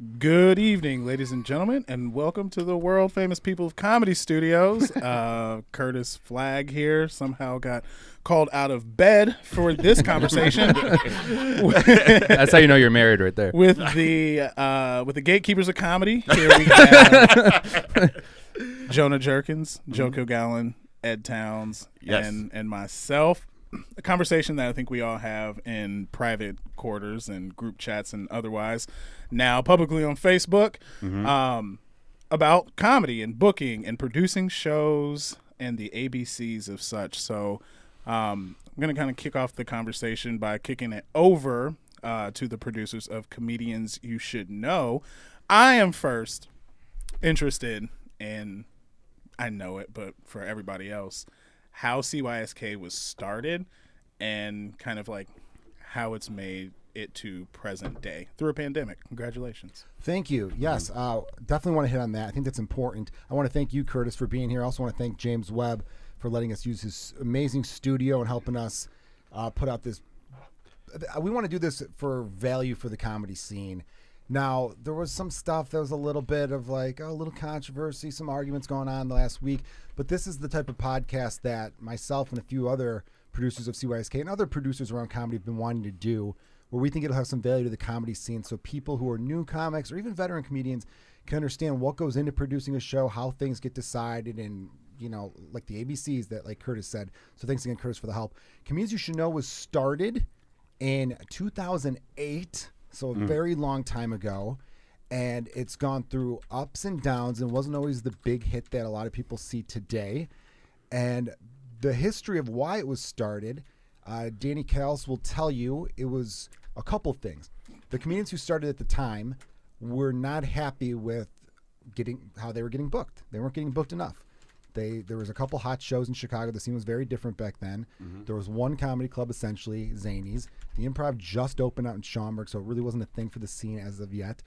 Good evening, ladies and gentlemen, and welcome to the world famous People of Comedy Studios. Curtis Flagg here somehow got called out of bed for this conversation. That's how you know you're married, right there. With the gatekeepers of comedy, here we have Jonah Jurkens, Joe Kilgallon, Ed Towns, and myself. A conversation that I think we all have in private quarters and group chats and otherwise, now publicly on Facebook, about comedy and booking and producing shows and the ABCs of such. So I'm going to kind of kick off the conversation by kicking it over to the producers of Comedians You Should Know. I am first interested in, I know it, but for everybody else, how CYSK was started and kind of like how it's made it to present day through a pandemic. Congratulations. Thank you. Yes, definitely want to hit on that. I think that's important. I want to thank you, Curtis, for being here. I also want to thank James Webb for letting us use his amazing studio and helping us put out this. We want to do this for value for the comedy scene. Now, there was some stuff that was a little bit of like a little controversy, some arguments going on the last week, but this is the type of podcast that myself and a few other producers of CYSK and other producers around comedy have been wanting to do, where we think it'll have some value to the comedy scene so people who are new comics or even veteran comedians can understand what goes into producing a show, how things get decided, and, you know, like the ABCs that, like Curtis said. So thanks again, Curtis, for the help. Comedians You Should Know was started in 2008. So a very long time ago, and it's gone through ups and downs and wasn't always the big hit that a lot of people see today. And the history of why it was started, Danny Kels will tell you it was a couple things. The comedians who started at the time were not happy with how they were getting booked. They weren't getting booked enough. There was a couple hot shows in Chicago. The scene was very different back then. There was one comedy club, essentially, Zanies. The Improv just opened out in Schaumburg, so it really wasn't a thing for the scene as of yet.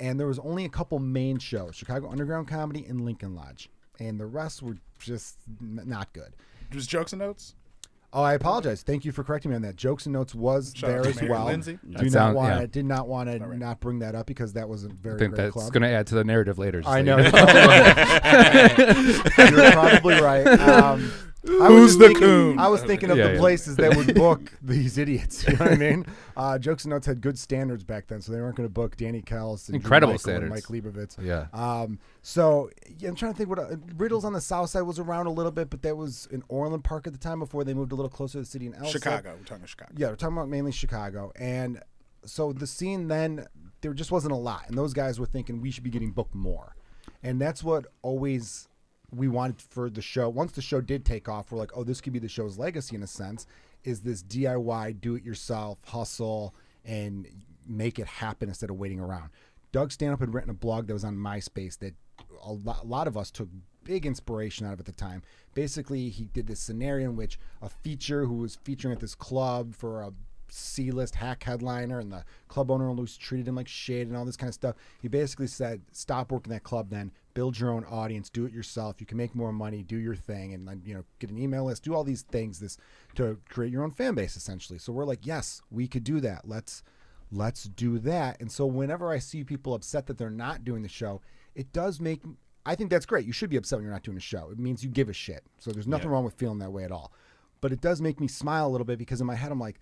And there was only a couple main shows, Chicago Underground Comedy and Lincoln Lodge. And the rest were just not good. Was Jokes and Notes? Oh, I apologize. Thank you for correcting me on that. Jokes and Notes was there as well. Lindsay. Did not want to not bring that up because that was a very great club. I think that's going to add to the narrative later. I know. You're probably right. Who's the coon? I was thinking of the places that would book these idiots. You know what I mean? Jokes and Notes had good standards back then, so they weren't going to book Danny Kels and incredible Michael standards. And Mike Leibovitz. Yeah. So I'm trying to think what Riddles on the South Side was around a little bit, but that was in Orland Park at the time before they moved a little closer to the city in Elsa. Chicago. We're talking Chicago. Yeah, we're talking about mainly Chicago. And so the scene then, there just wasn't a lot. And those guys were thinking we should be getting booked more. And that's what always we wanted for the show. Once the show did take off, we're like, oh, this could be the show's legacy in a sense, is this DIY, do-it-yourself, hustle, and make it happen instead of waiting around. Doug Stanhope had written a blog that was on MySpace that a lot of us took big inspiration out of at the time. Basically, he did this scenario in which a feature who was featuring at this club for a C-list hack headliner, and the club owner always treated him like shit and all this kind of stuff. He basically said, stop working that club then, build your own audience, do it yourself. You can make more money, do your thing, and then, you know, get an email list, do all these things to create your own fan base, essentially. So we're like, yes, we could do that. Let's do that. And so whenever I see people upset that they're not doing the show, it does make, I think that's great. You should be upset when you're not doing a show. It means you give a shit. So there's nothing wrong with feeling that way at all. But it does make me smile a little bit because in my head I'm like,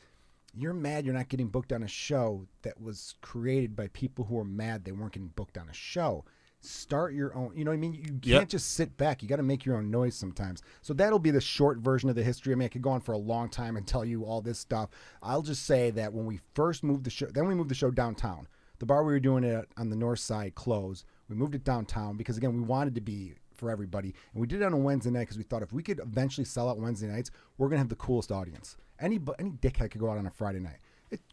you're mad you're not getting booked on a show that was created by people who are mad they weren't getting booked on a show. Start your own, you know what I mean? You can't just sit back. You got to make your own noise sometimes. So that'll be the short version of the history. I mean, I could go on for a long time and tell you all this stuff. I'll just say that when we first moved the show, then we moved the show downtown. The bar we were doing it on the north side closed. We moved it downtown because, again, we wanted to be for everybody. And we did it on a Wednesday night because we thought if we could eventually sell out Wednesday nights, we're going to have the coolest audience. Any dickhead could go out on a Friday night.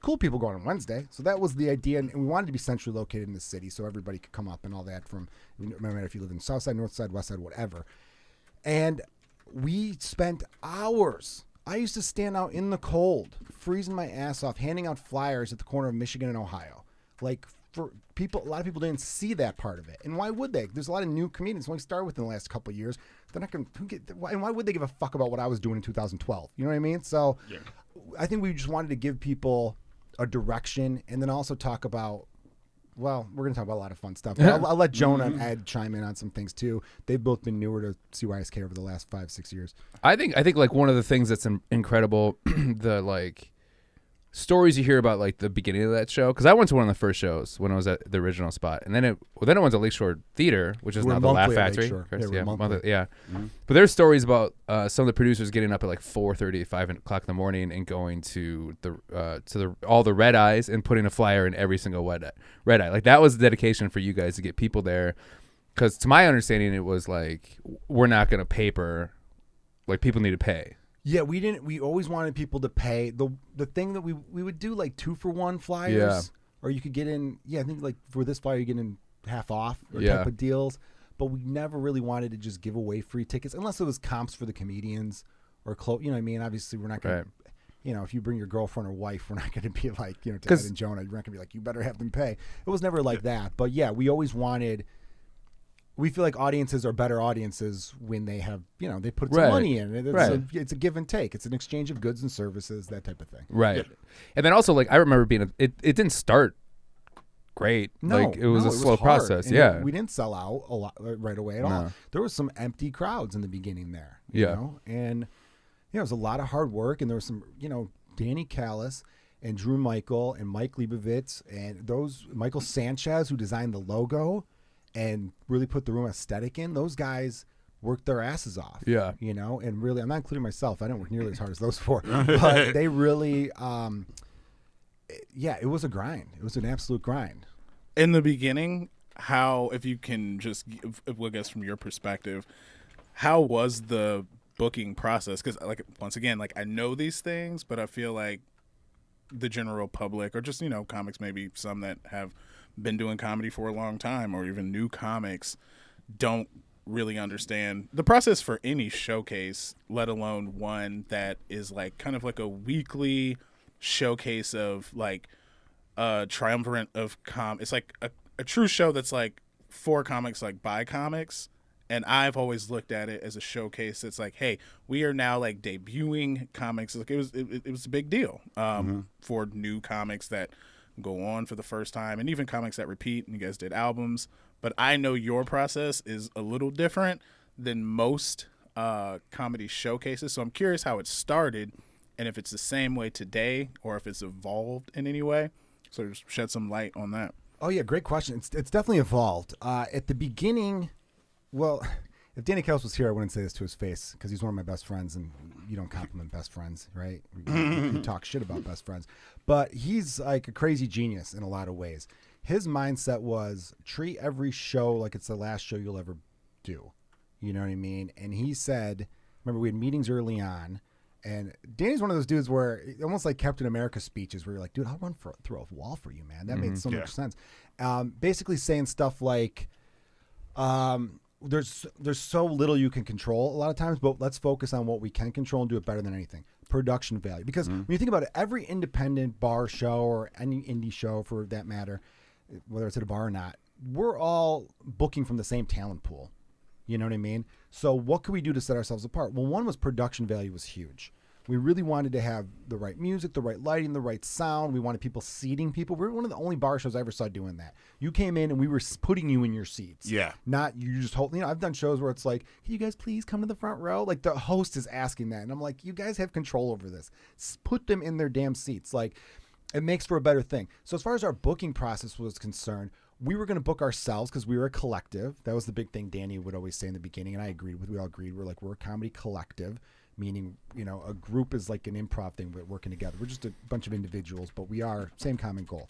Cool people go out on Wednesday. So that was the idea. And we wanted to be centrally located in the city so everybody could come up and all that from, no matter if you live in South Side, North Side, West Side, whatever. And we spent hours. I used to stand out in the cold, freezing my ass off, handing out flyers at the corner of Michigan and Ohio. Like, for people, a lot of people didn't see that part of it. And why would they? There's a lot of new comedians who only started within the last couple of years. They're not going to get, and why would they give a fuck about what I was doing in 2012? You know what I mean? So I think we just wanted to give people a direction and then also talk about well, we're going to talk about a lot of fun stuff. I'll let Jonah and Ed chime in on some things too. They've both been newer to CYSK over the last 5-6 years. I think like one of the things that's incredible, the like stories you hear about like the beginning of that show, because I went to one of the first shows when I was at the original spot, and then it went to Lakeshore Theater, which is now the Laugh Factory. But there's stories about some of the producers getting up at like 4:30, 5 o'clock in the morning and going to all the red eyes and putting a flyer in every single red eye. Like that was the dedication for you guys to get people there, because to my understanding it was like, we're not going to paper, like people need to pay. Yeah, we didn't. We always wanted people to pay. The thing that we would do like 2-for-1 flyers, or you could get in. Yeah, I think like for this flyer you get in half off or type of deals. But we never really wanted to just give away free tickets unless it was comps for the comedians or you know what I mean. Obviously, we're not going to. You know, if you bring your girlfriend or wife, we're not going to be like, to Ed and Jonah. We're not going to be like, you better have them pay. It was never like that. But yeah, we always wanted. We feel like audiences are better audiences when they have, they put some money in. It's a give and take. It's an exchange of goods and services, that type of thing. Right. Yeah. And then also, like, I remember it didn't start great. No, like, it was a slow process. Yeah. We didn't sell out a lot right away at all. There was some empty crowds in the beginning there. You know? And, it was a lot of hard work. And there was some, Danny Callis and Drew Michael and Mike Leibovitz and Michael Sanchez, who designed the logo and really put the room aesthetic in. Those guys worked their asses off. Yeah. And really, I'm not including myself. I didn't work nearly as hard as those four. But they really, it was a grind. It was an absolute grind. In the beginning, if you can just give, I guess from your perspective, how was the booking process? Because, like, once again, like, I know these things, but I feel like the general public, or just, comics, maybe some that have been doing comedy for a long time, or even new comics, don't really understand the process for any showcase, let alone one that is like kind of like a weekly showcase of like a triumvirate of it's like a true show that's like for comics, like by comics. And I've always looked at it as a showcase that's like, hey, we are now like debuting comics. Like it was a big deal for new comics that go on for the first time, and even comics that repeat, and you guys did albums. But I know your process is a little different than most comedy showcases, so I'm curious how it started and if it's the same way today or if it's evolved in any way. So just shed some light on that. Oh yeah, great question. It's definitely evolved. At the beginning, well, if Danny Kells was here, I wouldn't say this to his face because he's one of my best friends, and you don't compliment best friends, right? You talk shit about best friends. But he's like a crazy genius in a lot of ways. His mindset was treat every show like it's the last show you'll ever do. You know what I mean? And he said, remember we had meetings early on, and Danny's one of those dudes where almost like Captain America speeches where you're like, dude, I'll run through a wall for you, man. That made so much sense. Basically saying stuff like, there's so little you can control a lot of times, but let's focus on what we can control and do it better than anything. Production value. Because when you think about it, every independent bar show or any indie show for that matter, whether it's at a bar or not, we're all booking from the same talent pool. You know what I mean? So what could we do to set ourselves apart? Well, one was production value was huge. We really wanted to have the right music, the right lighting, the right sound. We wanted people seating people. We were one of the only bar shows I ever saw doing that. You came in and we were putting you in your seats. Yeah. Not you just holding. I've done shows where it's like, can you guys please come to the front row? Like the host is asking that. And I'm like, you guys have control over this. Put them in their damn seats. Like it makes for a better thing. So as far as our booking process was concerned, we were going to book ourselves because we were a collective. That was the big thing Danny would always say in the beginning. And I agreed with, we all agreed. We're a comedy collective. Meaning, a group is like an improv thing, but working together. We're just a bunch of individuals, but we are same common goal.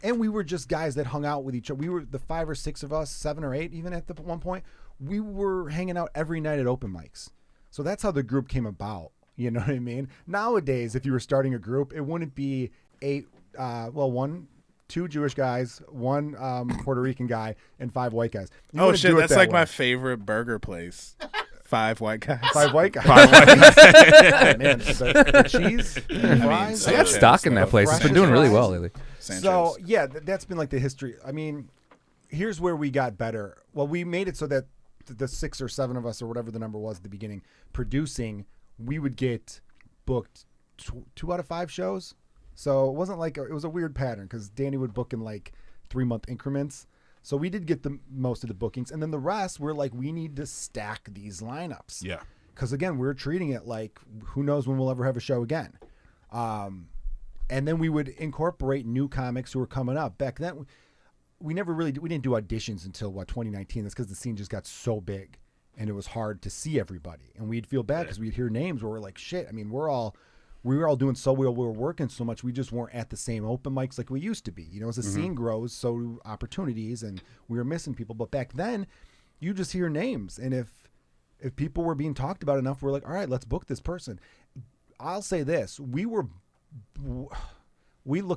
And we were just guys that hung out with each other. We were the 5 or 6 of us, 7 or 8 even at the one point. We were hanging out every night at open mics. So that's how the group came about. You know what I mean? Nowadays, if you were starting a group, it wouldn't be 2 Jewish guys, 1 Puerto Rican guy, and 5 white guys. Oh shit, that's like my favorite burger place. 5 white guys. 5 white guys. 5 white guys. Man, the cheese, the fries. I got stock in that place. It's been doing really well lately. So, yeah, that's been like the history. I mean, here's where we got better. Well, we made it so that the 6 or 7 of us, or whatever the number was at the beginning, producing, we would get booked 2 out of 5 shows. So it wasn't like, it was a weird pattern because Danny would book in like 3-month increments. So we did get the most of the bookings, and then the rest we're like, we need to stack these lineups. Yeah. Because again, we're treating it like who knows when we'll ever have a show again. And then we would incorporate new comics who were coming up. Back then, we didn't do auditions until 2019. That's because the scene just got so big, and it was hard to see everybody. And we'd feel bad because we'd hear names where we're like, shit. I mean, we were all doing so well. We were working so much. We just weren't at the same open mics like we used to be. You know, as the scene grows, so do opportunities, and we were missing people. But back then, you just hear names, and if people were being talked about enough, we're like, all right, let's book this person. I'll say this: we looked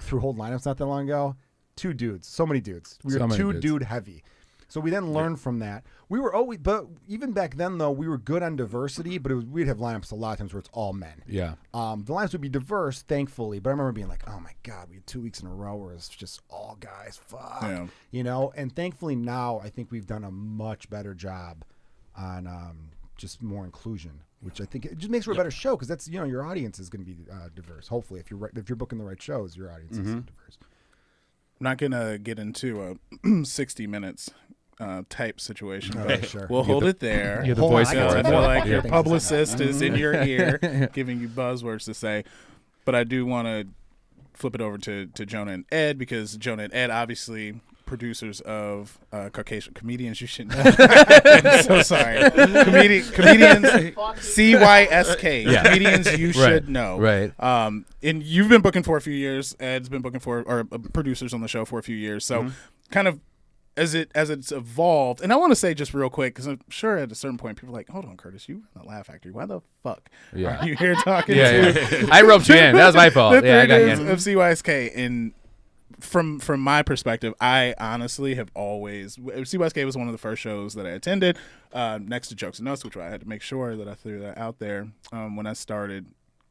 through old lineups not that long ago. 2 dudes, so many dudes. We were too dude heavy. So we then learned from that. We were always, but even back then though, we were good on diversity. But we'd have lineups a lot of times where it's all men. Yeah. The lineups would be diverse, thankfully. But I remember being like, oh my god, we had 2 weeks in a row where it's just all guys. Fuck. Yeah. You know. And thankfully now, I think we've done a much better job on just more inclusion, which I think it just makes for a better show because that's your audience is going to be diverse. Hopefully, if you're booking the right shows, your audience is diverse. I'm not gonna get into a 60 minutes type situation, but sure. we'll hold it there. You're the voice for I it. feel like Yeah. your publicist is in your ear, giving you buzzwords to say. But I do want to flip it over to Jonah and Ed, because Jonah and Ed, obviously producers of Caucasian comedians. You should know. I'm so sorry. Comedians, CYSK. Yeah. Comedians you should know. Right. And you've been booking for a few years. Ed's been booking producers on the show for a few years. So kind of as it's evolved, and I want to say just real quick, because I'm sure at a certain point people are like, hold on, Curtis, you were in the Laugh Factory. Why the fuck are you here talking to I roped you in. That was my fault. the Yeah, I got you of in. CYSK? And from my perspective, I honestly have always, CYSK was one of the first shows that I attended, next to Jokes and Notes, which I had to make sure that I threw that out there. When I started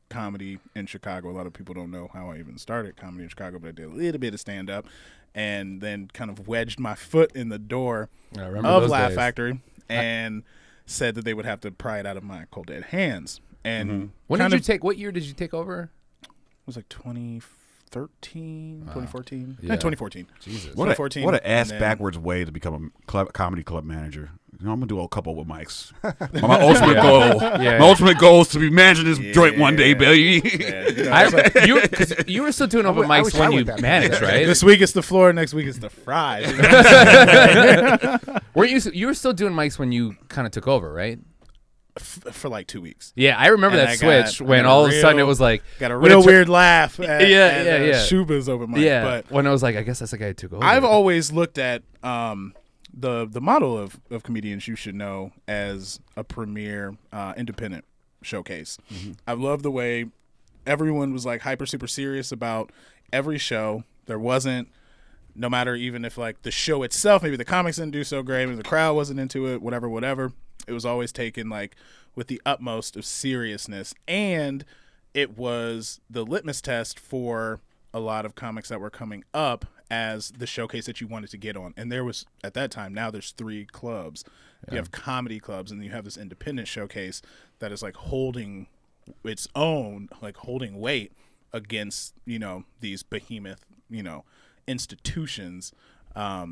comedy in Chicago, a lot of people don't know how I even started comedy in Chicago, but I did a little bit of stand-up and then kind of wedged my foot in the door of Laugh Factory and said that they would have to pry it out of my cold dead hands. And what year did you take over? It was like 2013, 2014. Yeah. 2014. Jesus. What 2014. What an ass backwards way to become a comedy club manager. I'm gonna do a couple with mics. My ultimate goal. Yeah. My ultimate goal is to be managing this joint one day, baby. You were still doing open mics when you managed, right? This week it's the floor, next week it's the fries. You were still doing mics when you kind of took over, right? For like 2 weeks. Yeah, I remember And that I switch got when a all of a sudden real- it was like Got a real weird laugh at Shuba's open mic. Yeah, But when I was like, I guess that's the guy who took over. I've always looked at the model of comedians you should know as a premier independent showcase. I love the way everyone was like hyper super serious about every show. There wasn't, no matter even if like the show itself, maybe the comics didn't do so great, maybe the crowd wasn't into it, whatever. It was always taken like with the utmost of seriousness, and it was the litmus test for a lot of comics that were coming up as the showcase that you wanted to get on. And there was, at that time, now there's 3 clubs. You have comedy clubs, and you have this independent showcase that is like holding its own, like holding weight against, these behemoth, institutions.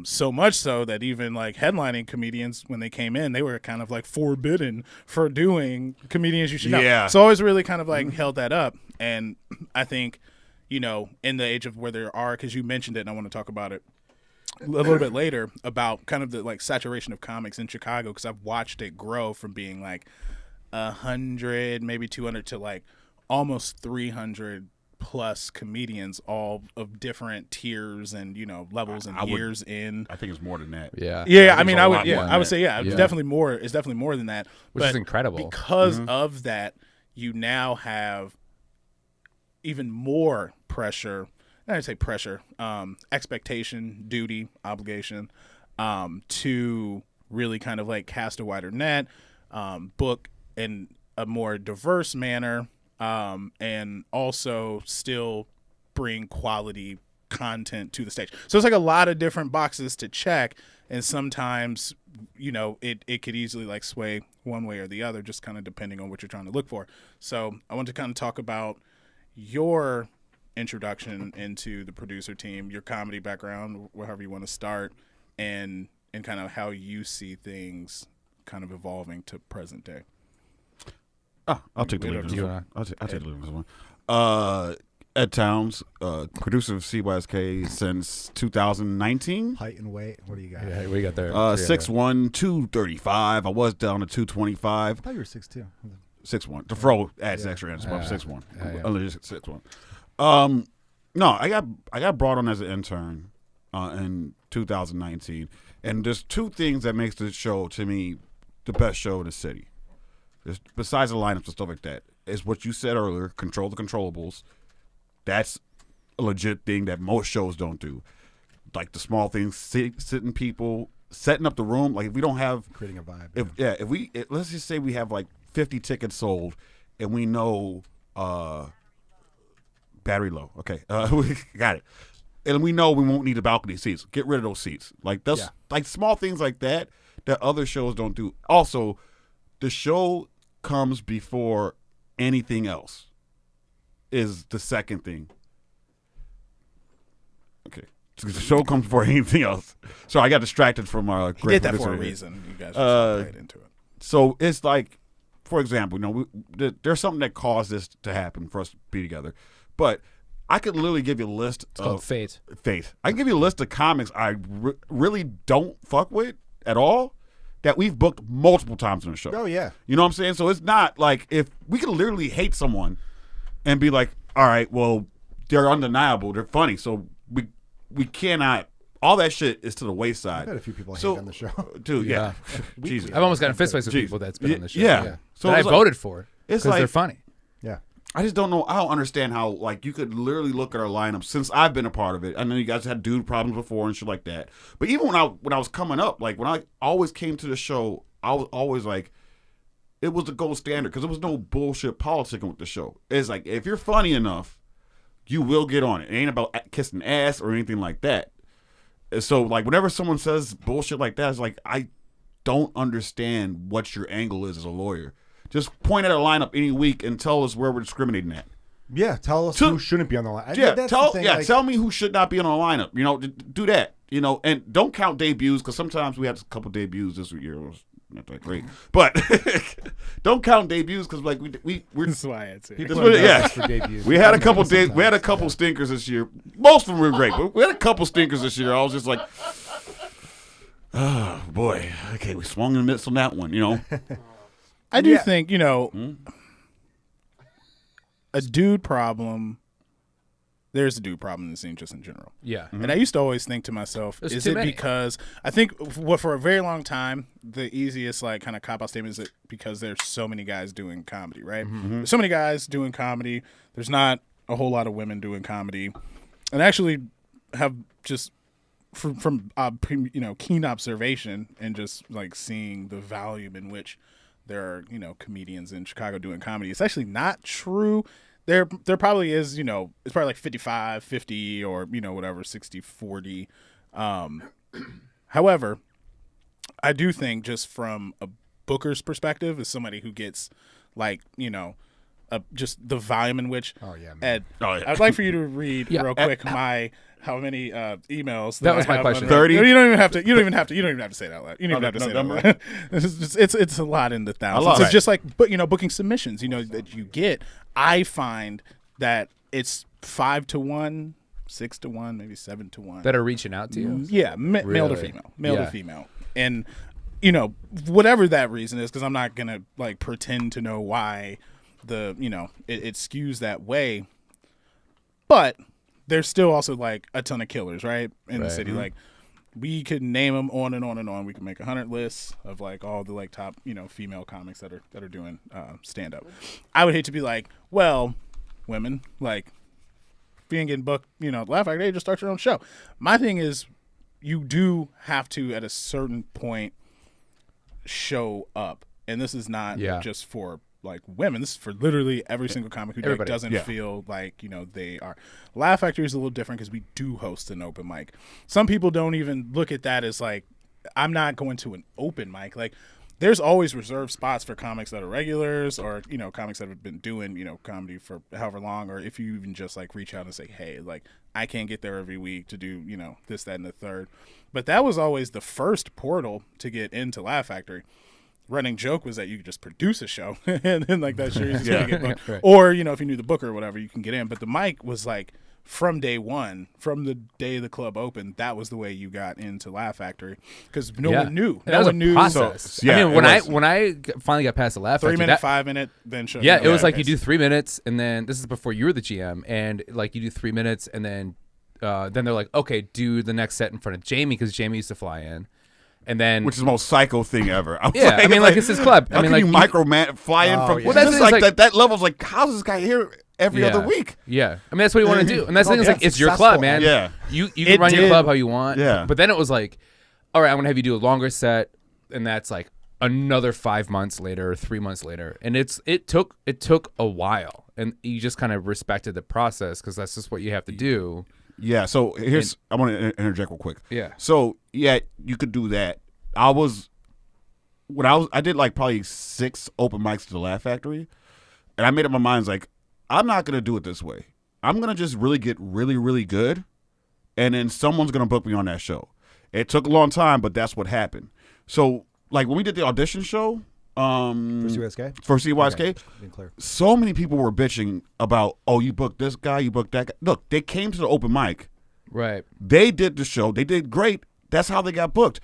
So much so that even like headlining comedians, when they came in, they were kind of like forbidden for doing comedians you should know. Yeah. So I always really kind of like held that up. And I think, in the age of where there are, because you mentioned it and I want to talk about it a little bit later, about kind of the like saturation of comics in Chicago, because I've watched it grow from being like 100, maybe 200 to like almost 300 plus comedians, all of different tiers and levels and years in. I think it's more than that. I mean, I would say it's Yeah. definitely more. It's definitely more than that, which is incredible. Because of that, you now have even more pressure. I say pressure, expectation, duty, obligation, to really kind of like cast a wider net, book in a more diverse manner, and also still bring quality content to the stage. So it's like a lot of different boxes to check, and sometimes it could easily like sway one way or the other, just kind of depending on what you're trying to look for. So I want to kind of talk about your introduction into the producer team, your comedy background, however you want to start, and kind of how you see things kind of evolving to present day. I'll take the lead. I'll take the lead on this one. Ed Towns, producer of CYSK since 2019. Height and weight. What do you got? Yeah, we got there. 6'1", 235. I was down to 225. I thought you were 6'2". 6'1". The fro adds extra inch. I'm 6'1". Yeah. I'm legit 6'1". No, I got brought on as an intern in 2019, and there's two things that makes this show to me the best show in the city. Besides the lineups and stuff like that, is what you said earlier. Control the controllables. That's a legit thing that most shows don't do. Like the small things, sitting people, setting up the room. Like if we don't have Creating a vibe. Let's just say we have like 50 tickets sold, and we know battery low. Okay, we got it, and we know we won't need the balcony seats. Get rid of those seats. Like that's like small things like that other shows don't do. Also, the show comes before anything else. Is the second thing. Okay. So the show comes before anything else. So I got distracted from our He great did that for a producer here. reason. You guys just right into it. So it's like, for example, there's something that caused this to happen for us to be together. But I could literally give you a list It's called Fate. I can give you a list of comics I really don't fuck with at all that we've booked multiple times in the show. Oh, yeah. You know what I'm saying? So it's not like if we could literally hate someone and be like, all right, well, they're undeniable, they're funny, so we cannot. All that shit is to the wayside. I've had a few people hate on the show. Dude, yeah. Jesus. I've almost gotten fist fights with people that's been on the show. Yeah. So I voted for it's because like, they're funny. Yeah. I just don't know. I don't understand how like you could literally look at our lineup since I've been a part of it. I know you guys had dude problems before and shit like that. But even when I was coming up, like when I always came to the show, I was always like, it was the gold standard because there was no bullshit politicking with the show. It's like if you're funny enough, you will get on it. It ain't about kissing ass or anything like that. And so like whenever someone says bullshit like that, it's like I don't understand what your angle is as a lawyer. Just point at a lineup any week and tell us where we're discriminating at. Yeah, tell us who shouldn't be on the line. Tell me who should not be on the lineup. You know, do that. You know, and don't count debuts because sometimes we had a couple debuts this year. It was not that great, but don't count debuts because like we're That's why I'd say. We had a couple we had a couple stinkers this year. Most of them were great, but we had a couple stinkers this year. I was just like, oh boy, okay, we swung and missed on that one. You know, I do think a dude problem. There's a dude problem in the scene just in general. Yeah. And I used to always think to myself, There's is too it many. because I think what for a very long time, the easiest like kind of cop-out statement is that because there's so many guys doing comedy, right? There's so many guys doing comedy. There's not a whole lot of women doing comedy. And I actually have just from keen observation and just like seeing the volume in which there are, comedians in Chicago doing comedy. It's actually not true. There probably is, it's probably like 55-50 or, whatever, 60-40. However, I do think just from a booker's perspective, as somebody who gets like, just the volume in which Ed, I'd like for you to read real quick how many emails that was my question. 30. You don't even have to say that out loud. You don't even have to say that out loud. It's a lot in the thousands. It's just like booking submissions, that you get. I find that it's 5 to 1, 6 to 1, maybe 7 to 1 that are reaching out to you. Yeah, male to female, and whatever that reason is, because I'm not gonna like pretend to know why it skews that way, but there's still also like a ton of killers right in the city. Like we could name them on and on and on. We could make 100 lists of like all the like top female comics that are doing stand up. I would hate to be like, well, women like being getting booked, Laugh Factory, just start your own show. My thing is, you do have to at a certain point show up, and this is not just for like women. This is for literally every single comic who like, doesn't feel like they are. Laugh Factory is a little different because we do host an open mic. Some people don't even look at that as like, I'm not going to an open mic. Like there's always reserved spots for comics that are regulars or, you know, comics that have been doing, you know, comedy for however long, or if you even just like reach out and say, hey, like I can't get there every week to do, you know, this, that, and the third. But that was always the first portal to get into Laugh Factory. Running joke was that you could just produce a show and then like that series is going to get booked. Right. Or, you know, if you knew the booker or whatever, you can get in. But the mic was like, from day one, from the day the club opened, that was the way you got into Laugh Factory because no one knew. No one knew. Process. So, yeah, I mean, when I finally got past the Laugh Factory, 3 minute, 5 minute, then show. Yeah, it was like you do 3 minutes, and then this is before you were the GM, and like you do 3 minutes, and then they're like, okay, do the next set in front of Jamie because Jamie used to fly in. And then, which is the most psycho thing ever. Yeah, I mean, like it's his club. I mean, like you fly in from. Yeah. Well, that's like that level's like, how's this guy here every other week? Yeah, I mean that's what you want to do, and that's the thing is like it's your club, man. Yeah, you can run your club how you want. Yeah, but then it was like, all right, I'm gonna have you do a longer set, and that's like another 5 months later or 3 months later, and it took a while, and you just kind of respected the process because that's just what you have to do. Yeah. So here's I want to interject real quick. Yeah. So yeah, you could do that. I did like probably 6 open mics to the Laugh Factory, and I made up my mind like I'm not gonna do it this way. I'm gonna just really get really, really good, and then someone's gonna book me on that show. It took a long time, but that's what happened. So like when we did the audition show, for CYSK? For CYSK, okay. Being clear. So many people were bitching about, oh, you booked this guy, you booked that guy. Look, they came to the open mic. Right. They did the show. They did great. That's how they got booked.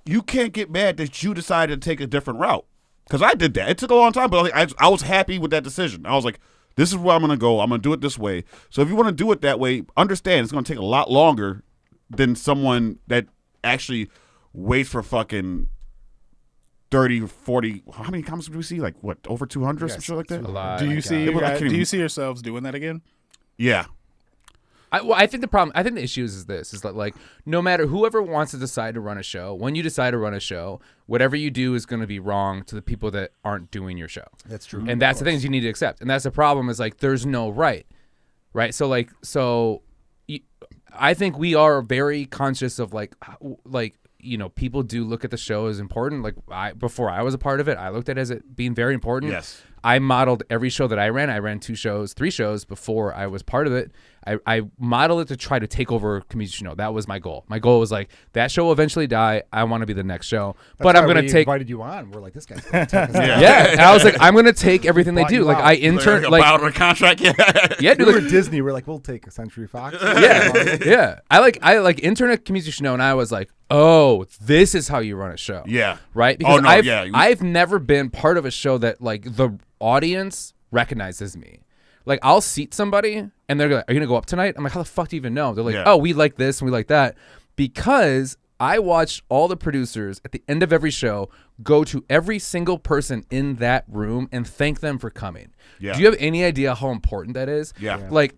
You can't get mad that you decided to take a different route. Because I did that. It took a long time, but I was happy with that decision. I was like, this is where I'm going to go. I'm going to do it this way. So if you want to do it that way, understand it's going to take a lot longer than someone that actually waits for fucking 30, 40. How many comments did we see? Like, what, over 200 or some shit like that? A lot. Do you see yourselves doing that again? Yeah. I think the issue is this, is that like no matter whoever wants to decide to run a show, when you decide to run a show, whatever you do is going to be wrong to the people that aren't doing your show. That's true. And that's the things you need to accept. And that's the problem is like there's no right. So I think we are very conscious of like you know, people do look at the show as important. Like before I was a part of it, I looked at it as it being very important. Yes. I modeled every show that I ran. I ran 2 shows, 3 shows before I was part of it. I modeled it to try to take over Community Show. That was my goal. My goal was like, that show will eventually die. I want to be the next show. But I'm going to take... invited you on. We're like, this guy's going to take us out. Yeah. And I was like, I'm going to take everything they do. Like, I interned... Like, about a contract? Yeah, dude. We were Disney. We're like, we'll take a Century Fox. Yeah. Yeah. I interned at Community Show, and I was like, oh, this is how you run a show. Yeah. Right? Because I've never been part of a show that, like, the audience recognizes me. Like, I'll seat somebody, and they're like, are you going to go up tonight? I'm like, how the fuck do you even know? They're like, oh, we like this and we like that. Because I watched all the producers at the end of every show go to every single person in that room and thank them for coming. Yeah. Do you have any idea how important that is? Yeah. Like,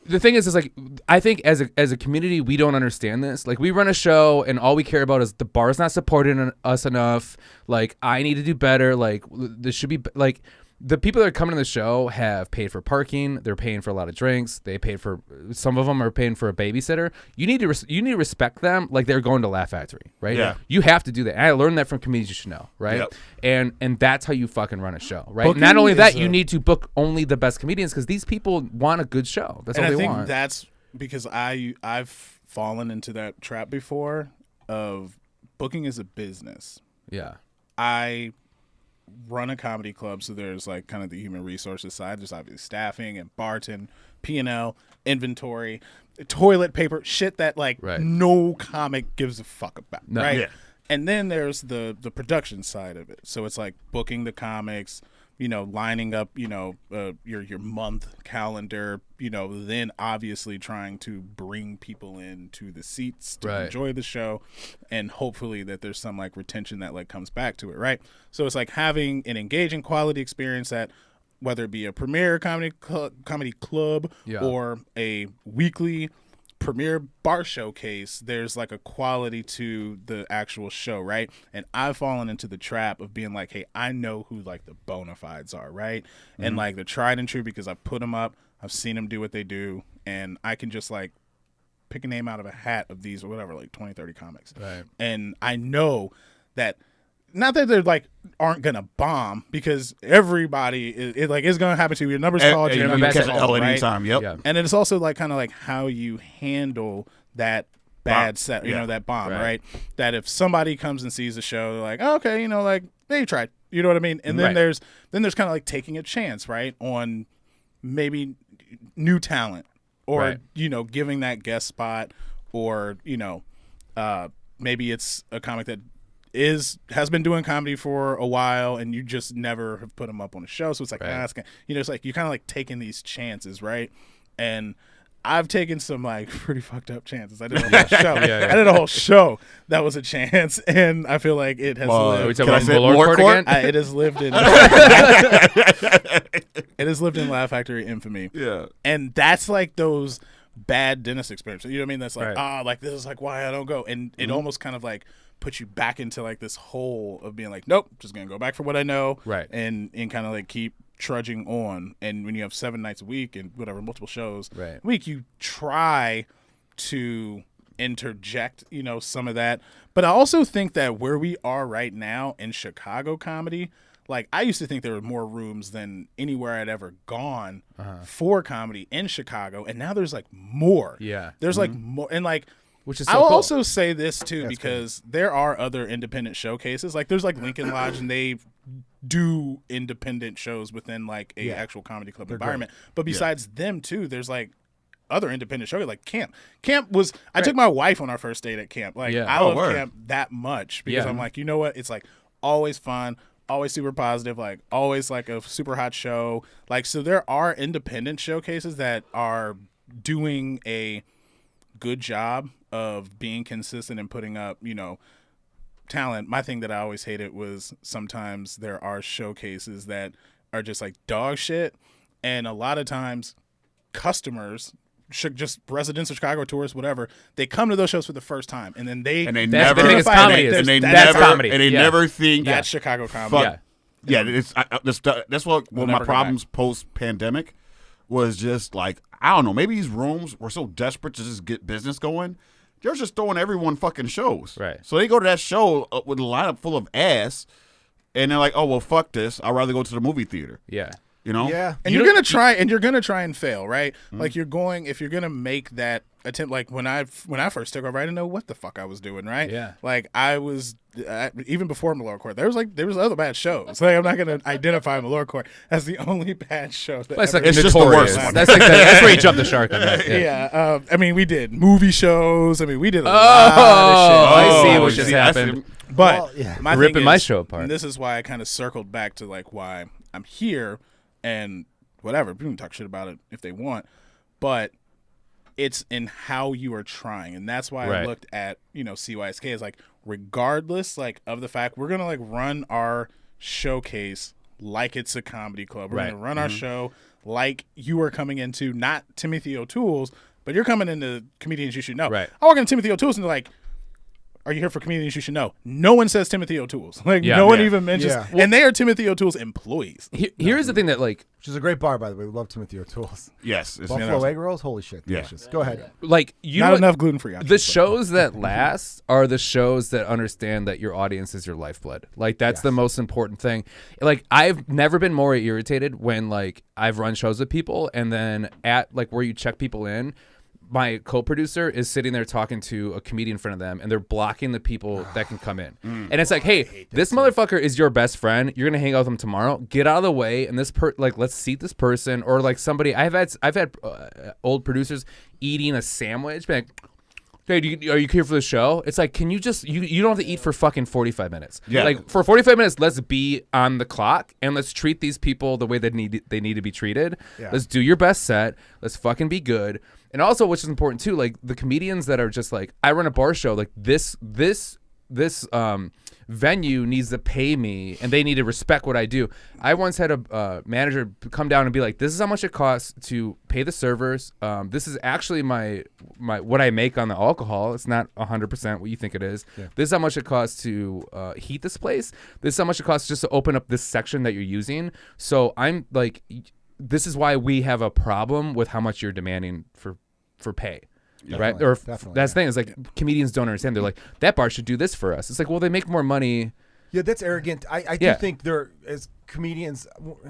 the thing is like, I think as a community, we don't understand this. Like, we run a show, and all we care about is the bar's not supporting us enough. Like, I need to do better. Like, this should be, like... The people that are coming to the show have paid for parking. They're paying for a lot of drinks. They paid for, some of them are paying for a babysitter. You need to respect them like they're going to Laugh Factory, right? Yeah. You have to do that. And I learned that from Comedians You Should Know, right? Yep. And that's how you fucking run a show, right? Booking Not only that, you need to book only the best comedians because these people want a good show. That's all they want. And I think that's because I've fallen into that trap before of booking as a business. Yeah. I run a comedy club, so there's like kind of the human resources side. There's obviously staffing and bartend, P&L, inventory, toilet paper, shit that like no comic gives a fuck about, right? Yeah. And then there's the production side of it. So it's like booking the comics, you know, lining up, you know, your month calendar, you know, then obviously trying to bring people into the seats to enjoy the show, and hopefully that there's some like retention that like comes back to it, right? So it's like having an engaging quality experience that, whether it be a premiere comedy club or a weekly premiere bar showcase, there's like a quality to the actual show, right? And I've fallen into the trap of being like, hey, I know who like the bona fides are, right? Mm-hmm. And like the tried and true, because I've put them up, I've seen them do what they do, and I can just like pick a name out of a hat of these or whatever, like 20, 30 comics. Right. And I know that not that they're like aren't gonna bomb, because everybody is gonna happen to you. Your number's called, you your can number's catch called, L right? anytime. Yep. Yeah. And it's also like kind of like how you handle that bad set, that bomb, right? That if somebody comes and sees the show, they're like, oh, okay, like they tried, you know what I mean? And then there's kind of like taking a chance, right, on maybe new talent, or giving that guest spot, or maybe it's a comic that has been doing comedy for a while and you just never have put them up on a show, so it's like asking, it's like you kind of like taking these chances, right? And I've taken some like pretty fucked up chances. I did a whole show. I did a whole show that was a chance, and I feel like it has lived. Are we talking about Malort Court again? It has lived in. It has lived in Laugh Factory infamy. Yeah, and that's like those bad dentist experiences. You know what I mean? That's like like this is like why I don't go, and it almost kind of like puts you back into like this hole of being like, nope, just gonna go back for what I know, and kind of like keep trudging on. And when you have 7 nights a week and whatever, multiple shows a week, you try to interject some of that. But I also think that where we are right now in Chicago comedy, like I used to think there were more rooms than anywhere I'd ever gone for comedy in Chicago, and now there's like more. There's like more, and like which is so I'll cool. also say this too, because there are other independent showcases. Like there's like Lincoln Lodge, and they do independent shows within like a actual comedy club environment. Great. But besides them too, there's like other independent shows like Camp. Camp was I took my wife on our first date at Camp. Like I love Camp that much because I'm like, you know what? It's like always fun, always super positive, like always like a super hot show. Like so there are independent showcases that are doing a good job of being consistent and putting up, talent. My thing that I always hated was sometimes there are showcases that are just like dog shit, and a lot of times customers, just residents of Chicago, tourists, whatever, they come to those shows for the first time, and then they never think it's comedy, and they never think that's Chicago comedy. That's what one of my problems post pandemic was. Just like, I don't know, maybe these rooms were so desperate to just get business going, they're just throwing everyone fucking shows. Right. So they go to that show with a lineup full of ass, and they're like, oh, well, fuck this. I'd rather go to the movie theater. Yeah. Yeah. And you're gonna try and fail, right? Mm-hmm. Like if you're gonna make that attempt, like when I first took over, I didn't know what the fuck I was doing, right? Yeah. Like I was even before Malort Court, there was other bad shows. Like I'm not gonna identify Malort Court as the only bad show. It's like it's just the worst one. That's where you jump the shark on that. Yeah. I mean, we did movie shows. I mean, we did a lot of shit. I see what just happened. But my ripping my show apart. And this is why I kind of circled back to like why I'm here. And whatever, people can talk shit about it if they want, but it's in how you are trying, and that's why I looked at CYSK as like, regardless like of the fact we're gonna like run our showcase like it's a comedy club. We're gonna run our show like you are coming into not Timothy O'Toole's, but you're coming into Comedians You Should Know. Right. I walk into Timothy O'Toole's and they're like, are you here for Comedians You Should Know? No one says Timothy O'Toole's. Like no one even mentions, and they are Timothy O'Toole's employees. Here's the thing that like, which is a great bar, by the way. We love Timothy O'Toole's. Yes, Buffalo egg rolls. Holy shit, delicious. Go ahead. Like not enough gluten free. The shows that last are the shows that understand that your audience is your lifeblood. Like that's the most important thing. Like I've never been more irritated when like I've run shows with people, and then at like where you check people in, my co-producer is sitting there talking to a comedian in front of them, and they're blocking the people that can come in. And it's like, hey, this motherfucker is your best friend. You're gonna hang out with him tomorrow. Get out of the way. And this let's seat this person. Or like somebody, I've had old producers eating a sandwich, being like, hey, are you here for the show? It's like, can you just you don't have to eat for fucking 45 minutes. Yeah. Like for 45 minutes, let's be on the clock and let's treat these people the way they need to be treated. Yeah. Let's do your best set. Let's fucking be good. And also, which is important too, like the comedians that are just like, I run a bar show, like this venue needs to pay me and they need to respect what I do. I once had a manager come down and be like, this is how much it costs to pay the servers. This is actually my what I make on the alcohol. It's not 100% what you think it is. Yeah. This is how much it costs to heat this place. This is how much it costs just to open up this section that you're using. So I'm like, this is why we have a problem with how much you're demanding for pay. Right? Or that's the thing. It's like comedians don't understand. They're like, that bar should do this for us. It's like, well, they make more money Yeah, that's arrogant. I do think there, as comedians,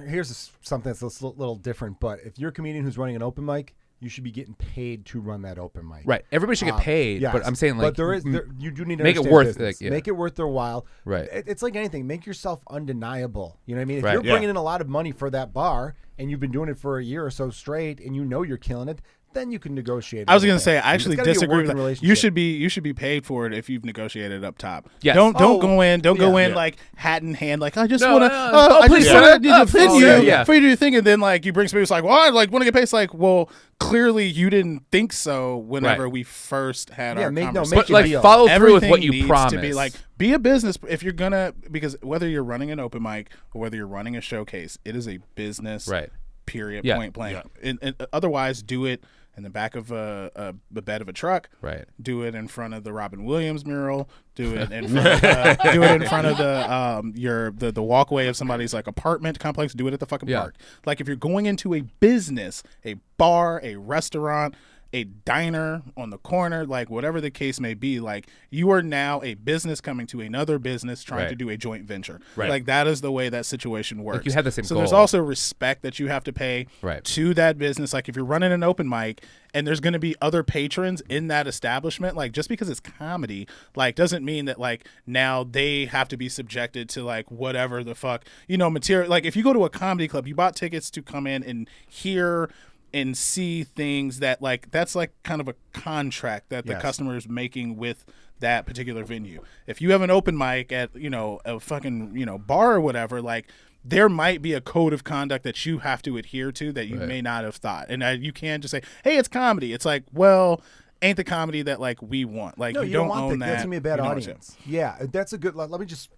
here's something that's a little different, but if you're a comedian who's running an open mic, you should be getting paid to run that open mic. Right. Everybody should get paid, yes. but I'm saying like, but you do need to make it understand worth business. Make it worth their while. Right. It's like anything. Make yourself undeniable. You know what I mean? If Right. you're bringing in a lot of money for that bar and you've been doing it for a year or so straight, and you know you're killing it, then you can negotiate. I was going to say, I actually disagree with that. Relationship. You should be paid for it if you've negotiated up top. Yes. Don't go in like hat in hand, like I just want to. No, I just want to defend you yeah. for you to do your thing, and then like you bring somebody who's like, well, I like want to get paid. It's like, well, clearly you didn't think so whenever we first had our conversation. But like follow through with what you needs promised. To be like, be a business if you're gonna, because whether you're running an open mic or whether you're running a showcase, it is a business. Right. Period. Yeah. Point blank. Yeah. And otherwise, do it in the back of the bed of a truck. Right. Do it in front of the Robin Williams mural. Do it in front of do it in front of the walkway of somebody's like apartment complex. Do it at the fucking park. Like if you're going into a business, a bar, a restaurant, a diner on the corner, like whatever the case may be, like you are now a business coming to another business trying to do a joint venture. Right. Like that is the way that situation works. Like you have the same so goal. there's also respect that you have to pay to that business. Like if you're running an open mic and there's going to be other patrons in that establishment, like just because it's comedy, like doesn't mean that like now they have to be subjected to like whatever the fuck, material. Like if you go to a comedy club, you bought tickets to come in and hear and see things that like that's like kind of a contract that the customer is making with that particular venue. If you have an open mic at a fucking bar or whatever, like there might be a code of conduct that you have to adhere to that you may not have thought, and you can't just say, hey, it's comedy. It's like, well, ain't the comedy that like we want. Like no, you don't want own that. That's gonna be a bad you audience. Yeah, that's a good. Let me just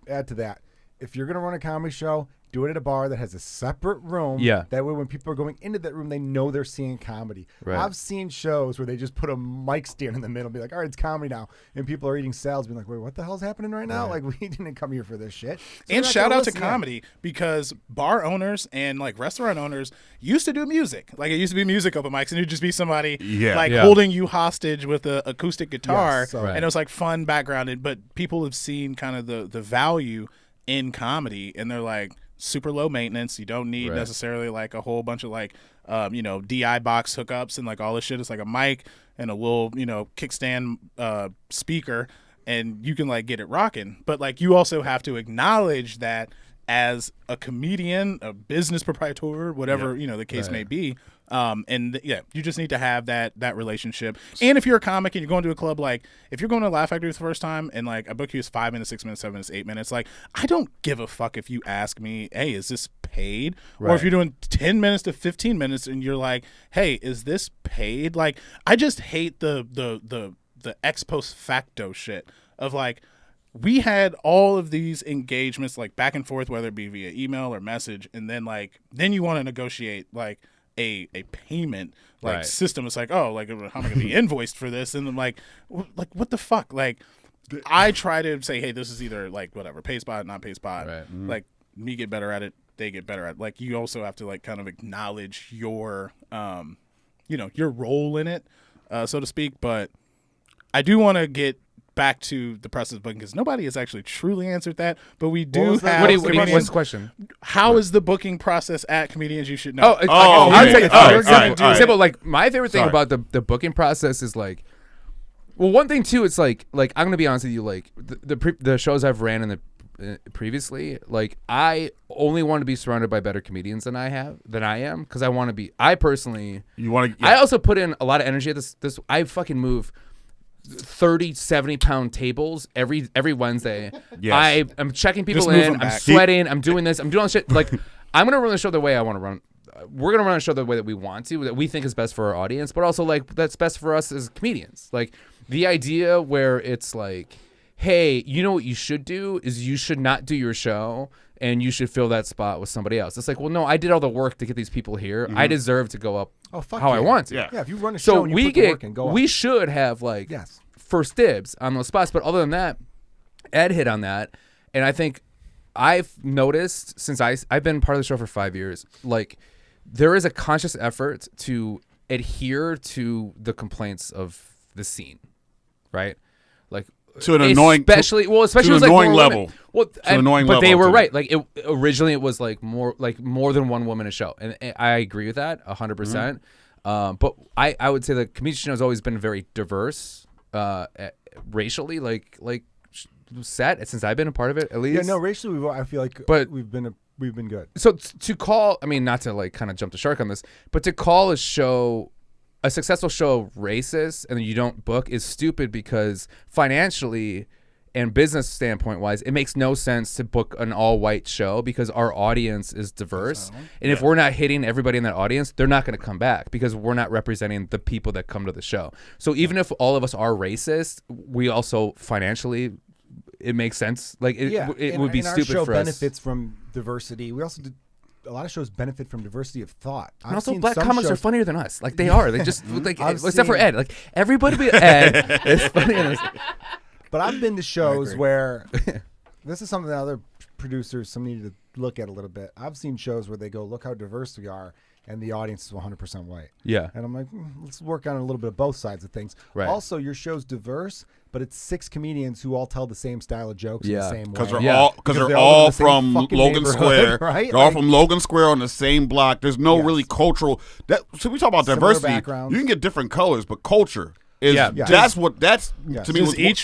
add to that. If you're gonna run a comedy show, do it at a bar that has a separate room. Yeah. That way when people are going into that room, they know they're seeing comedy. Right. I've seen shows where they just put a mic stand in the middle and be like, all right, it's comedy now. And people are eating salads being like, wait, what the hell's happening right now? Like, we didn't come here for this shit. So and shout out to comedy because bar owners and like restaurant owners used to do music. Like it used to be music open mics and it'd just be somebody holding you hostage with an acoustic guitar. Yes, and it was like fun background. But people have seen kind of the value in comedy and they're like, super low maintenance. You don't need necessarily like a whole bunch of like, DI box hookups and like all this shit. It's like a mic and a little, kickstand speaker, and you can like get it rocking. But like you also have to acknowledge that as a comedian, a business proprietor, whatever the case may be. You just need to have that relationship. And if you're a comic and you're going to a club, like if you're going to Laugh Factory for the first time and like I book you as 5 minutes, 6 minutes, 7 minutes, 8 minutes, like I don't give a fuck if you ask me, hey, is this paid? Or if you're doing 10 minutes to 15 minutes and you're like, hey, is this paid? Like I just hate the ex post facto shit of like, we had all of these engagements like back and forth, whether it be via email or message, and then you want to negotiate like a payment system. It's like, oh, like how am I going to be invoiced for this? And I'm like what the fuck? Like I try to say, hey, this is either like whatever, pay spot, not pay spot. Right. Like me get better at it, they get better at it. Like you also have to like kind of acknowledge your your role in it, so to speak. But I do want to get back to the process booking because nobody has actually truly answered that, but we do have. What's the question? How is the booking process at Comedians You Should Know? I'll tell you. Simple. Like my favorite thing about the booking process is like, well, one thing too. It's like I'm gonna be honest with you. Like the shows I've ran in the previously, like I only want to be surrounded by better comedians than I am because I want to be. I personally. You want to. I also put in a lot of energy at this. I fucking move 30, 70-pound tables every Wednesday. Yes. I'm checking people in. I'm sweating. I'm doing this. I'm doing all this shit. Like, I'm going to run the show the way I want to run. We're going to run the show the way that we want to, that we think is best for our audience, but also, like, that's best for us as comedians. Like, the idea where it's like, hey, you know what you should do is you should not do your show and you should fill that spot with somebody else. It's like, well, no, I did all the work to get these people here. I deserve to go up I want to. Yeah, if you run a show and you put the work in, go up. We should have, like, first dibs on those spots. But other than that, Ed hit on that. And I think I've noticed since I've been part of the show for 5 years, like there is a conscious effort to adhere to the complaints of the scene, right? Like to an annoying, especially to an annoying level. Well, annoying but they level were to right. Like originally, it was like more than one woman a show, and I agree with that 100%. But I would say the comedian show has always been very diverse, racially, like set since I've been a part of it at least. Yeah, no, racially, I feel like we've been good. So to call, I mean, not to like kind of jump the shark on this, but to call a successful show racist and you don't book is stupid, because financially and business standpoint wise, it makes no sense to book an all white show, because our audience is diverse. And if we're not hitting everybody in that audience, they're not going to come back, because we're not representing the people that come to the show. So even if all of us are racist, we also financially, it makes sense. Like it would be stupid our show for us. benefits from diversity. We also a lot of shows benefit from diversity of thought. And also, black comics are funnier than us. Like they are. They just like except for seen- Ed. Like everybody but Ed is funnier than us. But I've been to shows where this is something that other producers some need to look at a little bit. I've seen shows where they go, "Look how diverse we are," and the audience is 100% white. Yeah. And I'm like, let's work on a little bit of both sides of things. Right. Also, your show's diverse, but it's 6 comedians who all tell the same style of jokes in the same way. Because they're Yeah. all Because they're they're all all in the same from fucking Logan neighborhood, Square. right? They're all Like- from Logan Square on the same block. There's no really cultural. So we talk about Similar diversity. backgrounds. You can get different colors, but culture is Yeah. that's Yes. to me.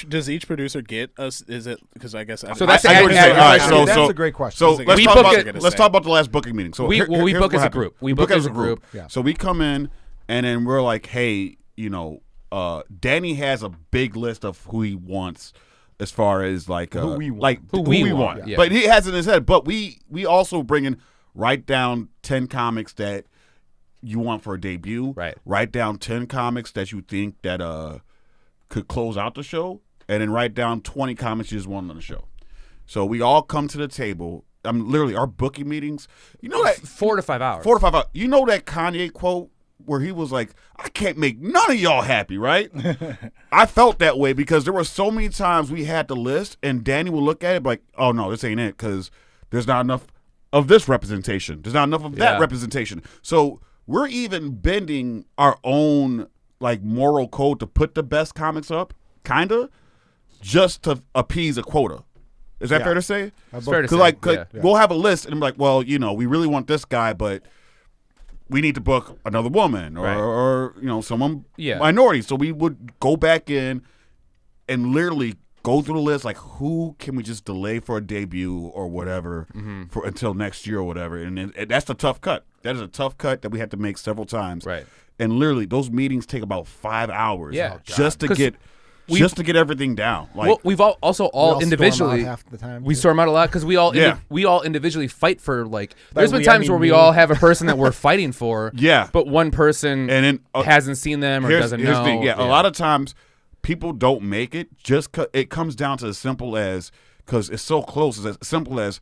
Does each producer get us? Is it because I guess So that's I get what you're saying. All right, so that's a great question. So We let's book talk it- about let's talk about the last booking meeting. So We here's book what as a happened. group. We book as a group. Yeah. So we come in and then we're like, hey, Danny has a big list of who he wants as far as like Who we want. like Who we want, yeah. But he has it in his head. But we also bring in, write down 10 comics that you want for a debut. Right. Write down 10 comics that you think that could close out the show, and then write down 20 comics you just want on the show. So we all come to the table. Literally our booking meetings. You know that 4 to 5 hours. 4 to 5 hours. You know that Kanye quote where he was like, "I can't make none of y'all happy," right? I felt that way because there were so many times we had the list, and Danny would look at it like, "Oh no, this ain't it," because there's not enough of this representation. There's not enough of that representation. So we're even bending our own like moral code to put the best comics up, kinda, just to appease a quota. Is that fair to say? It's fair to say. Cause we'll have a list and be like, well, we really want this guy, but we need to book another woman or someone minority. So we would go back in and literally go through the list, like who can we just delay for a debut or whatever for until next year or whatever. And that's a tough cut. That is a tough cut that we had to make several times. Right. And literally those meetings take about 5 hours Yeah. just to get everything down. Like, Well, we've all storm individually out half the time. we storm out a lot because we all we all individually fight for like. There's been we, times I mean where we me. all have a person that we're fighting for. Yeah. But one person and then hasn't seen them or doesn't here's know. the thing. A lot of times people don't make it just 'cause it comes down to as simple as, because it's so close, as simple as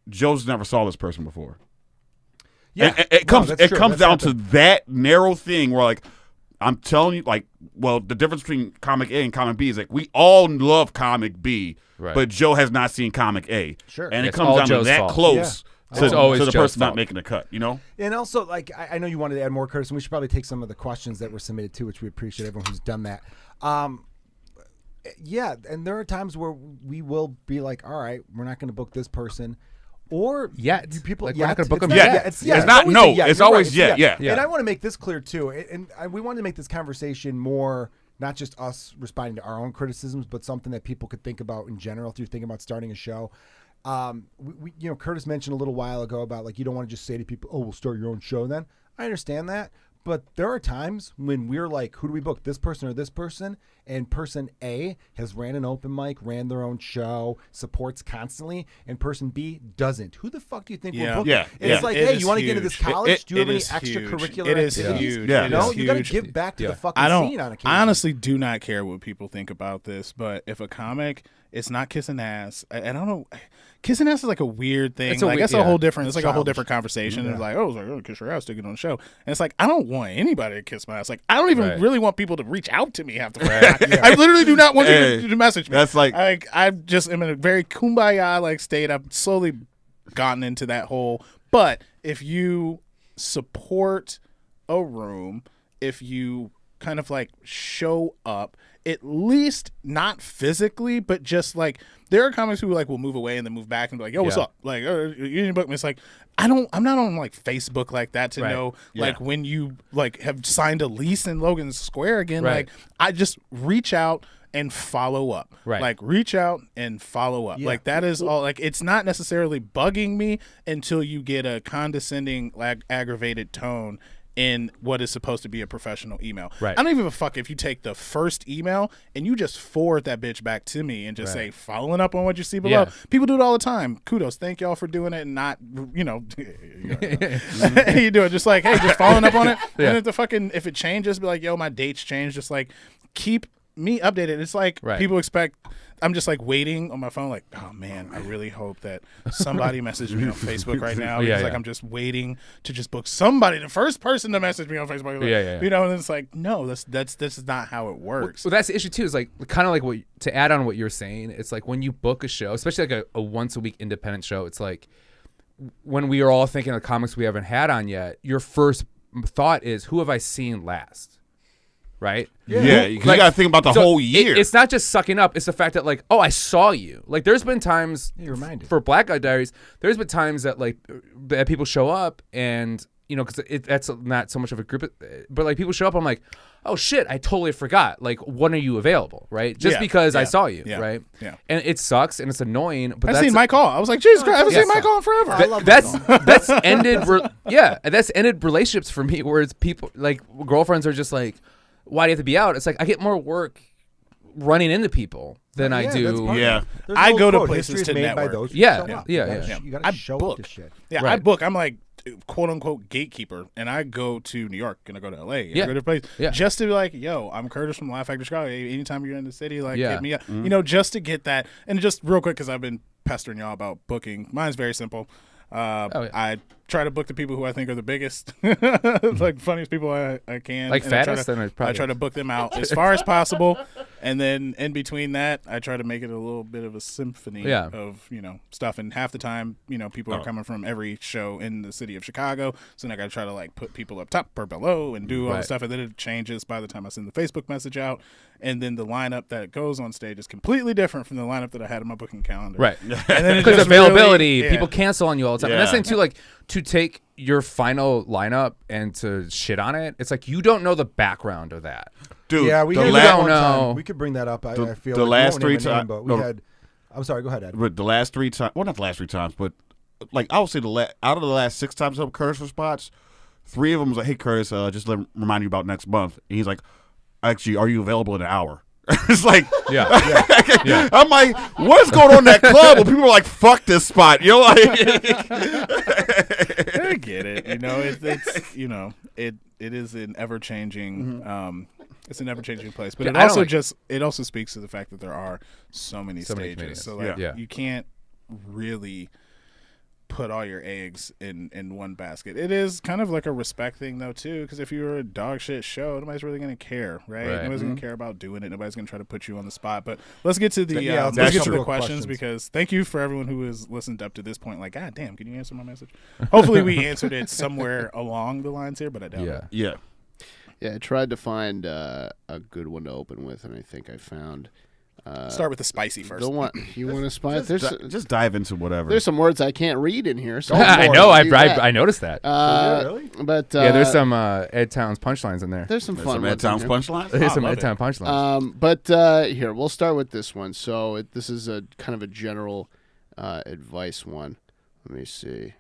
Joe's never saw this person before. Yeah, And it comes that's true. down That's to that narrow thing where, like, I'm telling you, like, well, the difference between comic A and comic B is like we all love comic B, Right. but Joe has not seen comic A. Sure. And it It's comes all down Joe's to that fault. close Yeah. to, It's always to the Joe's person not fault. making the cut. And also, like, I know you wanted to add more, Curtis, and we should probably take some of the questions that were submitted too, which we appreciate everyone who's done that. Yeah, and there are times where we will be like, all right, we're not going to book this person. Or Yet. people, Like, we're not gonna book them not- yet. It's not always no, a yet. it's You're always right. yet, yeah. Yeah. And I want to make this clear too, we wanted to make this conversation more not just us responding to our own criticisms, but something that people could think about in general if you're thinking about starting a show. Curtis mentioned a little while ago about like you don't want to just say to people, "Oh, we'll start your own show." Then I understand that, but there are times when we're like, "Who do we book? This person or this person?" And person A has ran an open mic, ran their own show, supports constantly, and person B doesn't. Who the fuck do you think we're booking? Yeah. And it's like, It hey, is you want to get into this huge. college? Do you have It any is extracurricular huge. It is activities? huge. Yeah. It No, is you got to huge. give back to the fucking I scene on occasion. honestly do not care what people think about this, but if a comic, it's not kissing ass. I don't know. Kissing ass is like a weird thing. It's a Like weird- that's a yeah. whole different. It's like a whole childish. different conversation. It's like, oh, it's like, oh, kiss your ass to get on the show, and it's like I don't want anybody to kiss my ass. Like I don't even Right. really want people to reach out to me half the time. I literally do not want you to message me. That's like- I just am in a very kumbaya like state. I've slowly gotten into that whole. But if you support a room, if you kind of like show up, at least not physically, but just like there are comics who like will move away and then move back and be like, yo, what's up? Like, you need to book me. It's like I'm not on like Facebook like that to know like when you like have signed a lease in Logan Square again. Like I just reach out and follow up. Like reach out and follow up. Like that is all. Like it's not necessarily bugging me until you get a condescending, like aggravated tone in what is supposed to be a professional email. I don't even give a fuck if you take the first email and you just forward that bitch back to me and just say, following up on what you see below. People do it all the time. Kudos. Thank y'all for doing it and not, you know, you do it just like, hey, just following up on it. And if it changes, be like, yo, my date's changed. Just like keep me updated. It's like people expect. I'm just like waiting on my phone, like, oh man, I really hope that somebody messaged me on Facebook right now. Because like I'm just waiting to just book somebody, the first person to message me on Facebook. Like, you know, and it's like, no, this is not how it works. Well, that's the issue too. Is like kind of like what to add on what you're saying. It's like when you book a show, especially like a once a week independent show. It's like when we are all thinking of comics we haven't had on yet. Your first thought is, who have I seen last? Right? Yeah, you gotta think about the whole year. It's not just sucking up. It's the fact that like, oh, I saw you. Like, there's been times for Black Guy Diaries. There's been times that like that people show up and you know because that's not so much of a group, but like people show up. I'm like, oh shit, I totally forgot. Like, when are you available? Right? Just because I saw you. Right? Yeah. And it sucks and it's annoying. But I've seen Mike Hall. I was like, Jesus Christ, I haven't seen Mike Hall in forever. That's ended. That's ended relationships for me. Where it's people like girlfriends are just like, why do you have to be out? It's like I get more work running into people than I do. I go to places to network. You gotta show up to shit. I book. I'm like quote unquote gatekeeper, and I go to New York and I go to LA. And I go to place just to be like, yo, I'm Curtis from Laugh Factory Chicago. Anytime you're in the city, like hit me up. You know, just to get that. And just real quick, because I've been pestering y'all about booking. Mine's very simple. I try to book the people who I think are the biggest, like funniest people I can. Like fattest? I try to book them out as far as possible. And then in between that, I try to make it a little bit of a symphony of, you know, stuff. And half the time, you know, people are coming from every show in the city of Chicago. So then I got to try to like put people up top or below and do all the stuff. And then it changes by the time I send the Facebook message out. And then the lineup that goes on stage is completely different from the lineup that I had in my booking calendar. Right. Because availability, people cancel on you all the time. And that's the thing too, like to take your final lineup and to shit on it, it's like you don't know the background of that. Dude, we don't know. We could bring that up. I feel the like last 3 times, but we had. I'm sorry. Go ahead, Ed. But the last 3 times, well, not the last 3 times, but like I would say out of the last 6 times up Curtis for spots, 3 of them was like, "Hey Curtis, just let me remind you about next month." And he's like, "Actually, are you available in an hour?" It's like, I'm like, what is going on in that club? Well, people are like, fuck this spot. You know, like, I get it. You know, it's you know, it is an ever changing. It's an ever changing place, but it also speaks to the fact that there are so many stages. So like, you can't really put all your eggs in one basket. It is kind of like a respect thing though too, because if you're a dog shit show, nobody's really gonna care, right? Nobody's gonna care about doing it. Nobody's gonna try to put you on the spot. But let's get to the questions because thank you for everyone who has listened up to this point. Like, God damn, can you answer my message? Hopefully we answered it somewhere along the lines here, but I doubt it. Yeah, I tried to find a good one to open with, and I think I found. Start with the spicy first. The one you want to spice? Just dive into whatever. There's some words I can't read in here. So I know. I noticed that. Really? But there's some Ed Towns punchlines in there. There's some fun Ed Towns punchlines. There's some Ed Towns punchlines. But here we'll start with this one. So this is a kind of a general advice one. Let me see.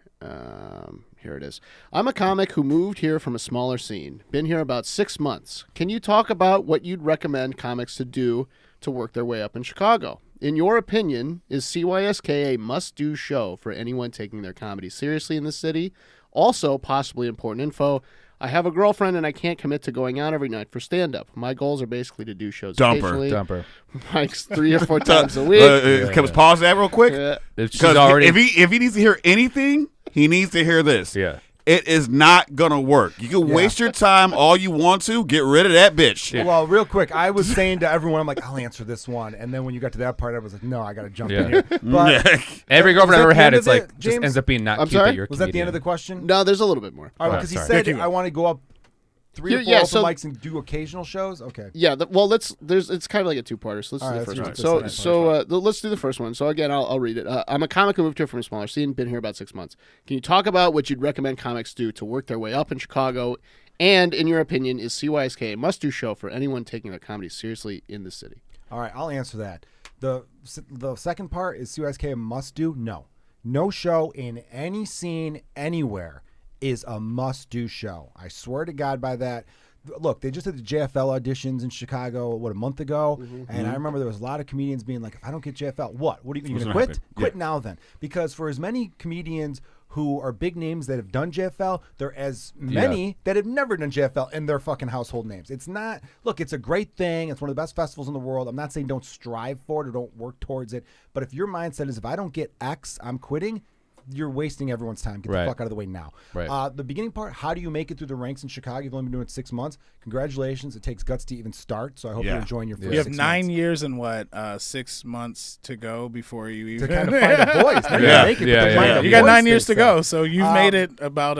Here it is. I'm a comic who moved here from a smaller scene. Been here about 6 months. Can you talk about what you'd recommend comics to do to work their way up in Chicago? In your opinion, is CYSK a must-do show for anyone taking their comedy seriously in the city? Also, possibly important info, I have a girlfriend and I can't commit to going out every night for stand-up. My goals are basically to do shows occasionally. Dumper. Mike's 3 or 4 times a week. Can we pause that real quick? Because if he needs to hear anything, he needs to hear this. Yeah. It is not going to work. You can waste your time all you want to. Get rid of that bitch. Yeah. Well, real quick, I was saying to everyone, I'm like, I'll answer this one. And then when you got to that part, I was like, no, I got to jump in here. But every girlfriend I've ever had, it's like, just ends up being not cute that you're a comedian. Was that the end of the question? No, there's a little bit more. All right, because he said, I want to go up 3 or 4 open mics and do occasional shows. Okay. Yeah. It's kind of like a two-parter. So let's do the first one. Let's do the first one. So again, I'll read it. I'm a comic who moved here from a smaller scene. Been here about 6 months. Can you talk about what you'd recommend comics do to work their way up in Chicago? And in your opinion, is CYSK a must-do show for anyone taking their comedy seriously in the city? All right, I'll answer that. The second part, is CYSK a must-do? No. No show in any scene anywhere is a must-do show. I swear to God by that. Look, they just did the JFL auditions in Chicago, a month ago? And I remember there was a lot of comedians being like, if I don't get JFL, what? What are you going to quit? Quit now then. Because for as many comedians who are big names that have done JFL, there are as many that have never done JFL, and they're fucking household names. It's not, look, it's a great thing. It's one of the best festivals in the world. I'm not saying don't strive for it or don't work towards it. But if your mindset is, if I don't get X, I'm quitting, you're wasting everyone's time. Get the fuck out of the way now. Right. The beginning part, how do you make it through the ranks in Chicago? You've only been doing it 6 months. Congratulations. It takes guts to even start, so I hope you're enjoying your first 6 months. You have 9 years and 6 months to go before you even... To kind of find a voice. You got 9 years to go, so you've made it about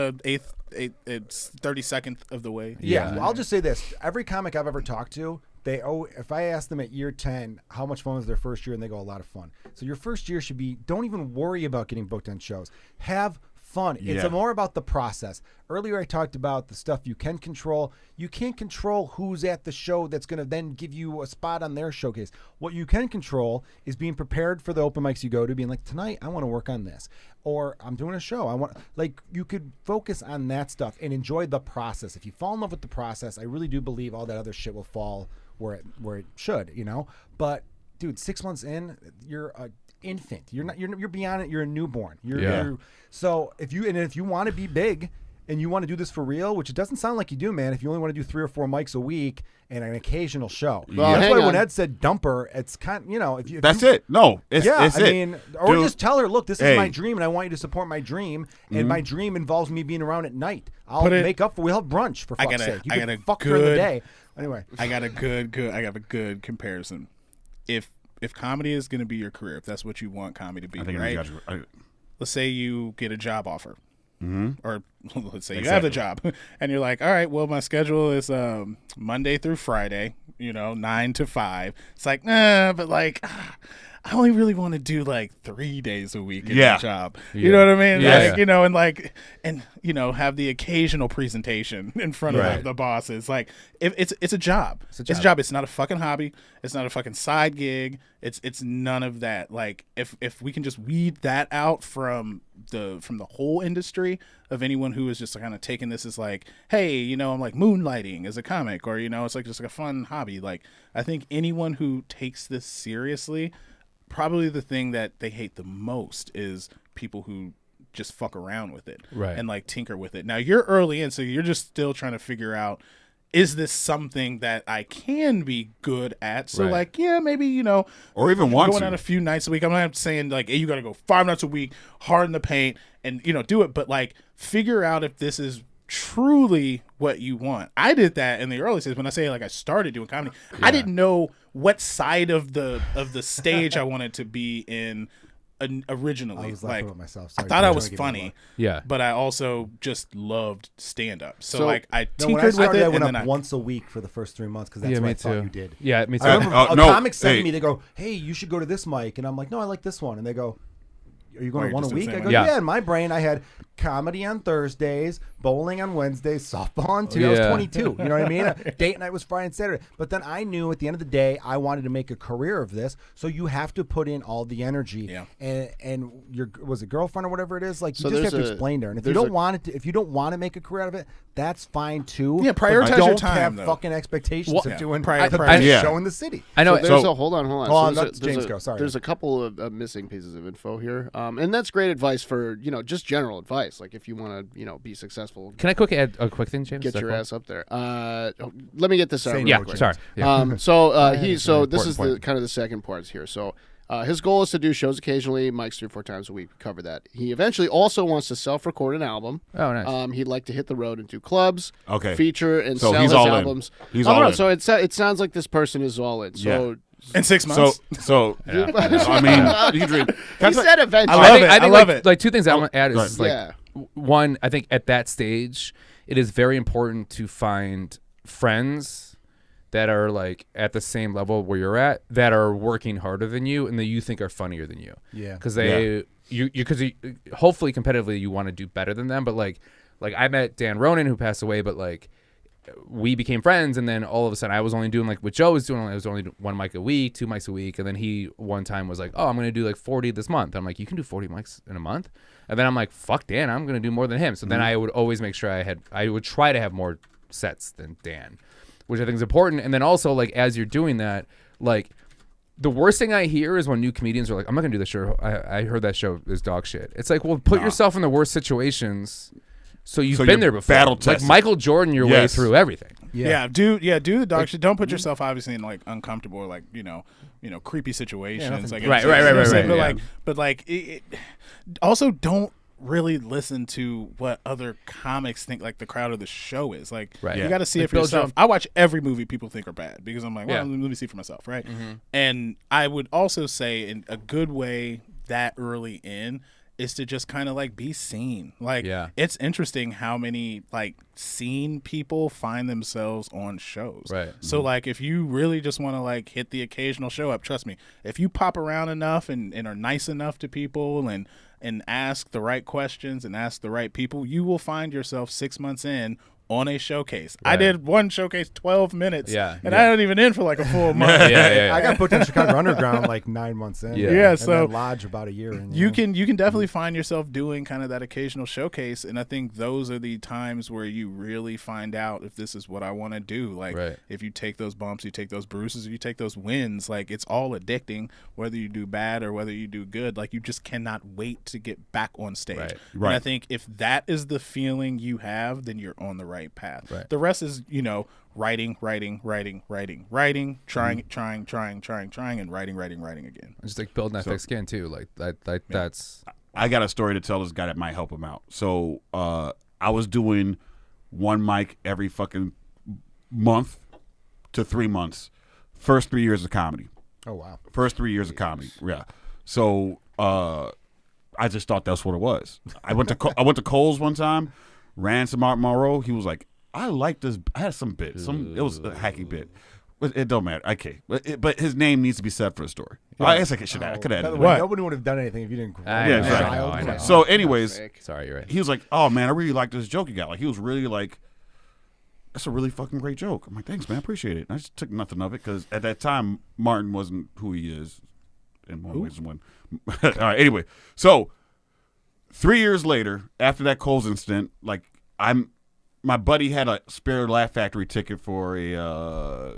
it's 32nd of the way. Yeah. Well, I'll just say this. Every comic I've ever talked to, if I ask them at year 10 how much fun was their first year, and they go, a lot of fun. So your first year should be, don't even worry about getting booked on shows. Have fun. It's more about the process. Earlier I talked about the stuff you can control. You can't control who's at the show that's going to then give you a spot on their showcase. What you can control is being prepared for the open mics you go to, being like, tonight I want to work on this, or I'm doing a show. You could focus on that stuff and enjoy the process. If you fall in love with the process, I really do believe all that other shit will fall where it should, But dude, 6 months in, you're an infant. You're beyond it. You're a newborn. So if you want to be big and you want to do this for real, which it doesn't sound like you do, man. If you only want to do 3 or 4 mics a week and an occasional show, that's why when Ed said dumper, it's kind of, that's it. No, it's it. Or just tell her, look, this is my dream, and I want you to support my dream, and my dream involves me being around at night. We'll have brunch for fuck's sake. You can fuck during the day. Anyway, I got a good comparison. If comedy is going to be your career, if that's what you want comedy to be, right? Let's say you get a job offer, or let's say you have the job, and you're like, all right, well, my schedule is Monday through Friday, 9 to 5. It's like, but I only really want to do 3 days a week in that job. You know what I mean? Have the occasional presentation in front of the bosses. It's a job. It's a job. It's not a fucking hobby. It's not a fucking side gig. It's none of that. If we can just weed that out from the whole industry of anyone who is just kind of taking this as hey, I'm moonlighting as a comic, or it's just a fun hobby. I think anyone who takes this seriously, probably the thing that they hate the most is people who just fuck around with it and tinker with it. Now you're early in, so you're just still trying to figure out, is this something that I can be good at? So maybe, or even once going out a few nights a week. I'm not saying hey, you got to go 5 nights a week, hard in the paint, and do it. But figure out if this is truly what you want. I did that in the early stages. When I say I started doing comedy, I didn't know what side of the stage I wanted to be in originally. I was laughing about myself. Sorry, I thought I was funny, but I also just loved stand up. So I tinkered with it. I went up once a week for the first 3 months because that's what I thought you did. Yeah, me too. I remember comics sending me, they go, hey, you should go to this mic, and I'm like, no, I like this one, and they go, are you going to one a week? I go, yeah. In my brain, I had comedy on Thursdays, bowling on Wednesdays, softball on Tuesdays. I was 22. You know what I mean? Date night was Friday and Saturday. But then I knew at the end of the day, I wanted to make a career of this. So you have to put in all the energy. Yeah. And your girlfriend or whatever it is, you just have to explain to her. And if you don't want to make a career out of it, that's fine too. Yeah, prioritize your time. Don't have fucking expectations of doing the best show in the city. I know. So hold on. James, go. Sorry. There's a couple of missing pieces of info here, and that's great advice for just general advice. If you want to be successful. Can I quick add a quick thing, James? Get your ass up there. Let me get this out. Yeah, sorry. Yeah. This is the kind of the second part here. So. His goal is to do shows occasionally, mics 3 or 4 times a week. We cover that. He eventually also wants to self-record an album. Oh, nice. He'd like to hit the road and do clubs, feature, and so sell his albums. He's all in. So it sounds like this person is all in. So in 6 months. I mean, you can dream. He said eventually. I love it. Two things I want to add is one, I think at that stage, it is very important to find friends that are like at the same level where you're at, that are working harder than you and that you think are funnier than you. Yeah. Because hopefully competitively you want to do better than them. But like I met Dan Ronan, who passed away, but like we became friends, and then all of a sudden I was only doing like what Joe was doing. I was only 1 mic a week, 2 mics a week, and then he one time was like, "Oh, I'm gonna do like 40 this month." I'm like, "You can do 40 mics in a month?" And then I'm like, "Fuck Dan, I'm gonna do more than him." So then I would always make sure I would try to have more sets than Dan, which I think is important. And then also like as you're doing that, like the worst thing I hear is when new comedians are like, "I'm not gonna do this show. I heard that show is dog shit." It's like, well, put yourself in the worst situations. So you've been there before. Battle like tested. Michael Jordan your way through everything. Yeah, do the dog shit. Don't put yourself obviously in like uncomfortable or like creepy situations. Like, Right. But also don't really listen to what other comics think like the crowd of the show is. Like you got to see it for yourself. I watch every movie people think are bad because I'm like, well, let me see for myself, right? And I would also say in a good way that early in is to just kind of like be seen. Like it's interesting how many like seen people find themselves on shows. Right. So like if you really just want to like hit the occasional show up, trust me, if you pop around enough and are nice enough to people and ask the right questions and ask the right people, you will find yourself 6 months in on a showcase. I did one showcase 12 minutes and I wasn't even in for like a full month. I got booked in Chicago Underground like 9 months in. And so then Lodge about a year in. You can definitely find yourself doing kind of that occasional showcase, and I think those are the times where you really find out if this is what I want to do. Like if you take those bumps, you take those bruises, or you take those wins, like it's all addicting, whether you do bad or whether you do good. Like you just cannot wait to get back on stage. And I think if that is the feeling you have, then you're on the right path. The rest is, writing, trying, and writing again. Just like building that thick skin too. Like that's. I got a story to tell this guy that might help him out. So I was doing 1 mic every fucking month to 3 months. First 3 years of comedy. Oh wow. First 3 years of comedy. Yeah. So I just thought that's what it was. I went to Cole's one time. Ran some Mark Monroe. He was like, I like this. I had some bit. It was a hacky bit. It don't matter. Okay. But his name needs to be said for the story. I guess I could add it. Nobody would have done anything if you didn't. I know. So anyways, sorry, you're right. he was like, oh man, I really like this joke you got. Like he was really like, that's a really fucking great joke. I'm like, thanks man, I appreciate it. And I just took nothing of it because at that time Martin wasn't who he is in one way. All right. Anyway, so 3 years later, after that Coles incident, like my buddy had a spare Laugh Factory ticket for a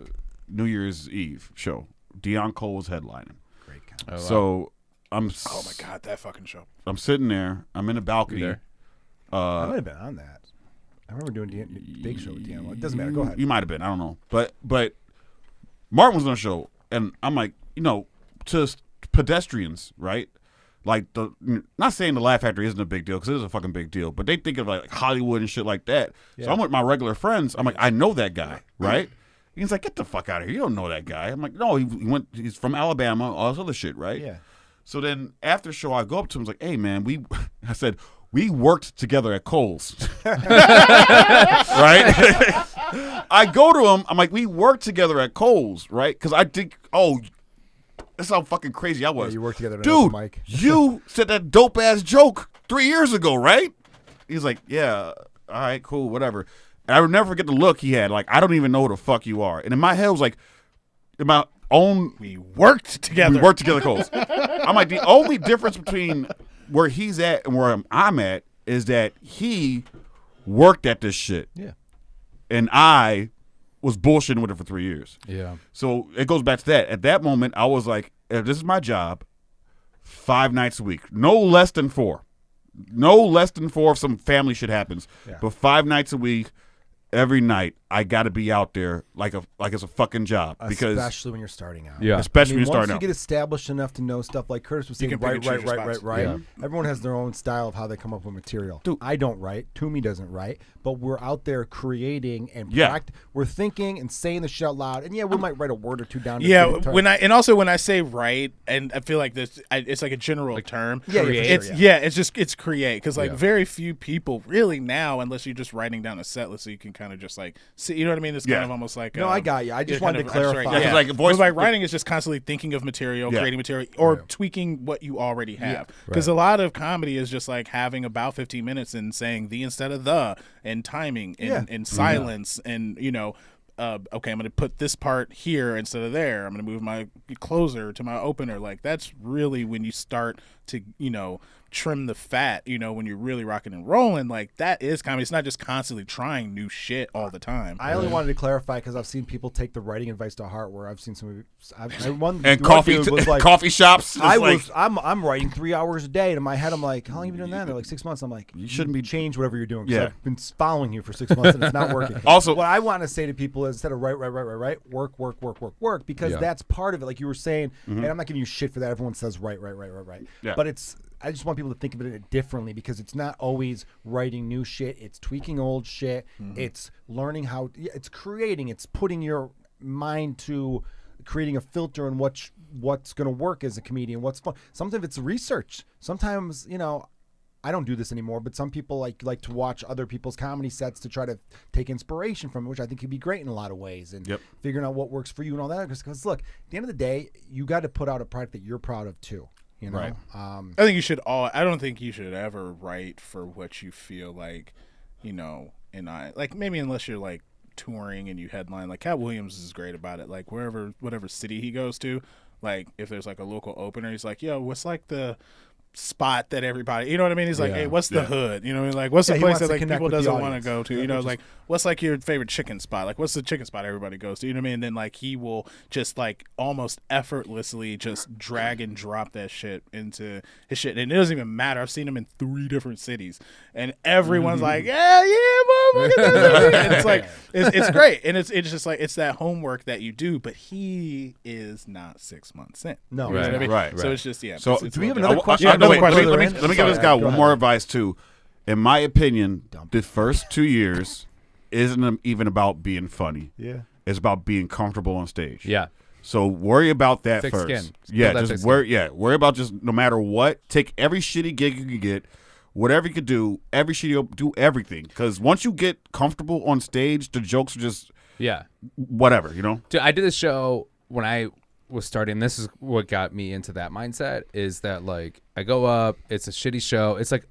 New Year's Eve show. Deion Cole was headlining. Great guy. Oh, wow. So oh my god, that fucking show. I'm sitting there. I'm in the balcony. I might have been on that. I remember doing Big Show with Deion. It doesn't matter. Go ahead. You might have been. I don't know. But Martin was on the show, and I'm like, to pedestrians, right? Like not saying the Laugh Factory isn't a big deal because it is a fucking big deal, but they think of like Hollywood and shit like that. Yeah. So I'm with my regular friends. I'm like, I know that guy, right? He's like, get the fuck out of here. You don't know that guy. I'm like, no, he's from Alabama, all this other shit, right? Yeah. So then after the show, I go up to him. I was like, hey man, I said we worked together at Kohl's, right? I go to him. I'm like, we worked together at Kohl's, right? Because I think, that's how fucking crazy I was. Yeah, you worked together, dude. Mike. You said that dope ass joke 3 years ago, right? He's like, yeah, all right, cool, whatever. And I would never forget the look he had. Like, I don't even know who the fuck you are. And in my head, it was like, we worked together, Coles. I'm like, the only difference between where he's at and where I'm at is that he worked at this shit. Yeah. And I was bullshitting with it for 3 years. Yeah. So it goes back to that. At that moment, I was like, if this is my job, 5 nights a week. No less than 4. No less than 4 if some family shit happens. Yeah. But 5 nights a week, every night I got to be out there like it's a fucking job, because especially when you're starting out. Yeah. especially when you're once starting you out. get established enough to know stuff like Curtis was saying, can pick and choose your spots. Yeah. Everyone has their own style of how they come up with material. Dude. I don't write. Toomey doesn't write. But we're out there creating and Yeah. we're thinking and saying the shit out loud. And we might write a word or two down. Yeah, when I say write, and I feel like it's like a general term. Yeah, create. yeah, for sure, It's create, because like very few people really now, unless you're just writing down a set list, so you can kind of just like see. You know what I mean? It's kind of almost like No, I got you. I just wanted to clarify. Yeah, 'cause, like, voice- But, like writing is just constantly thinking of material, creating material, or tweaking what you already have. Because a lot of comedy is just like having about 15 minutes and saying the instead of the, and timing and silence, and okay, I'm going to put this part here instead of there. I'm going to move my closer to my opener. Like, that's really when you start to, trim the fat, when you're really rocking and rolling. Like, that is comedy. It's not just constantly trying new shit all the time. I only wanted to clarify because I've seen people take the writing advice to heart. Where I've seen some And coffee was like, coffee shops. I'm writing 3 hours a day, and in my head I'm like, how long have you been doing that? They're like 6 months. I'm like, you shouldn't be change whatever you're doing. 'Cause Yeah. I've been following you for 6 months and it's not working. Also- what I want to say to people is instead of write, work, because that's part of it. Like you were saying, and I'm not giving you shit for that. Everyone says write. Yeah. But I just want people to think of it differently, because it's not always writing new shit. It's tweaking old shit. It's learning it's creating. It's putting your mind to creating a filter on what's going to work as a comedian, what's fun. Sometimes it's research. Sometimes, I don't do this anymore, but some people like to watch other people's comedy sets to try to take inspiration from it, which I think could be great in a lot of ways, and figuring out what works for you and all that. Because look, at the end of the day, you got to put out a product that you're proud of too. Right. I think you should I don't think you should ever write for what you feel like, like maybe unless you're like touring and you headline. Like Cat Williams is great about it. Like whatever city he goes to, like if there's like a local opener, he's like, yo, what's like the spot that everybody, you know what I mean? He's like, hey, what's the hood? You know, like what's the place that like people doesn't want to go to? Like what's like your favorite chicken spot? Like what's the chicken spot everybody goes to? You know what I mean? And then like he will just like almost effortlessly just drag and drop that shit into his shit, and it doesn't even matter. I've seen him in 3 different cities, and everyone's like, yeah, motherfucker. And it's like it's great, and it's just like it's that homework that you do, but he is not 6 months in. No, you know what I mean? Right. So it's just So it's do we have well another done. question? Yeah, No, another wait, question. let me give this guy one more advice too. In my opinion, the first 2 years isn't even about being funny. Yeah. It's about being comfortable on stage. Yeah. So worry about that Thick first. skin. Yeah, Build that just thick worry. Yeah, worry about just no matter what. Take every shitty gig you can get, whatever you could do. Every shitty, do everything. Because once you get comfortable on stage, the jokes are just whatever. Dude, I did this show when I was starting. This is what got me into that mindset. Is that like I go up, it's a shitty show. It's like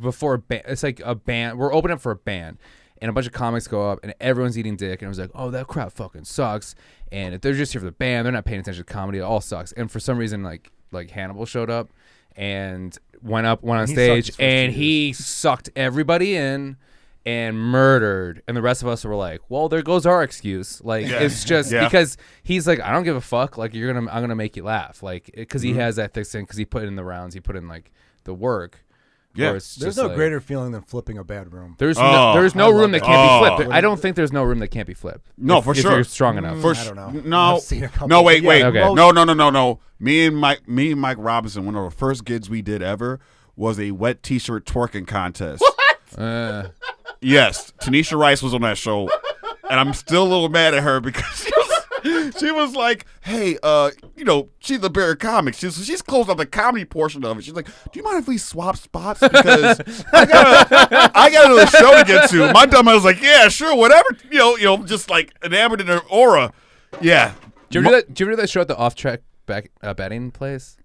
before a band. It's like a band. We're opening up for a band. And a bunch of comics go up, and everyone's eating dick. And I was like, oh, that crowd fucking sucks. And if they're just here for the band, they're not paying attention to comedy. It all sucks. And for some reason, like Hannibal showed up and went on stage, and he sucked everybody in and murdered. And the rest of us were like, well, there goes our excuse. Like, it's just because he's like, I don't give a fuck. Like, I'm gonna make you laugh. Like, because he has that thick skin, because he put in the rounds, he put in like the work. Yeah, there's no greater feeling than flipping a bad room. There's no room that can't be flipped. I don't think there's no room that can't be flipped. No, for sure. If you're strong enough. I don't know. I've seen a couple. No, wait. Okay. No. Me and Mike Robinson, one of our first gigs we did ever was a wet T-shirt twerking contest. What? Yes, Tanisha Rice was on that show, and I'm still a little mad at her because she was like, "Hey, she's a better comic. She's closed on the comedy portion of it. She's like, do you mind if we swap spots because I got another show to get to." My dumb ass was like, "Yeah, sure, whatever." Just like enamored in her aura. Yeah. Did you ever do that show at the off-track betting place?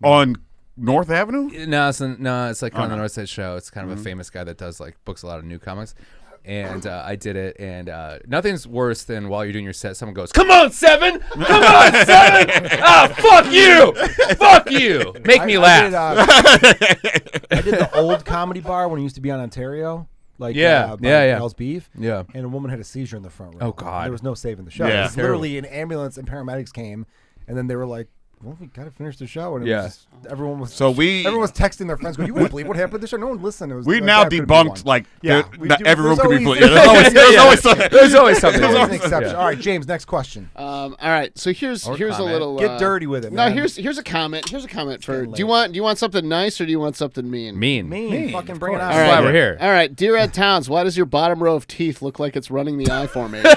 On North Avenue? No, it's like on the North Side show. It's kind of a famous guy that does like books a lot of new comics. And I did it, and nothing's worse than while you're doing your set, someone goes, "Come on, Seven! Come on, Seven! Ah, fuck you! Fuck you! Make me laugh." I did the old comedy bar when it used to be on Ontario. Like Yeah. Al's Beef. Yeah. And a woman had a seizure in the front row. Oh, God. There was no saving the show. Yeah. It was literally an ambulance and paramedics came, and then they were like, well, we got to finish the show. And it Yeah. was just, everyone was texting their friends going, you wouldn't believe what happened to the show. No one listened. It was, We that now could be debunked one. every room could be full. There's There's always something. There's always something. always an exception. All right, James, next question. All right, so here's a comment. little Get dirty with it, No, man. here's a comment. Here's a comment for. getting Do you want something nice or do you want something mean? Mean. Fucking bring it on. That's All why right. we're here. All right, dear Ed Towns, why does your bottom row of teeth look like it's running the I formation?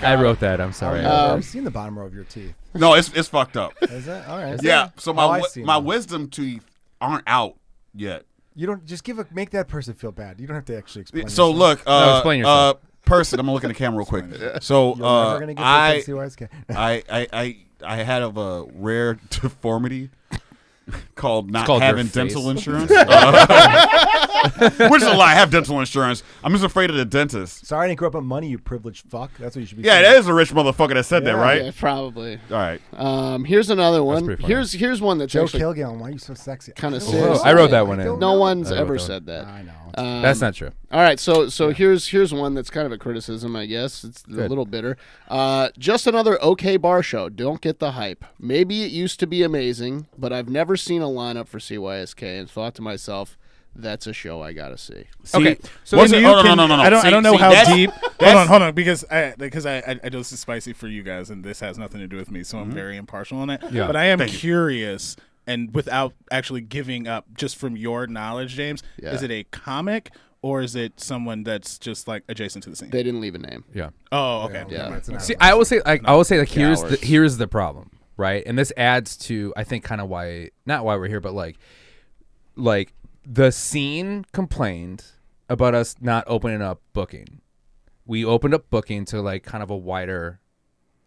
I wrote that. I'm sorry. I've seen the bottom row of your teeth. No, it's fucked up. Is it? All right. Yeah. So I see my now. wisdom teeth aren't out yet. You don't just make that person feel bad. You don't have to actually explain. So yourself. look, No, explain yourself. person, I'm gonna look at the camera real quick. So You're never gonna get I CYSK. had a rare deformity called not called your having face. dental insurance. Which is a lie. I have dental insurance. I'm just afraid of the dentist. Sorry I didn't grow up on money, you privileged fuck. That's what you should be Yeah, saying. that is a rich motherfucker that said that, Yeah. right? Yeah, probably. All right. Here's another one. pretty funny. Here's one that's Joe actually Kilgallon, why are you so sexy? kind of I don't serious. know. I wrote that one I in. don't No know. one's I wrote ever that said that. I know. That's not true. All right, so here's one that's kind of a criticism, I guess. It's a Good. little bitter. Just another okay bar show. Don't get the hype. Maybe it used to be amazing, but I've never seen a lineup for CYSK and thought to myself, that's a show I gotta see. Okay, so what's then it- you no, can- no, no, no. I don't know See, how that's- deep. Hold on, because I know this is spicy for you guys, and this has nothing to do with me, so I'm very impartial on it. Yeah. But I am Thank you. curious, and without actually giving up, just from your knowledge, James, Yeah. is it a comic or is it someone that's just like adjacent to the scene? They didn't leave a name. Yeah. Oh, okay. Yeah. That's an See, I will say Cowards. here's the problem, right? And this adds to I think kind of not why we're here, but like the scene complained about us not opening up booking. We opened up booking to like kind of a wider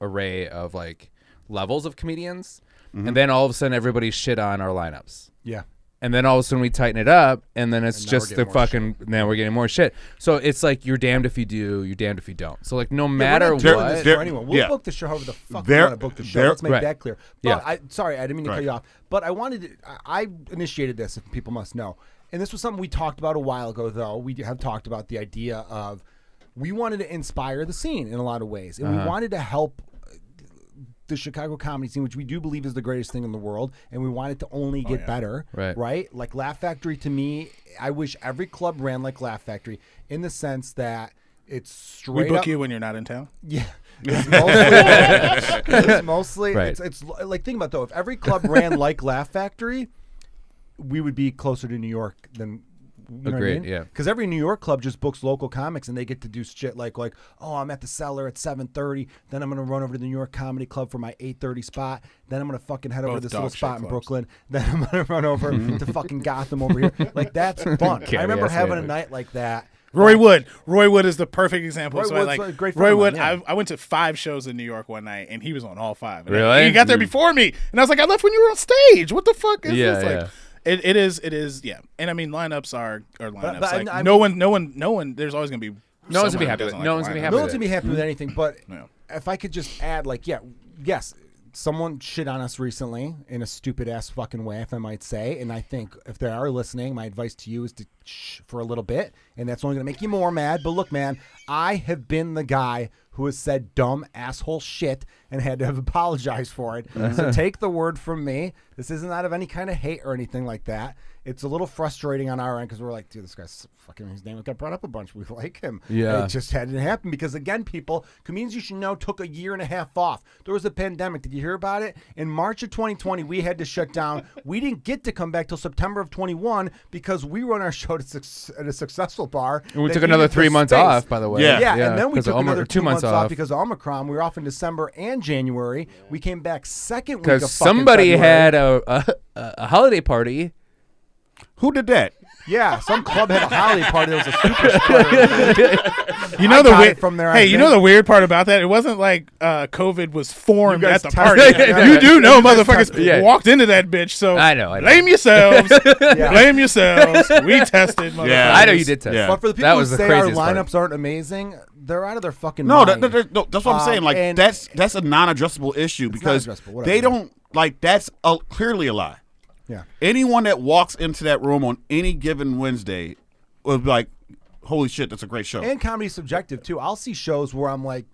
array of like levels of comedians, and then all of a sudden everybody shit on our lineups. Yeah. And then all of a sudden we tighten it up, and then it's And now just we're the getting more fucking. Now we're getting more shit. So it's like you're damned if you do, you're damned if you don't. So like no matter We're not doing what, this There- for anyone. We'll yeah. book the show however the fuck we There- want to book the show. there- Let's make Right. that clear. But Yeah. sorry, I didn't mean to cut Right. you off. But I wanted to, I initiated this, if people must know. And this was something we talked about a while ago, though. We have talked about the idea of we wanted to inspire the scene in a lot of ways. And we wanted to help the Chicago comedy scene, which we do believe is the greatest thing in the world, and we want it to only get better. Right. Like Laugh Factory, to me, I wish every club ran like Laugh Factory in the sense that it's straight We book up. you when you're not in town. Yeah, it's mostly Right. it's like think about it, though. If every club ran like Laugh Factory, we would be closer to New York than. You know what I Agreed, mean? yeah. Because every New York club just books local comics, and they get to do shit like oh, I'm at the Cellar at 7:30. Then I'm gonna run over to the New York Comedy Club for my 8:30 spot. Then I'm gonna fucking head over to Both this little dog shit spot in clubs. Brooklyn. Then I'm gonna run over to fucking Gotham over here. Like that's fun. I remember yes, having yeah. a night like that. Roy Wood is the perfect example. Roy So I Wood's like a great Roy friend of Wood. mine, yeah. I went to 5 shows in New York one night, and he was on all 5. And Really? He got there before me, and I was like, I left when you were on stage. What the fuck is Yeah, this? Like, it is, yeah. And I mean, lineups are lineups. but like I no one. There's always gonna be. No one's gonna be someone who happy with doesn't it. No like one's gonna be lineups. happy No with one's gonna be happy with anything, but Yeah. if I could just add, yes, someone shit on us recently in a stupid ass fucking way, if I might say. And I think if they are listening, my advice to you is to shh for a little bit, and that's only gonna make you more mad. But look, man, I have been the guy who has said dumb asshole shit and had to have apologized for it. So take the word from me. This isn't out of any kind of hate or anything like that. It's a little frustrating on our end because we're like, dude, this guy's fucking, his name got brought up a bunch. We like him. Yeah. And it just hadn't happened because, again, comedians you should know took a year and a half off. There was a pandemic. Did you hear about it? In March of 2020, we had to shut down. We didn't get to come back till September of 21 because we run our show at a successful bar. And we that took another needed the 3 months space. off, by the way. Yeah. Yeah, and then we 'cause took of another 2 months off because of Omicron. We were off in December and January. We came back second week of because fucking somebody February. had a holiday party. Who did that? Yeah, some club had a holiday party that was a super spreader. You know I the got weird it from there, Hey, I you know think. the weird part about that? It wasn't like COVID was formed You guys at the tested party. it. You do know, You guys motherfuckers tested it. Yeah. walked into that bitch. So I know. blame yourselves. Blame yourselves. We tested. Motherfuckers. Yeah. I know you did test. Yeah. But for the people That who was the say our craziest part. lineups aren't amazing, they're out of their fucking No, mind. no, that's what I'm saying. Like and- that's a non-addressable issue because non-addressable, they whatever. don't like that's clearly a lie. Yeah. Anyone that walks into that room on any given Wednesday will be like, "Holy shit, that's a great show." And comedy's subjective too. I'll see shows where I'm like,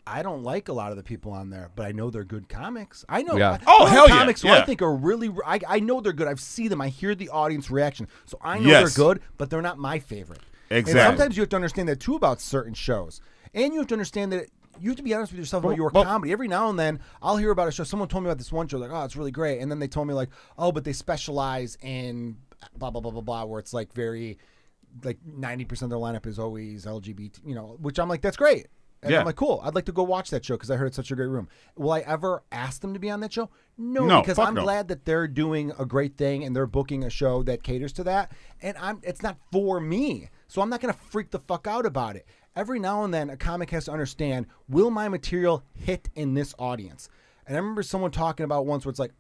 I don't like a lot of the people on there, but I know they're good comics. I know. Yeah. Hell yeah. Comics who Yeah. I think are really. I know they're good. I've seen them. I hear the audience reaction, so I know Yes. they're good. But they're not my favorite. Exactly. And sometimes you have to understand that too about certain shows, and you have to understand that. You have to be honest with yourself about your comedy. Every now and then, I'll hear about a show. Someone told me about this one show, like, oh, it's really great. And then they told me, like, oh, but they specialize in blah, blah, blah, blah, blah, where it's like very, like 90% of their lineup is always LGBT, which I'm like, that's great. And Yeah. I'm like, cool. I'd like to go watch that show because I heard it's such a great room. Will I ever ask them to be on that show? No, because I'm glad that they're doing a great thing and they're booking a show that caters to that. And it's not for me. So I'm not going to freak the fuck out about it. Every now and then, a comic has to understand, will my material hit in this audience? And I remember someone talking about once where it's like,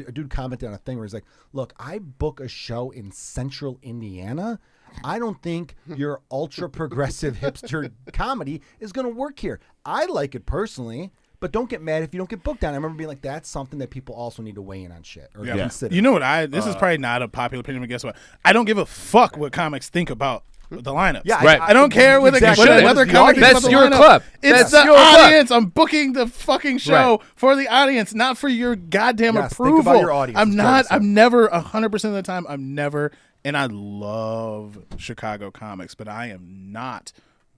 a dude commented on a thing where he's like, look, I book a show in central Indiana. I don't think your ultra progressive hipster comedy is going to work here. I like it personally, but don't get mad if you don't get booked on. I remember being like, that's something that people also need to weigh in on shit or consider. You know what? This is probably not a popular opinion, but guess what? I don't give a fuck what comics think about the lineups. Yeah, Right. I don't care whether exactly. whether comic thinks That's about the your lineup. club. It's That's the your club. audience. I'm booking the fucking show Right. for the audience, not for your goddamn Yes, think approval. about your audience. I'm It's not. crazy. I'm never 100% of the time. I'm never. And I love Chicago comics, but I am not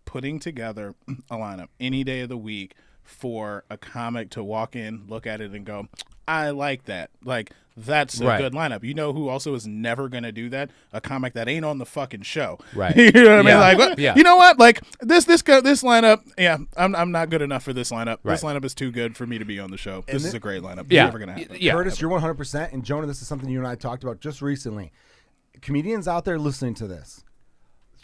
putting together a lineup any day of the week for a comic to walk in, look at it, and go, I like that. Like, that's a Right. good lineup. You know who also is never going to do that? A comic that ain't on the fucking show. Right. You know what I mean? Yeah. Like, what? Yeah. You know what? Like, this lineup, yeah, I'm not good enough for this lineup. Right. This lineup is too good for me to be on the show. This is a great lineup. Yeah. It's never going to happen. Yeah. Curtis, you're 100%. And Jonah, this is something you and I talked about just recently. Comedians out there listening to this,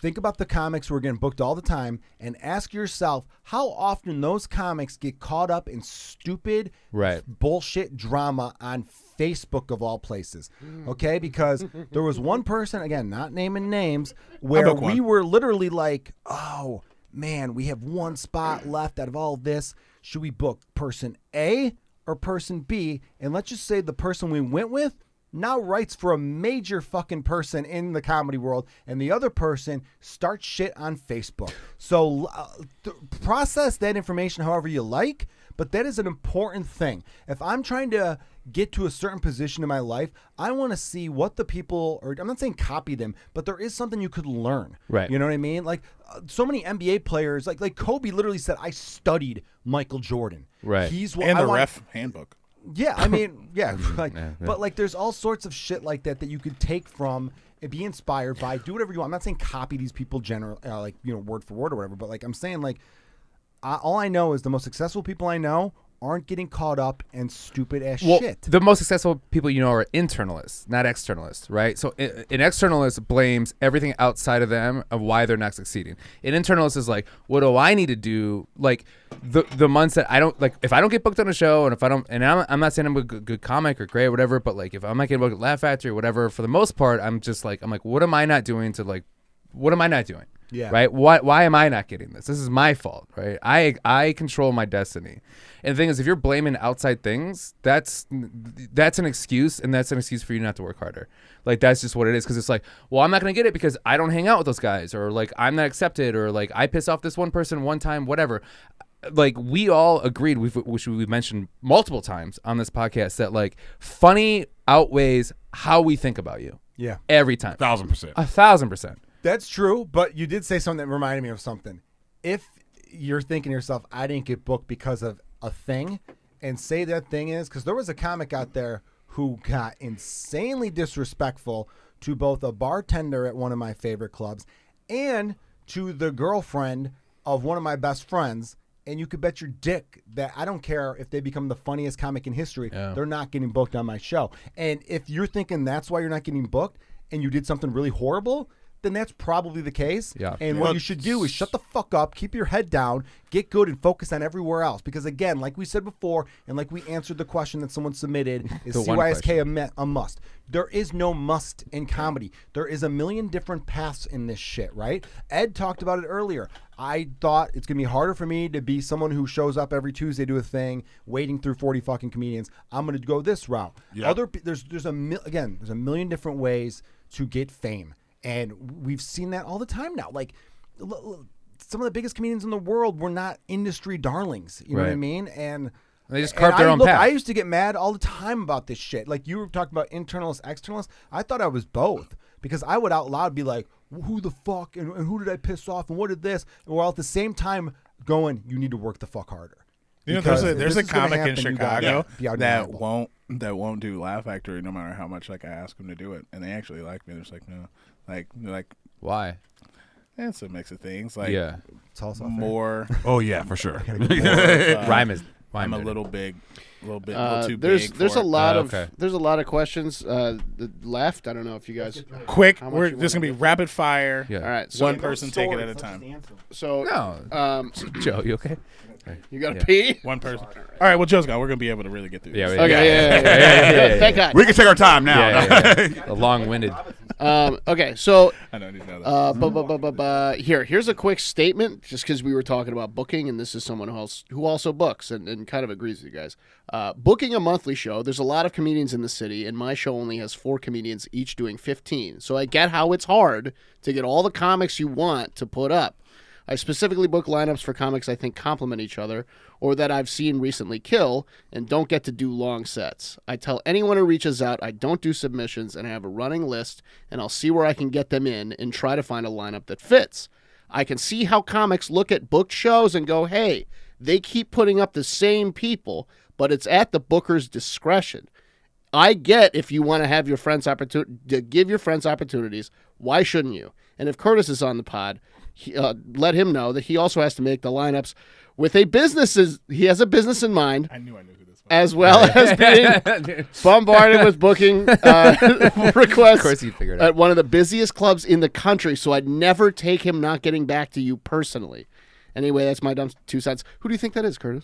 think about the comics who are getting booked all the time and ask yourself how often those comics get caught up in stupid Right. bullshit drama on Facebook of all places. Okay? Because there was one person, again, not naming names, where book we one. were literally like, oh, man, we have one spot left out of all this. Should we book person A or person B? And let's just say the person we went with now writes for a major fucking person in the comedy world, and the other person starts shit on Facebook. So process that information however you like, but that is an important thing. If I'm trying to get to a certain position in my life, I want to see what the people, or I'm not saying copy them, but there is something you could learn. Right. You know what I mean? Like so many NBA players, like Kobe literally said, I studied Michael Jordan. Right. He's what And I the want. ref handbook. Yeah, I mean, yeah, like, yeah. but like, there's all sorts of shit like that you could take from and be inspired by. Do whatever you want. I'm not saying copy these people word for word or whatever, but like I'm saying, like, all I know is the most successful people I know aren't getting caught up in stupid ass shit. The most successful people you know are internalists, not externalists, right? So an externalist blames everything outside of them of why they're not succeeding. An internalist is like, what do I need to do? Like the months that I don't, like, if I don't get booked on a show, and if I don't, and I'm not saying I'm a good comic or great or whatever, but like if I'm not getting booked at Laugh Factory or whatever, for the most part, I'm like, what am I not doing to like, what am I not doing? Yeah. Right. Why am I not getting this? This is my fault. Right. I control my destiny. And the thing is, if you're blaming outside things, that's an excuse, and that's an excuse for you not to work harder. Like that's just what it is. Because it's like, well, I'm not gonna get it because I don't hang out with those guys, or like I'm not accepted, or like I piss off this one person one time, whatever. Like we all agreed, which we've mentioned multiple times on this podcast, that like funny outweighs how we think about you. Yeah. Every time. 1,000%. 1,000%. That's true, but you did say something that reminded me of something. If you're thinking to yourself, I didn't get booked because of a thing, and say that thing is, because there was a comic out there who got insanely disrespectful to both a bartender at one of my favorite clubs and to the girlfriend of one of my best friends. And you could bet your dick that I don't care if they become the funniest comic in history, they're not getting booked on my show. And if you're thinking that's why you're not getting booked and you did something really horrible, then that's probably the case. Yeah. And what you should do is shut the fuck up, keep your head down, get good, and focus on everywhere else. Because again, like we said before, and like we answered the question that someone submitted, is The one CYSK a must? There is no must in comedy. There is a million different paths in this shit, right? Ed talked about it earlier. I thought it's going to be harder for me to be someone who shows up every Tuesday to a thing, wading through 40 fucking comedians. I'm going to go this route. Yeah. There's a million different ways to get fame. And we've seen that all the time now. Like, some of the biggest comedians in the world were not industry darlings. You know what I Right. mean? And They just carved their own path. I used to get mad all the time about this shit. Like you were talking about internalist, externalist. I thought I was both because I would out loud be like, who the fuck and who did I piss off and what did this? And while at the same time going, you need to work the fuck harder. You know, Because there's if a this is gonna comic in happen, you gotta Chicago be out that reliable. won't do Laugh Factory no matter how much like I ask them to do it, and they actually like me. They're just like, no, like Why? it's a mix of things. Like Yeah. It's all software. more. Oh yeah, for sure. more of, Rhyme is. I'm a rhyme little big, a little too there's big. there's for a it. lot of okay. there's a lot of questions left. I don't know if you guys. Quick. How much We're you this wanna gonna be rapid fire. Yeah. All right, so One person take it at a time. So No. Joe, you okay? you got to Yeah. pee. One person. All right. Well, Joe's gone. We're gonna be able to really get through. Yeah. this. Okay, yeah. Thank God. We can take our time now. Yeah. A long-winded. Okay, so I don't need to know that. here's a quick statement, just because we were talking about booking, and this is someone who also books and kind of agrees with you guys. Booking a monthly show, there's a lot of comedians in the city, and my show only has 4 comedians, each doing 15. So I get how it's hard to get all the comics you want to put up. I specifically book lineups for comics I think complement each other or that I've seen recently kill and don't get to do long sets. I tell anyone who reaches out I don't do submissions and I have a running list and I'll see where I can get them in and try to find a lineup that fits. I can see how comics look at booked shows and go, hey, they keep putting up the same people, but it's at the booker's discretion. I get if you want to have your friends give your friends opportunities. Why shouldn't you? And if Curtis is on the pod, let him know that he also has to make the lineups with a business. He has a business in mind, I knew who this was. as well as being bombarded with booking requests Of course you figured it out. at one of the busiest clubs in the country. So I'd never take him not getting back to you personally. Anyway, that's my dumb 2 cents. Who do you think that is, Curtis?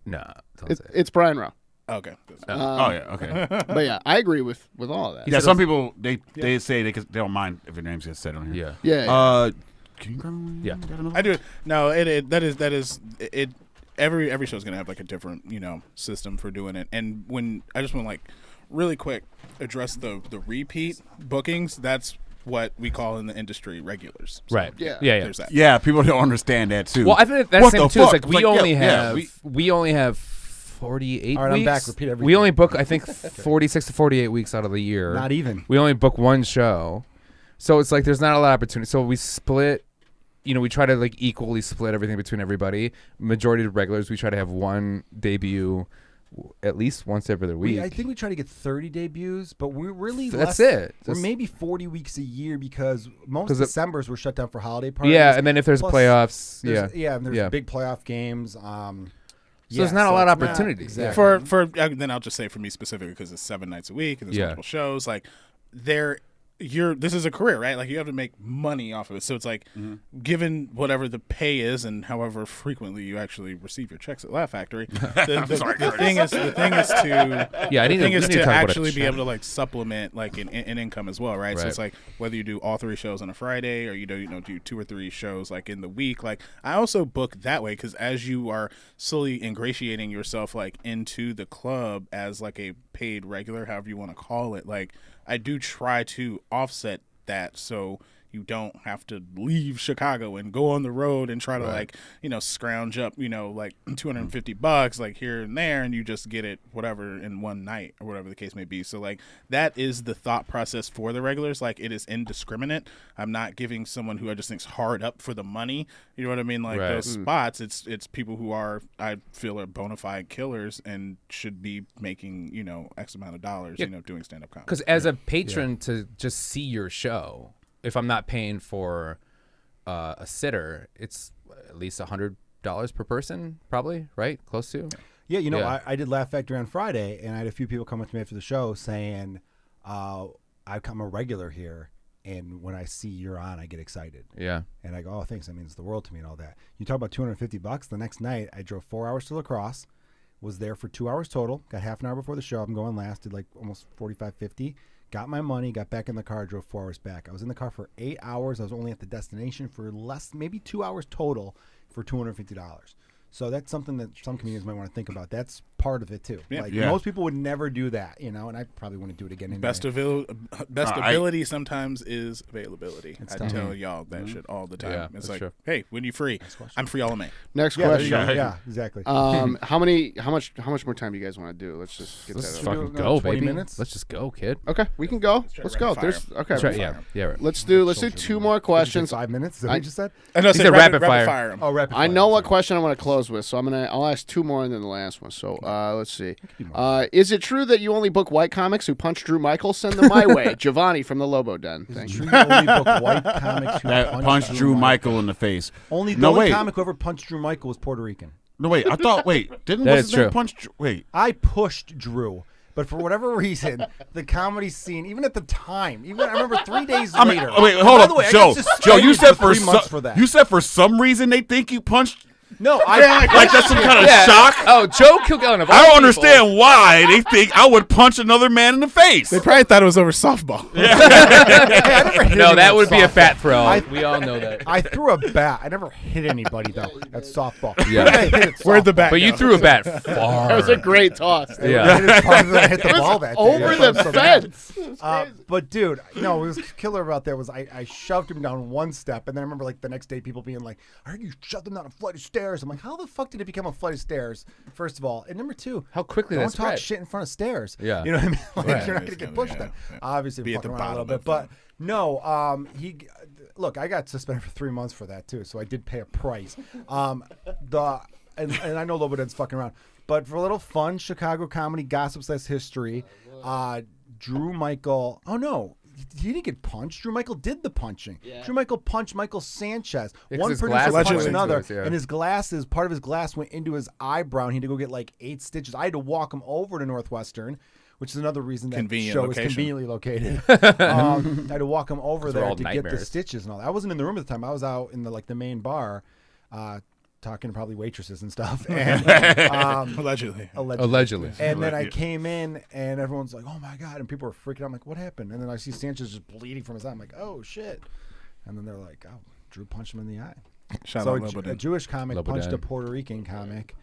No. Don't say it. It's Brian Rowe. Okay. Oh yeah. Okay. But yeah, I agree with all that. Yeah. Some people they say they don't mind if their names get said on here. Yeah. Yeah. Can you grab me? Yeah. I do. No, that is. Every show's gonna have like a different system for doing it. And when I just want to like really quick address the repeat bookings. That's what we call in the industry regulars. So, Right. Yeah. Yeah. There's that. Yeah. People don't understand that too. Well, I think that's What the the thing too. It's fuck? like we Like, only yeah, have we only have 48 All right, weeks. I'm back. Repeat everything. We only book I think 46 to 48 weeks out of the year. Not even. We only book one show. So it's like there's not a lot of opportunity. So we split, we try to like equally split everything between everybody. Majority of regulars, we try to have one debut at least once every other week. I think we try to get 30 debuts, but we're really That's less, it. We're Just- maybe 40 weeks a year because most 'Cause it- Decembers were shut down for holiday parties. Yeah, and then if there's Plus, playoffs, and there's Yeah. big playoff games. So there's not a lot of it's not- opportunity. Exactly. For then I'll just say for me specifically because it's 7 nights a week and there's Yeah. multiple shows. Like this is a career, right? Like you have to make money off of it. So it's like given whatever the pay is and however frequently you actually receive your checks at Laugh Factory, the thing is to Yeah, I the need thing to, is we need to talk about actually it. be able to like supplement like an income as well, right? So Right. it's like whether you do all 3 shows on a Friday or you do 2 or 3 shows like in the week. Like I also book that way because as you are slowly ingratiating yourself like into the club as like a paid regular, however you want to call it, like I do try to offset that so you don't have to leave Chicago and go on the road and try to like scrounge up like $250 like here and there and you just get it whatever in one night or whatever the case may be. So like that is the thought process for the regulars. Like it is indiscriminate. I'm not giving someone who I just think's hard up for the money, you know what I mean, like Right. those spots. It's people who are, I feel, are bona fide killers and should be making X amount of dollars doing stand-up comedy. Because as a patron to just see your show, if I'm not paying for a sitter, it's at least $100 per person, probably, right? Close to. Yeah, Yeah. I did Laugh Factory on Friday, and I had a few people come up to me after the show saying, I'm a regular here, and when I see you're on, I get excited. Yeah. And I go, oh, thanks. That means the world to me and all that. You talk about $250. The next night, I drove 4 hours to La Crosse, was there for 2 hours total, got half an hour before the show. I'm going last, did like almost 45, 50. Got my money, got back in the car, drove 4 hours back. I was in the car for 8 hours. I was only at the destination for maybe 2 hours total for $250. So that's something that some comedians might want to think about. That's part part of it too. Yeah. Like Yeah. most people would never do that, and I probably wouldn't do it again. Anyway. Best ability sometimes is availability. I tough. tell y'all that shit all the time. Yeah, It's that's like, true. hey, when you free, I'm free all of May. Next Yeah, there you question. go. Yeah, exactly. How much more time do you guys want to do? Let's just get Let's that fucking over. go, 20 baby. minutes? Let's just go, kid. Okay, we can go. Let's go. rapid There's fire. okay. That's right. Yeah. Right. Let's do 2 more questions. 5 minutes. Is that what you just said? I know, He said rapid fire. fire 'em. Oh, rapid I fire, know what sorry. question I want to close with, so I'll ask 2 more and then the last one. So let's see. Is it true that you only book white comics who punch Drew Michael? Send them my way. Giovanni from the Lobo Den. Thank you. True, you only book white comics who That punched Drew Michael in the face. Only the No, only wait. comic who ever punched Drew Michael was Puerto Rican. No, wait. I thought. Wait, didn't That what's is his name true. punch? Wait. I pushed Drew, but for whatever reason, the comedy scene, even at the time, I remember 3 days I mean, later. wait, And hold by on, the way, I Joe. got Joe, you suspended said for 3 months for that. you said for some reason they think you punched. No, Like that's some kind of shock. Oh, Joe Kilgallon of all I don't people. understand why they think I would punch another man in the face. They probably thought it was over softball. No, that would be a fat throw. I- We all know that. I threw a bat. I never hit anybody though at softball. Yeah. I hit at Where'd the softball. bat But you go? threw a bat far. That was a great toss. dude. Yeah. I hit it farther than I hit the ball that day. Over That's why the I'm so mad. fence. But dude, no, what was killer about that was I shoved him down one step, and then I remember like the next day people being like, "I heard you shoved him down a flight of stairs." I'm like, "How the fuck did it become a flight of stairs?" First of all, and number two, How quickly don't that talk spread. shit in front of stairs. Yeah. You know what I mean? Like Right. you're not It's gonna get gonna- pushed then. yeah. Obviously, Be we're at the fucking around a little bottom bit, but of no, look, I got suspended for 3 months for that too, so I did pay a price. And I know Loboden's fucking around, but for a little fun Chicago comedy gossip / history, Drew Michael. Oh no. He didn't get punched. Drew Michael did the punching. Yeah. Drew Michael punched Michael Sanchez. Yeah, 'cause One his producer glass punched went into another, his, yeah. and his glasses, part of his glass went into his eyebrow, and he had to go get like 8 stitches. I had to walk him over to Northwestern, which is another reason that Convenient show location. is conveniently located. I had to walk him over Those there were all to get the nightmares. stitches and all that. I wasn't in the room at the time. I was out in the main bar, talking to probably waitresses and stuff. And Allegedly. Allegedly. and then I came in, and everyone's like, "Oh my god!" And people were freaking out. I'm like, "What happened?" And then I see Sanchez just bleeding from his eye. I'm like, "Oh shit!" And then they're like, "Oh, Drew punched him in the eye." Shout So out a Loboden. Jewish comic Loboden. punched a Puerto Rican comic,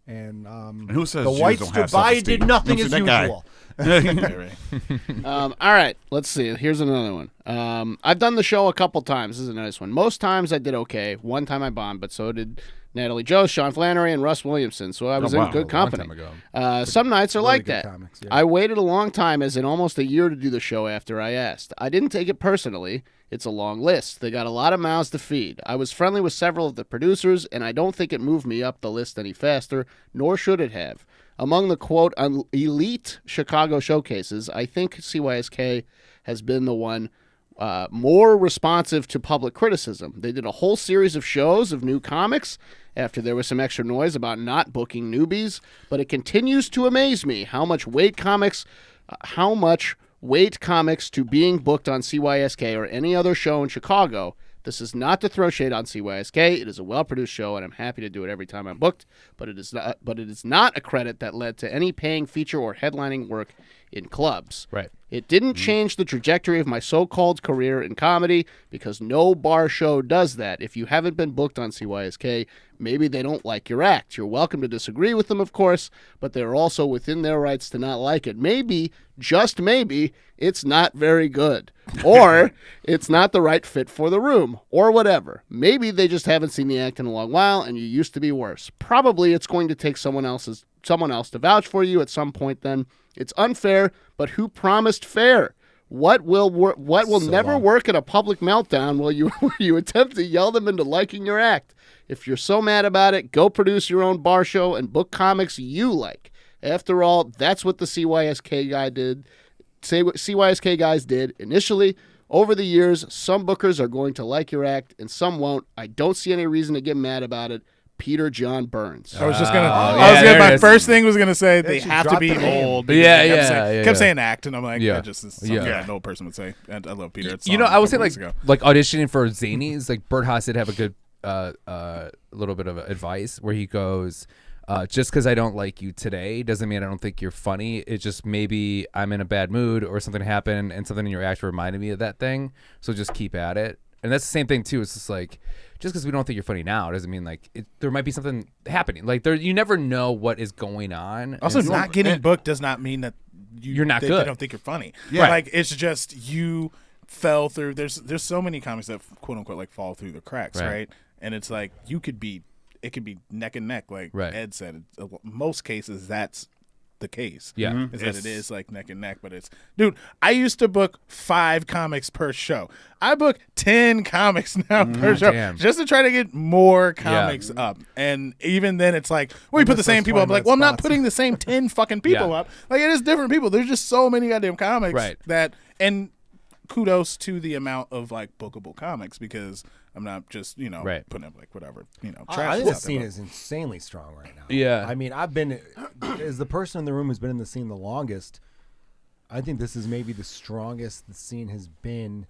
and who says the Jews whites don't stood have by and self-esteem? did nothing You as don't see that guy? usual. Right, right. All right, let's see. Here's another one. I've done the show a couple times. This is a nice one. Most times I did okay. One time I bombed, but so did Natalie Jost, Sean Flannery, and Russ Williamson. So I was wow. in good A long company. time ago. Some nights are Really like good that. comics, yeah. I waited a long time, as in almost a year, to do the show after I asked. I didn't take it personally. It's a long list. They got a lot of mouths to feed. I was friendly with several of the producers, and I don't think it moved me up the list any faster, nor should it have. Among the, quote, elite Chicago showcases, I think CYSK has been the one more responsive to public criticism. They did a whole series of shows of new comics after there was some extra noise about not booking newbies, but it continues to amaze me how much weight comics to being booked on CYSK or any other show in Chicago. This is not to throw shade on CYSK. It is a well-produced show, and I'm happy to do it every time I'm booked. But it is not a credit that led to any paying feature or headlining work in clubs. Right. It didn't change the trajectory of my so-called career in comedy, because no bar show does that. If you haven't been booked on CYSK, maybe they don't like your act. You're welcome to disagree with them, of course, but they're also within their rights to not like it. Maybe, just maybe, it's not very good. Or it's not the right fit for the room, or whatever. Maybe they just haven't seen the act in a long while, and you used to be worse. Probably it's going to take someone else to vouch for you at some point then. It's unfair, but who promised fair? What will never work in a public meltdown where you attempt to yell them into liking your act? If you're so mad about it, go produce your own bar show and book comics you like. After all, that's what the CYSK guys did initially. Over the years, some bookers are going to like your act and some won't. I don't see any reason to get mad about it. Peter John Burns. I was just gonna. there My it is. first thing was gonna say they should have to drop be the name. old. because Yeah, they kept yeah, saying, yeah, kept yeah. saying act, and I'm like, Yeah. that just is something Yeah. that no person would say. And I love Peter. It's You know, song I a would say couple like weeks ago. like auditioning for Zanies, like Bert Haas did have a good little bit of advice where he goes, just because I don't like you today doesn't mean I don't think you're funny. It's just maybe I'm in a bad mood or something happened and something in your act reminded me of that thing. So just keep at it. And that's the same thing too. It's just like, just because we don't think you're funny now doesn't mean like there might be something happening. Like you never know what is going on. Also, not getting booked does not mean that you're not they good. don't think you're funny. Yeah. Like it's just you fell through. There's so many comics that quote unquote like fall through the cracks, right? And it's like it could be neck and neck, like Ed said. Most cases that's the case. Yeah. Is that it is like neck and neck, but it's dude, I used to book 5 comics per show. I book 10 comics now per show just to try to get more comics up. And even then it's like we put the same people up, like, well, I'm not putting the same 10 fucking people up. Like it is different people. There's just so many goddamn comics that, and kudos to the amount of like bookable comics, because I'm not just putting up like whatever trash. I think the scene is insanely strong right now. Yeah, I mean, I've been as the person in the room who's been in the scene the longest. I think this is maybe the strongest the scene has been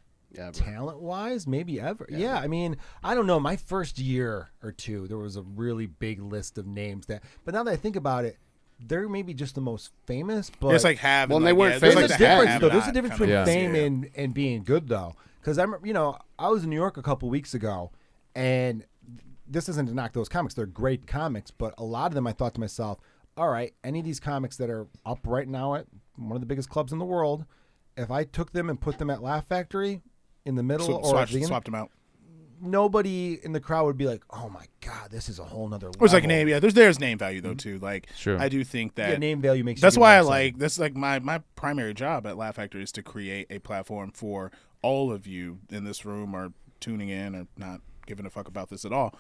talent wise, maybe ever. Yeah, I mean, I don't know. My first year or two, there was a really big list of names but now that I think about it, they're maybe just the most famous, but it's like have. Well, they weren't there's famous. a difference, though. There's a difference between fame and being good, though. Because I was in New York a couple weeks ago, and this isn't to knock those comics; they're great comics. But a lot of them, I thought to myself, all right, any of these comics that are up right now at one of the biggest clubs in the world, if I took them and put them at Laugh Factory in the middle swapped them out, nobody in the crowd would be like, "Oh my god, this is a whole nother level." It's like name, there's name value though too. Like, I do think that name value makes. That's why I like this. Like my primary job at Laugh Factory is to create a platform for all of you in this room or tuning in or not giving a fuck about this at all.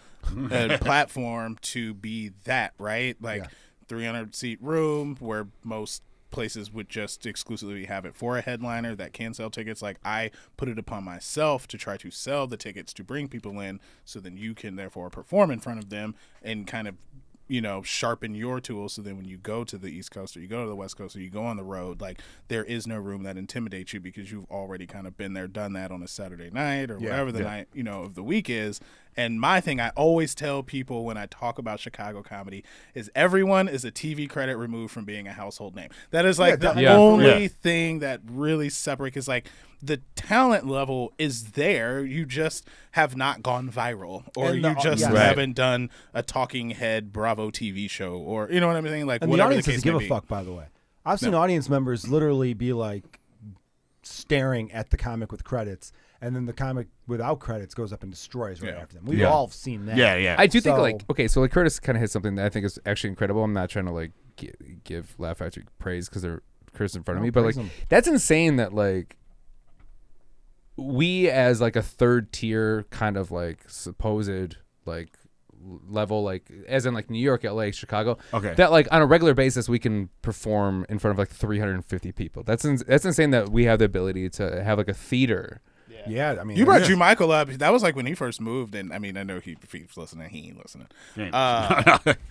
A platform to be that, right? Like 300 seat room where most places would just exclusively have it for a headliner that can sell tickets. Like I put it upon myself to try to sell the tickets to bring people in, so then you can therefore perform in front of them and kind of sharpen your tools, so then when you go to the East Coast or you go to the West Coast or you go on the road, like there is no room that intimidates you, because you've already kind of been there, done that on a Saturday night or whatever the night of the week is. And my thing I always tell people when I talk about Chicago comedy is everyone is a TV credit removed from being a household name. That is like the only thing that really separates, is like the talent level is there. You just have not gone viral, or you just haven't done a talking head Bravo TV show, or you know what I'm saying? Like, and whatever the audience the case doesn't give may a be. fuck, by the way. I've seen audience members literally be like staring at the comic with credits, and then the comic without credits goes up and destroys right after them. We've all seen that. Yeah. I do think so Curtis kind of hit something that I think is actually incredible. I'm not trying to like give Laugh Factory praise because they're Curtis in front of me, but like that's insane that like we as like a third tier kind of like supposed like level, like as in like New York, LA, Chicago, that like on a regular basis we can perform in front of like 350 people. That's insane that we have the ability to have like a theater. Yeah, I mean, you brought Drew Michael up. That was like when he first moved, and I mean, I know if he's listening. He ain't listening.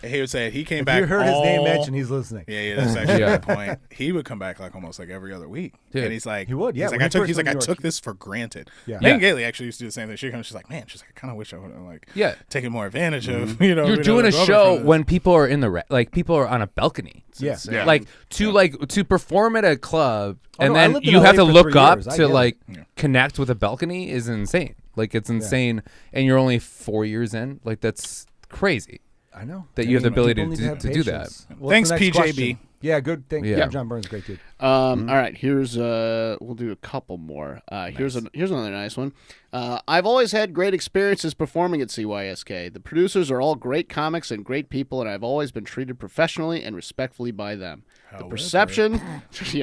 He would say he came back. You heard his name mentioned. He's listening. Yeah, that's actually a good point. He would come back like almost like every other week, and he's like, he would. Yeah, he's like, I took this for granted. Yeah, Megan Gailey actually used to do the same thing. She's like, man, she's like, I kind of wish I would have like taken more advantage of You're doing a show when people are in the like people are on a balcony. Like to perform at a club. And then you have to look up to like connect with a balcony is insane. Like it's insane, and you're only 4 years in. Like that's crazy. I know that you have the ability to do that. Thanks, PJB. Question? Yeah, good. Thank you. John Burns, great dude. All right, here's we'll do a couple more. Here's another nice one. I've always had great experiences performing at CYSK. The producers are all great comics and great people, and I've always been treated professionally and respectfully by them. The perception,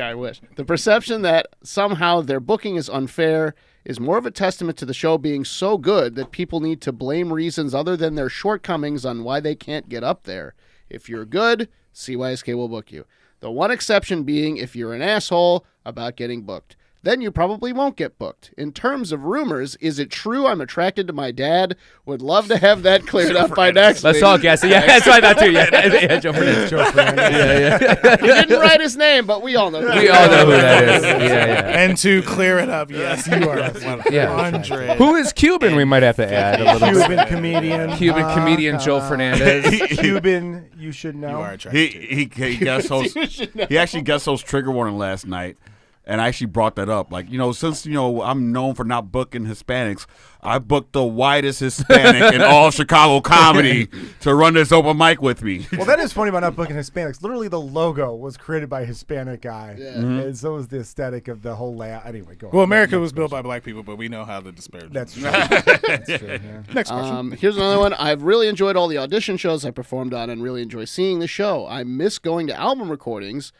I wish. The perception that somehow their booking is unfair is more of a testament to the show being so good that people need to blame reasons other than their shortcomings on why they can't get up there. If you're good, CYSK will book you. The one exception being if you're an asshole about getting booked. Then you probably won't get booked. In terms of rumors, is it true I'm attracted to my dad? Would love to have that cleared up by next week. Let's all guess it. Yeah, that's what I thought too. Yeah, Joe Fernandez. Yeah. He didn't write his name, but we all know. We all know who that is. Yeah. And to clear it up, yes, you are 100. Who is Cuban? We might have to add a little Cuban comedian. Cuban comedian Joe Fernandez. Cuban, you should know. You are attracted. He guest host. He actually guest host Trigger Warning last night. And I actually brought that up. Like, since, I'm known for not booking Hispanics, I booked the whitest Hispanic in all Chicago comedy to run this open mic with me. Well, that is funny about not booking Hispanics. Literally, the logo was created by a Hispanic guy. Yeah. And so was the aesthetic of the whole layout. Anyway, go on. Well, America was built by black people, but we know how to disparage. That's true. That's true. Yeah. Next question. Here's another one. I've really enjoyed all the audition shows I performed on and really enjoy seeing the show. I miss going to album recordings.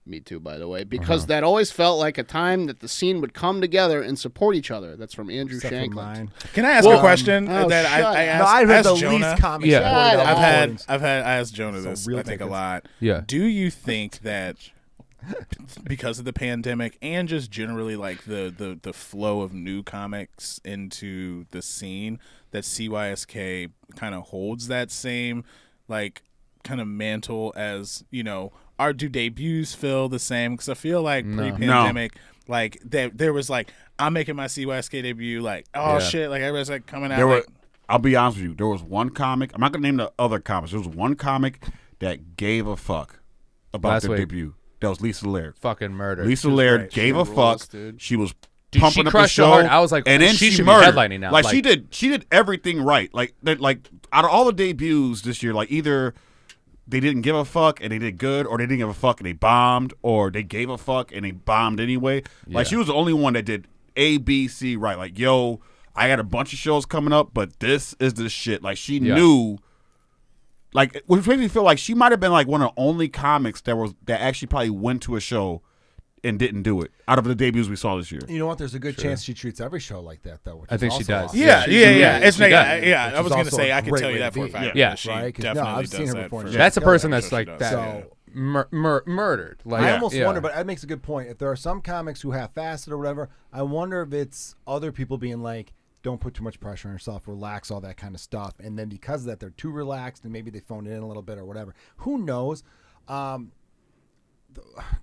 Me too, by the way, because that always felt like a time that the scene would come together and support each other. That's from Andrew Except for Shanklin. mine. Can I ask a question oh, that I shut asked? No, I've had the asked Jonah. least comics. Yeah. supported Shut album up. I asked Jonah this. real I think a tickets. lot. Yeah. Do you think that because of the pandemic and just generally like the flow of new comics into the scene, that CYSK kind of holds that same like kind of mantle as our do debuts feel the same? Because I feel like pre-pandemic, like there was like I'm making my CYSK debut, like shit, like everybody's like coming out. I'll be honest with you. There was one comic. I'm not gonna name the other comics. There was one comic that gave a fuck about Last their week. debut. That was Lisa Laird. Fucking murder. Lisa Laird great. gave She a rules, fuck. dude. She was Dude, pumping she up crushed the so show. hard. I was like, and then she she should be murdered. headlining now. Like, Like- she did everything right. Like out of all the debuts this year, like either they didn't give a fuck and they did good, or they didn't give a fuck and they bombed, or they gave a fuck and they bombed anyway. Like, she was the only one that did A, B, C right. Like, yo, I got a bunch of shows coming up, but this is the shit. Like, she knew. Like, which makes me feel like she might have been like one of the only comics that actually probably went to a show and didn't do it out of the debuts we saw this year. You know what? There's a good chance she treats every show like that, though. Which I is think she also does. awesome. Yeah. It's she not, does. yeah. Which I is was gonna also say a I can great tell you way that to for a be. fact. Yeah. She Right? 'Cause, no, definitely I've seen does her that before. for Yeah. sure. That's a person Yeah, that's she like does. that. So Murdered. Like, I almost yeah. wonder, but that makes a good point. If there are some comics who half-assed it or whatever, I wonder if it's other people being like, don't put too much pressure on yourself, relax, all that kind of stuff. And then because of that, they're too relaxed and maybe they phone it in a little bit or whatever. Who knows? God,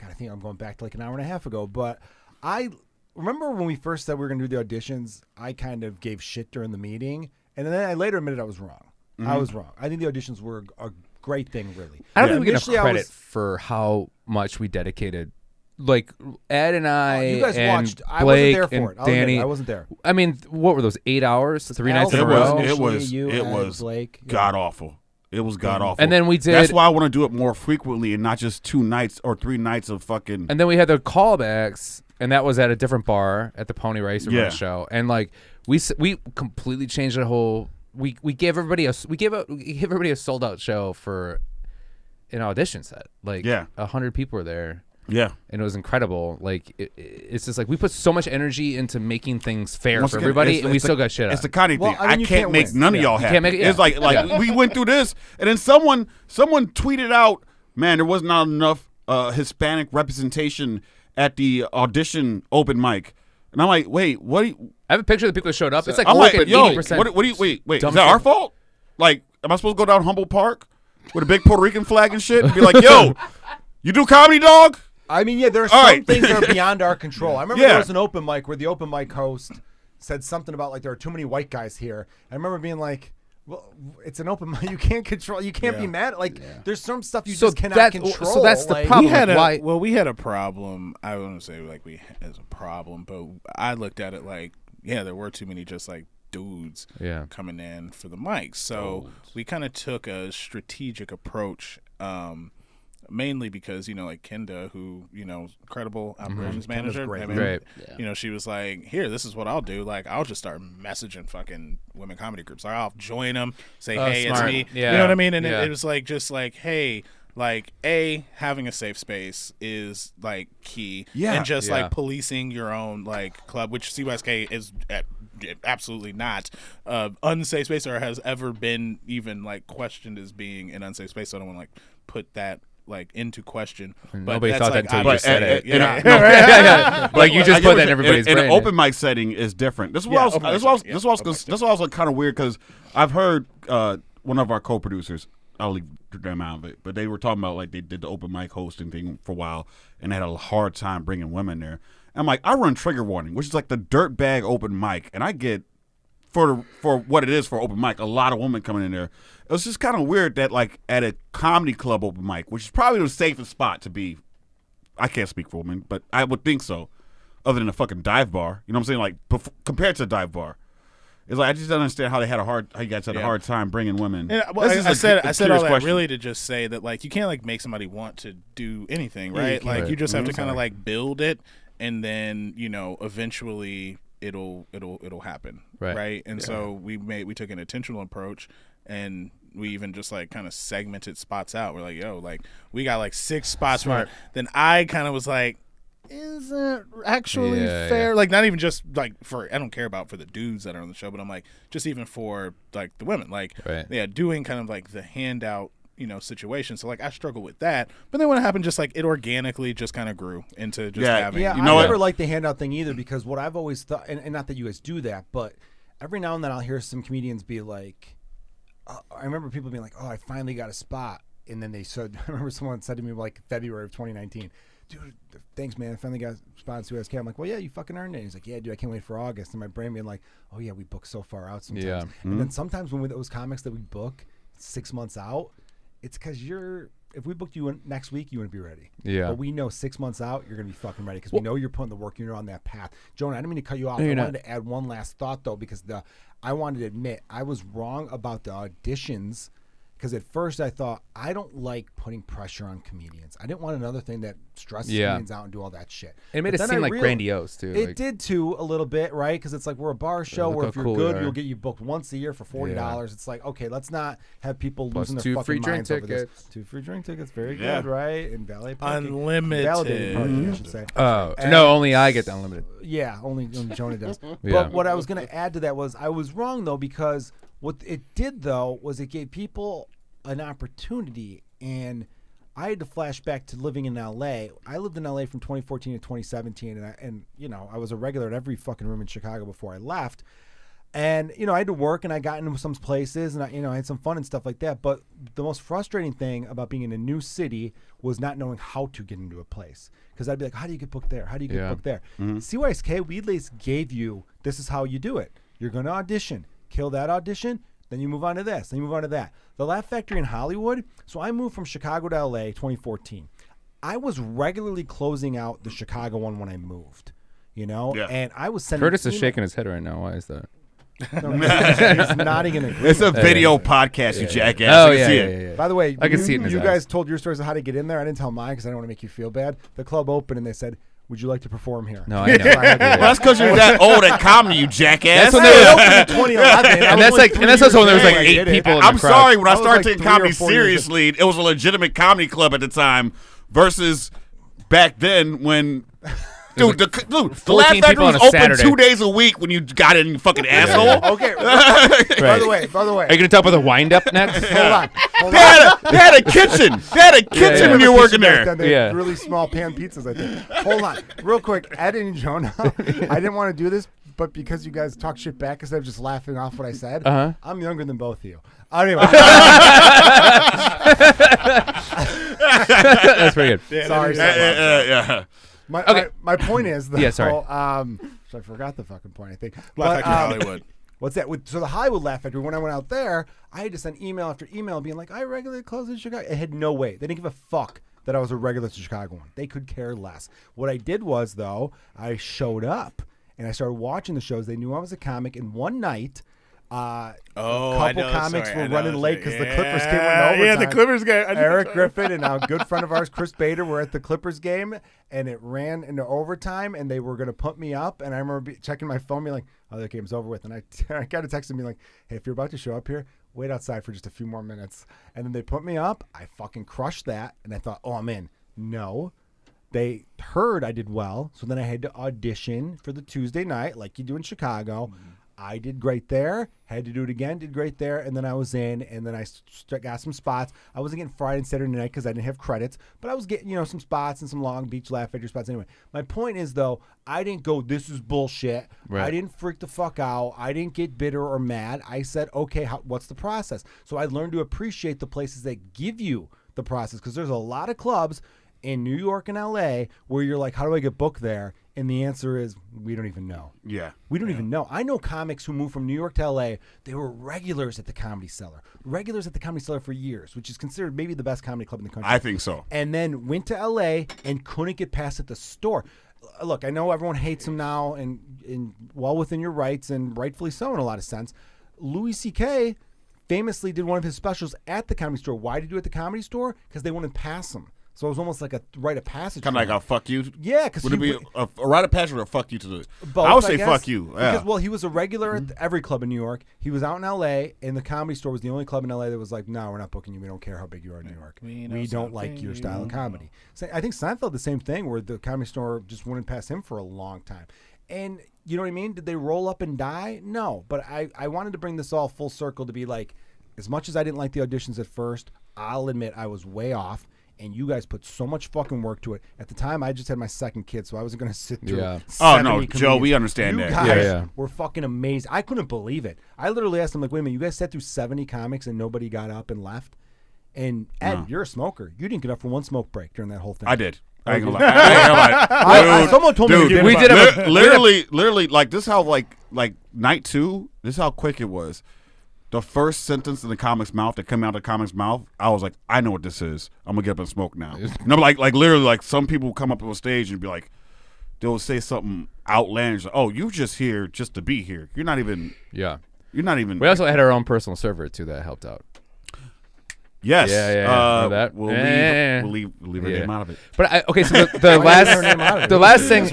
I think I'm going back to like an hour and a half ago. But I remember when we first said we were going to do the auditions, I kind of gave shit during the meeting. And then I later admitted I was wrong. I was wrong. I think the auditions were a great thing, really. I don't think we get Initially, enough I credit was- for how much we dedicated. Like Ed and I, You guys and watched. I Blake wasn't there and for it. I'll admit Danny. I wasn't there. I mean, what were those 8 hours? 3 nights in a Alf, row. It initially, was you, it Ed, was Blake. Yeah. god awful. It was god awful. And then we did. That's why I want to do it more frequently and not just 2 nights or 3 nights of fucking. And then we had the callbacks, and that was at a different bar at the Pony Racer show. And like we completely changed the whole. We gave everybody a sold out show for an audition set. Like 100 people were there. Yeah. And it was incredible. Like it's just like we put so much energy into making things fair Once for again, everybody, it's- and we it's still the- got shit It's out. the kind of Well, thing. I mean, you can't can't make win. none of Yeah. y'all You happy. can't make it- It's like Yeah. we went through this, and then someone tweeted out, man, there was not enough Hispanic representation at the audition open mic. And I'm like, wait, what? I have a picture of the people that showed up. It's like I'm like, fucking yo, 80%. what do you wait? Is dumb that our shit. fault? Like, am I supposed to go down Humboldt Park with a big Puerto Rican flag and shit and be like, yo, you do comedy, dog? I mean, yeah, there are All some right. things that are beyond our control. I remember Yeah. there was an open mic where the open mic host said something about like there are too many white guys here. I remember being like, well, it's an open mic. You can't control. You can't be mad. Like, there's some stuff you So just cannot that- control. so that's the like, problem. We had a problem. I wouldn't say like as a problem, but I looked at it like, yeah, there were too many just like dudes coming in for the mics. So we kind of took a strategic approach, mainly because, like Kenda, who, incredible operations manager. great. I mean, Great. she was like, here, this is what I'll do. Like, I'll just start messaging fucking women comedy groups. Like, I'll join them, say, hey, smart. it's me. Yeah. You know what I mean? And Yeah. it was like, just like, hey, like, having a safe space is like key. Yeah. And just Yeah. like policing your own like club, which CYSK is absolutely not unsafe space, or has ever been even like questioned as being an unsafe space. So I don't want to like put that like into question. But Nobody that's, thought like, that until you obvious- said it. Yeah. Yeah. Like you I just get put what that in you're- everybody's in brain. an open mic setting is different. This is what open mic this was setting, yeah, this was kind of weird because I've heard one of our co-producers, I'll leave them out of it, but they were talking about like they did the open mic hosting thing for a while and they had a hard time bringing women there. I'm like, I run Trigger Warning, which is like the dirtbag open mic, and I get for what it is for open mic, a lot of women coming in there. It was just kind of weird that like at a comedy club open mic, which is probably the safest spot to be. I can't speak for women, but I would think so. Other than a fucking dive bar, you know what I'm saying? Like compared to a dive bar, it's like I just don't understand how they had how you guys had a hard time bringing women. And, well, I said all that really to just say that like you can't like make somebody want to do anything, right? Like you just have to kind of like build it, and then eventually it'll happen, right? And so we took an intentional approach, and we even just like kind of segmented spots out. We're like, yo, like we got like 6 spots. Then I kind of was like, is it actually fair? Like not even just like I don't care about for the dudes that are on the show, but I'm like just even for like the women, like doing kind of like the handout situation. So like I struggle with that, but then when it happened, just like it organically just kind of grew into just having. Yeah, I never liked the handout thing either, because what I've always thought, and not that you guys do that, but every now and then I'll hear some comedians be like, I remember people being like, oh, I finally got a spot, and then they said, I remember someone said to me like February of 2019, dude, thanks, man. I finally got a spot on CYSK. I'm like, well, yeah, you fucking earned it. He's like, yeah, dude, I can't wait for August. And my brain being like, oh, yeah, we book so far out sometimes. Yeah. And then sometimes when those comics that we book 6 months out, it's because if we booked you next week, you wouldn't be ready. Yeah. But we know 6 months out, you're going to be fucking ready because we know you're putting the work, you're on that path. Jonah, I didn't mean to cut you off. I wanted to add one last thought, though, because I wanted to admit I was wrong about the auditions. Because at first I thought, I don't like putting pressure on comedians. I didn't want another thing that stresses comedians out and do all that shit. It made it seem like grandiose, too. It did, too, a little bit, right? Because it's like we're a bar show where if you're good, you'll get you booked once a year for $40. It's like, okay, let's not have people losing their fucking minds over this. 2 free drink tickets. Very good, right? And valet parking. Unlimited. Validated parking, I should say. Oh, no, only I get the unlimited. Yeah, only Jonah does. But what I was going to add to that was I was wrong, though, because what it did, though, was it gave people an opportunity, and I had to flash back to living in LA. I lived in LA from 2014 to 2017, and I was a regular at every fucking room in Chicago before I left. And I had to work, and I got into some places, and I had some fun and stuff like that. But the most frustrating thing about being in a new city was not knowing how to get into a place, because I'd be like, how do you get booked there? How do you get booked there? CYSK, we at least gave you, this is how you do it. You're going to audition, kill that audition, then you move on to this, then you move on to that. The Laugh Factory in Hollywood, so I moved from Chicago to LA 2014. I was regularly closing out the Chicago one when I moved, and I was sending Curtis is shaking his head right now. Why is that? He's nodding in agreement. It's a video podcast, you jackass. Oh, yeah. By the way, I can see it in his eyes. guys told your stories of how to get in there. I didn't tell mine because I don't want to make you feel bad. The club opened, and they said, would you like to perform here? No, I know. Well, that's because you're that old at comedy, you jackass. That's when they opened in 2011. And that's also when there was like 8 people in the I'm crowd. sorry, when I started like taking 3 or comedy 4 years seriously, it was a legitimate comedy club at the time versus back then when... Dude, the Laugh Factory was open Saturday. 2 days a week when you got it, you fucking asshole. Okay. By the way. Are you going to talk about the wind-up next? Hold on. They had a kitchen. They had a kitchen when you were working there. Really small pan pizzas, I think. Hold on. Real quick, Ed and Jonah, I didn't want to do this, but because you guys talk shit back instead of just laughing off what I said, I'm younger than both of you. Anyway. That's pretty good. Yeah, sorry. Yeah. My point is, though, sorry. So I forgot the fucking point, I think. Laugh Factory Hollywood. What's that? So the Hollywood Laugh Factory, when I went out there, I had to send email after email being like, I regularly close in Chicago. It had no way. They didn't give a fuck that I was a regular Chicagoan. They could care less. What I did was, though, I showed up, and I started watching the shows. They knew I was a comic, and one night... a couple comics were running late because the Clippers game went overtime. Yeah, the Clippers game. Eric Griffin and a good friend of ours, Chris Bader, were at the Clippers game, and it ran into overtime, and they were going to pump me up. And I remember checking my phone, being like, "Oh, that game's over with." And I got a text and be like, "Hey, if you're about to show up here, wait outside for just a few more minutes." And then they put me up. I fucking crushed that, and I thought, "Oh, I'm in." No. They heard I did well, so then I had to audition for the Tuesday night, like you do in Chicago. I did great there, had to do it again, did great there, and then I was in, and then I got some spots. I wasn't getting Friday and Saturday night because I didn't have credits, but I was getting, some spots and some Long Beach Laugh Factory spots anyway. My point is, though, I didn't go, this is bullshit. Right. I didn't freak the fuck out. I didn't get bitter or mad. I said, okay, what's the process? So I learned to appreciate the places that give you the process, because there's a lot of clubs, in New York and LA where you're like, how do I get booked there? And the answer is, we don't even know. Yeah. We don't even know. I know comics who moved from New York to LA. They were regulars at the Comedy Cellar. Regulars at the Comedy Cellar for years, which is considered maybe the best comedy club in the country. I think so. And then went to LA and couldn't get past at the store. Look, I know everyone hates him now and well within your rights, and rightfully so in a lot of sense. Louis C.K. famously did one of his specials at the Comedy Store. Why did he do it at the Comedy Store? Because they wouldn't pass him. So it was almost like a rite of passage. Kind of like a fuck you. Yeah, because would it be a rite of passage or a fuck you to the? both, I would say guess. fuck you. Yeah. Because, well, he was a regular at every club in New York. He was out in L.A., and the Comedy Store was the only club in L.A. that was like, no, we're not booking you. We don't care how big you are in New York. We don't like your style of comedy. So I think Seinfeld the same thing, where the Comedy Store just wouldn't pass him for a long time. And you know what I mean? Did they roll up and die? No. But I wanted to bring this all full circle to be like, as much as I didn't like the auditions at first, I'll admit I was way off. And you guys put so much fucking work to it. At the time, I just had my second kid, so I wasn't going to sit through. Yeah. Oh, no, 70 Joe, we comedians. understand You that. guys Yeah. were fucking amazing. I couldn't believe it. I literally asked them, like, wait a minute, you guys sat through 70 comics and nobody got up and left? And Ed, you're a smoker. You didn't get up for one smoke break during that whole thing. I did. I ain't gonna lie. I ain't gonna lie. Dude, someone told me dude, you did. We did have literally, like this. How like night 2. This is how quick it was. The first sentence in the comic's mouth that came out of the comic's mouth, I was like, I know what this is. I'm gonna get up and smoke now. No, like literally, like some people come up on stage and be like, they'll say something outlandish. Like, oh, you just here just to be here. You're not even. Yeah. You're not even. We also had our own personal server too that helped out. Yes. Yeah. Remember that? We'll Yeah. leave her Yeah. name out of it. But okay, so the last thing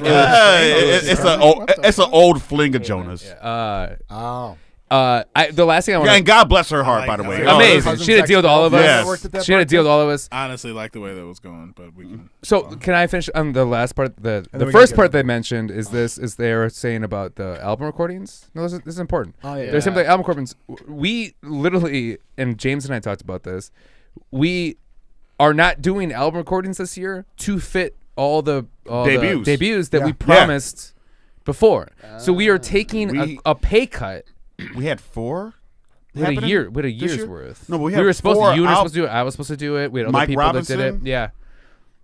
It's an old fling of Jonah's. Oh. the last thing I want Yeah, to and God bless her heart, I by the like way. that. amazing. Cousin She had a deal with all of us. Yes. Worked at that She had a part, deal with all of us. Honestly, like the way that was going, but we can. So can I finish on the last part? then The we first can part get they mentioned is they were saying about the album recordings. No, this is important. Oh, yeah. They're simply album recordings. We literally, and James and I talked about this. We are not doing album recordings this year to fit all the debuts that we promised before. So we are taking a pay cut. We had 4. We had a happening year. We had a this year's year? worth. No, but we were had supposed 4 to. You were out- supposed to do it. I was supposed to do it. We had other Mike people Robinson, that did it. Yeah,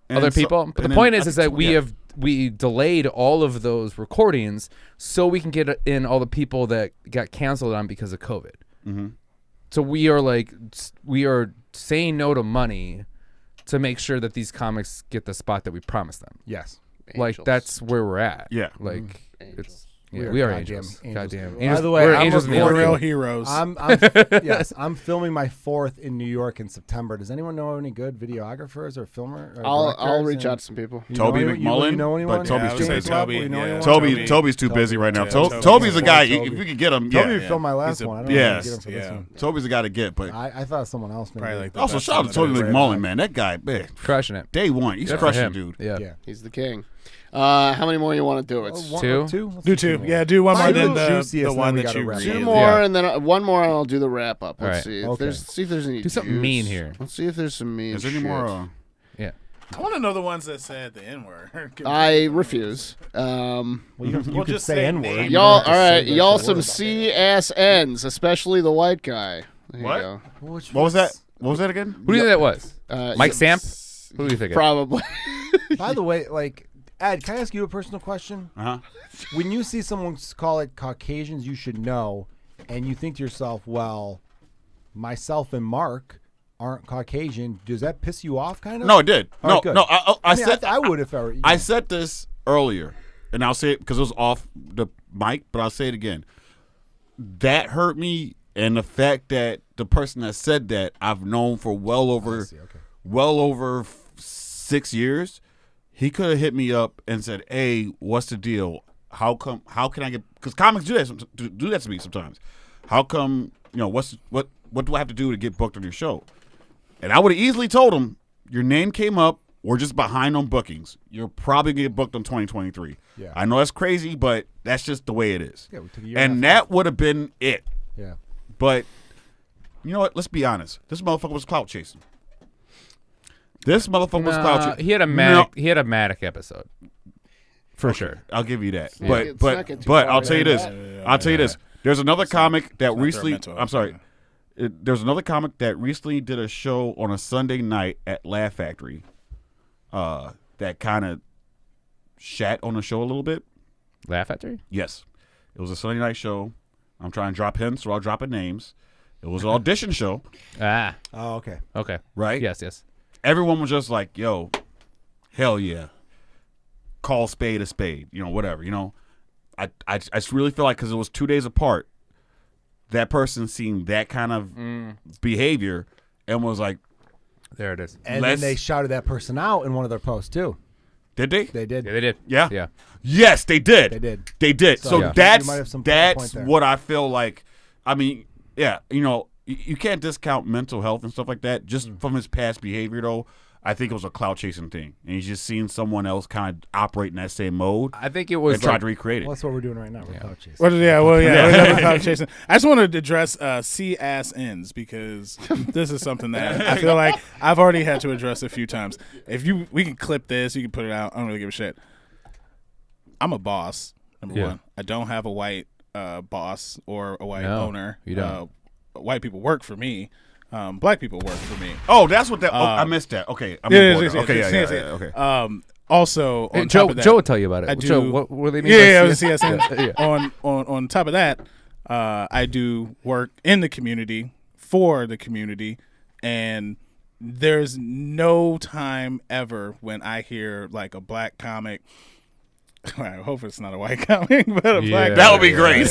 and other so- people. But and the then point I is think that we delayed all of those recordings so we can get in all the people that got canceled on because of COVID. Mm-hmm. So we are saying no to money to make sure that these comics get the spot that we promised them. Yes. Like Angels. that's where we're at. Yeah. Like Angels. it's We we are are goddamn angels. angels. Goddamn. By Angels. the way, we're I'm angels in the We're recording- real outfield. heroes. I'm filming my 4th in New York in September. Does anyone know any good videographers or filmer? Or I'll directors? reach And out to some people. you Toby know any- McMullen, You know anyone? but Toby's Yeah, I too would say busy. Toby, You know yeah. anyone? Toby's too busy right now. Yeah, Toby's the guy. Toby. If we could get him, Toby yeah. would film my last He's a- one. I don't know Yes, if we can get him for this yeah. one. Toby's the guy to get. But I thought someone else. Maybe. Probably like the also best shout out to one Toby that is. McMullen, man. That guy, man, Crushing it. day one, he's Good for crushing, him. dude. Yeah. Yeah. He's the king. How many more you want to do? It's One Two? or two? Let's Do 2. more. Yeah, do one more Mine than was the juiciest, then one we that gotta you wrap it read. up. two more, Yeah. and then one more, and I'll do the wrap up. Let's Alright. see if Okay. there's any. Do something juice. mean here. Let's see if there's some mean. Is there any shit. more? Yeah. I want to know the ones that said the N word. I refuse. Well, you We'll could just say say N-word. name. You Y'all, don't all have to right, say y'all that some word. CSNs, especially the white guy. There What? you go. Which What was that? What was that again? Who do you think that was? Mike yeah, Samp? Who do you think? Probably. By the way, like, Ed, can I ask you a personal question? Uh huh. When you see someone call it Caucasians, you should know, and you think to yourself, well, myself and Mark aren't Caucasian, does that piss you off kind of? No, it did. All No, right, good. no. I mean, said I would if I were. I said this earlier, and I'll say it because it was off the mic, but I'll say it again. That hurt me, and the fact that the person that said that I've known for well over 6 years. He could have hit me up and said, "Hey, what's the deal? How can I get?" Because comics do that to me sometimes. How come? What do I have to do to get booked on your show? And I would have easily told him, your name came up. We're just behind on bookings. You're probably gonna get booked on 2023. Yeah. I know that's crazy, but that's just the way it is. Yeah, we took a year And that would have been it. Yeah. But you know what? Let's be honest. This motherfucker was clout chasing. This motherfucker was clout chasing. He had a manic episode. For sure. I'll give you that. Yeah. But Let's not get too but far I'll tell you into this. that. I'll tell you this. There's another comic that not recently. their mental I'm sorry. health, There's another comic that recently did a show on a Sunday night at Laugh Factory. that kind of shat on the show a little bit. Laugh Factory? Yes. It was a Sunday night show. I'm trying to drop hints, so I'll drop names. It was an audition show. Ah. Oh, okay. Okay. Right? Yes. Everyone was just like, yo, hell yeah. Call spade a spade. Whatever. I just really feel like because it was 2 days apart, that person seen that kind of behavior and was like, there it is. And then they shouted that person out in one of their posts, too. Did they? They did. Yeah, they did. Yeah? Yeah. Yes, they did. They did. They did. So Yeah. that's You might have some point there. what I feel like. I mean, yeah, you can't discount mental health and stuff like that. Just from his past behavior, though, I think it was a clout chasing thing, and he's just seen someone else kind of operate in that same mode. I think it was and tried to recreate it. Well, that's what we're doing right now. We're clout chasing. We're definitely clout chasing. I just wanted to address CYSK because this is something that I feel like I've already had to address a few times. We can clip this, you can put it out. I don't really give a shit. I'm a boss. Number one, I don't have a white boss or a white owner. You don't. White people work for me. Black people work for me. Oh, that's what that. I missed that. Okay, I'm on board. Okay, yeah. Okay. Also, on Joe, top of that, Joe will tell you about it. I do, Joe, what do they mean? Yeah, by I was a CSN. Yeah. On top of that, I do work in the community for the community, and there's no time ever when I hear like a black comic. I hope it's not a white comic, but a black. That would be great.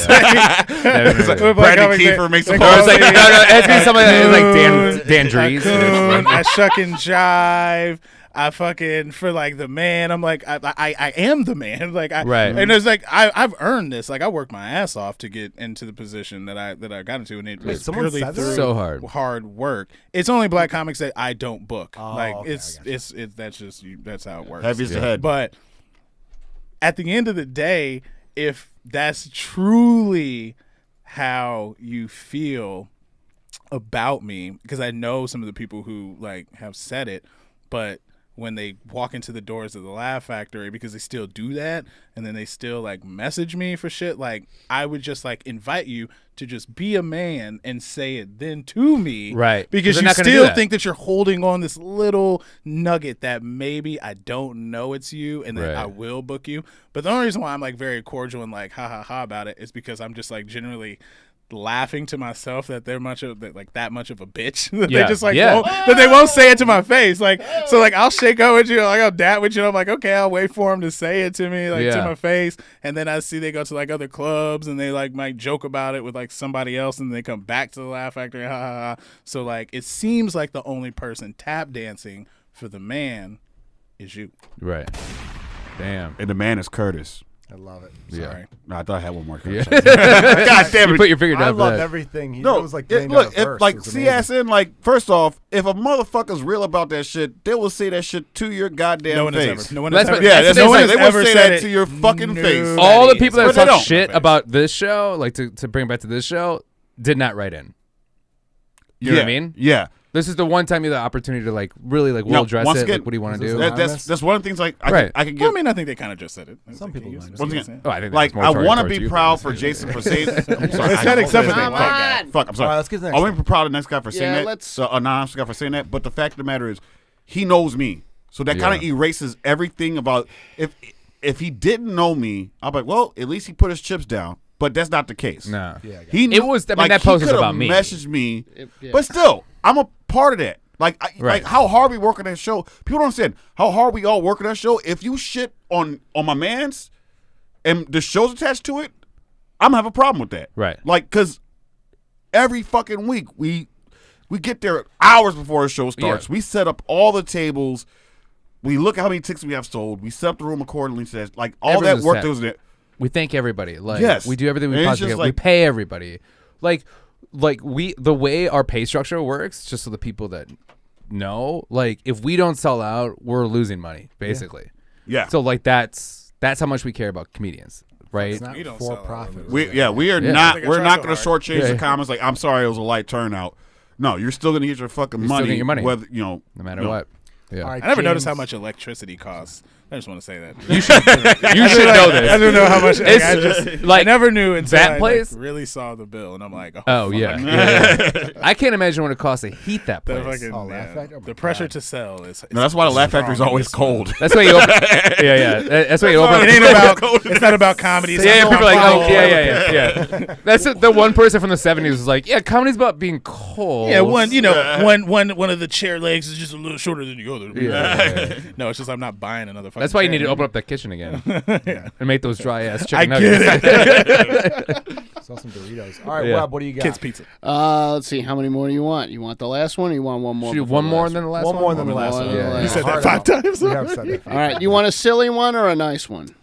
Brandon Kiefer makes a No, it's been somebody like Dan Dries. I shuck and jive. I fucking for like the man. I'm like I am the man. Like right. And it's like I've earned this. Like I worked my ass off to get into the position that I got into, and it was purely through so hard work. It's only black comics that I don't book. Oh, like okay, that's how it works. Heavy as the head. But at the end of the day, if that's truly how you feel about me, because I know some of the people who like have said it, but when they walk into the doors of the Laugh Factory, because they still do that, and then they still like message me for shit, like I would just like invite you to just be a man and say it then to me, right? Because you still think that you're holding on this little nugget that maybe I don't know it's you, and that I will book you. But the only reason why I'm like very cordial and like ha ha ha about it is because I'm just like generally laughing to myself that they're that much of a bitch that they just like that they won't say it to my face. Like so like I'll shake up with you, like I'll dap with you. I'm like, okay, I'll wait for them to say it to me, like to my face, and then I see they go to like other clubs and they like might joke about it with like somebody else, and they come back to the Laugh Factory. Ha ha ha. So like it seems like the only person tap dancing for the man is you. Right. Damn. And the man is Curtis. I love it. Sorry. No, I thought I had one more. Yeah. God damn You it! put your finger down. I for love that. everything. He No, was like look, if like CSN, like first off, if a motherfucker's real about that shit, they will say that shit to your goddamn face. No one has ever. No one has ever ever say said that it. to your fucking face. All the people that But they talk don't. shit about this show, like to bring it back to this show, did not write in. You know what I mean? Yeah. This is the one time you have the opportunity to like really like we'll address once it. again, Like, what do you want to do? That's one of the things like I Right. could Well, give. I mean, I think they kind of just said it. Some people might. Once again, Oh, I think like that's more I targeted want to towards be you. proud for Jason for saying. I'm sorry, It's not except for Come that. on. Fuck, I'm sorry. All right, let's get to the next I one. want to be proud of the next guy for saying that. let's- anonymous guy for saying that. But the fact of the matter is, he knows me, so that kind of erases everything about if he didn't know me. I'm like, well, at least he put his chips down. But that's not the case. No. Yeah, I got He It was- I mean, that he post was coulda about me. Messaged me, yeah. but still, I'm a part of that. Like, Right. like how hard we work on that show. People don't understand how hard we all work on that show. If you shit on my man's and the show's attached to it, I'm gonna have a problem with that. Right. Like, cause every fucking week we get there hours before the show starts. Yeah. We set up all the tables. We look at how many tickets we have sold. We set up the room accordingly. So that, like all Everything's that work set. that was there. We thank everybody. Like Yes. we do everything we And it's possibly just can. We like- pay everybody. Like we the way our pay structure works, just so the people that know, like if we don't sell out, we're losing money, basically. Yeah. So like that's how much we care about comedians, right? It's not We don't for sell profit. we are not. I think I We're tried not so going to hard. shortchange Yeah. the comments. Like, I'm sorry, it was a light turnout. No, you're still going to get your fucking You're still money. getting your money. Whether you know, No matter you know. what. Yeah. All right, I never James. noticed how much electricity costs. I just want to say that. You should know this. I don't know how much. It's I never knew until that I place? really saw the bill, and I'm like, Oh fuck. yeah. I can't imagine what it costs to heat that The place. fucking, Laugh Factory? Oh my the pressure God. to sell is. No, that's why the Laugh Factory is always cold. That's why you open. Yeah. That's why you open. It ain't about. It's not about comedy. It's Yeah, not people are like, about oh, yeah. That's it. The one person from the '70s was like, yeah, comedy's about being cold. yeah, one of the chair legs is just a little shorter than the other. Yeah. No, it's just I'm not buying another fucking That's why you need chair. to open up that kitchen again Yeah. and make those dry ass I chicken get nuggets. it. Saw some Doritos. All right, Yeah. Rob, what do you got? Kids pizza. Let's see. How many more do you want? You want the last one, or you want one more? Should do before one the more last than the last One one. more than the last one. one. Yeah. You said that Hard 5 enough. times. We have said that. All right. You want a silly one or a nice one?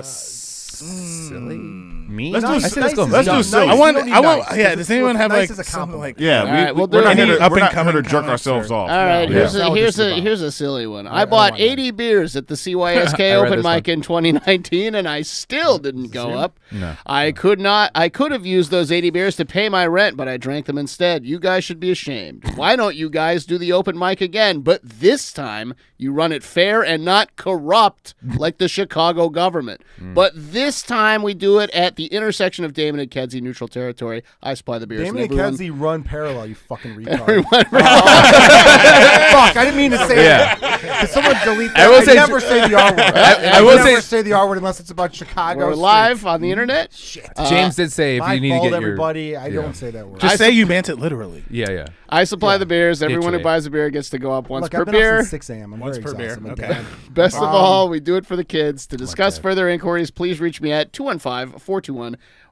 Silly. Me? Let's do I s- said let's go. let's do nice. silly. I want. You don't need I want. nice, Yeah. 'cause Does anyone have nice like is a something compliment. like? Yeah, All right, we'll do we're not it. here to, Any we're not here up-and-coming to jerk comics ourselves or- off. All right, Yeah. here's That's a what here's this is a about. here's a silly one. I I bought want that. 80 beers at the CYSK I read open this mic in 2019, and I still didn't go up. No. I could have used those 80 beers to pay my rent, but I drank them instead. You guys should be ashamed. Why don't you guys do the open mic again? But this time you run it fair and not corrupt like the Chicago government. But this time we do it at the intersection of Damon and Kedzie, neutral territory. I supply the beers. Damon and everyone- Kedzie run parallel, you fucking retard. everyone- Fuck, I didn't mean to say Yeah. that. Did someone delete that? I will say- never say the R word. I will never say- say the R word unless it's about Chicago. We're streets. live on the internet. Shit. James did say if My you need fault, to get your. everybody. I don't say that word. Just say you meant it literally. Yeah. I supply the beers. Everyone who Literally. buys a beer gets to go up once Look, per I've been up beer. since 6 a.m. I'm Once very per beer. exhausted. I'm Okay. dead. Best of all, we do it for the kids. To discuss further inquiries, please reach me at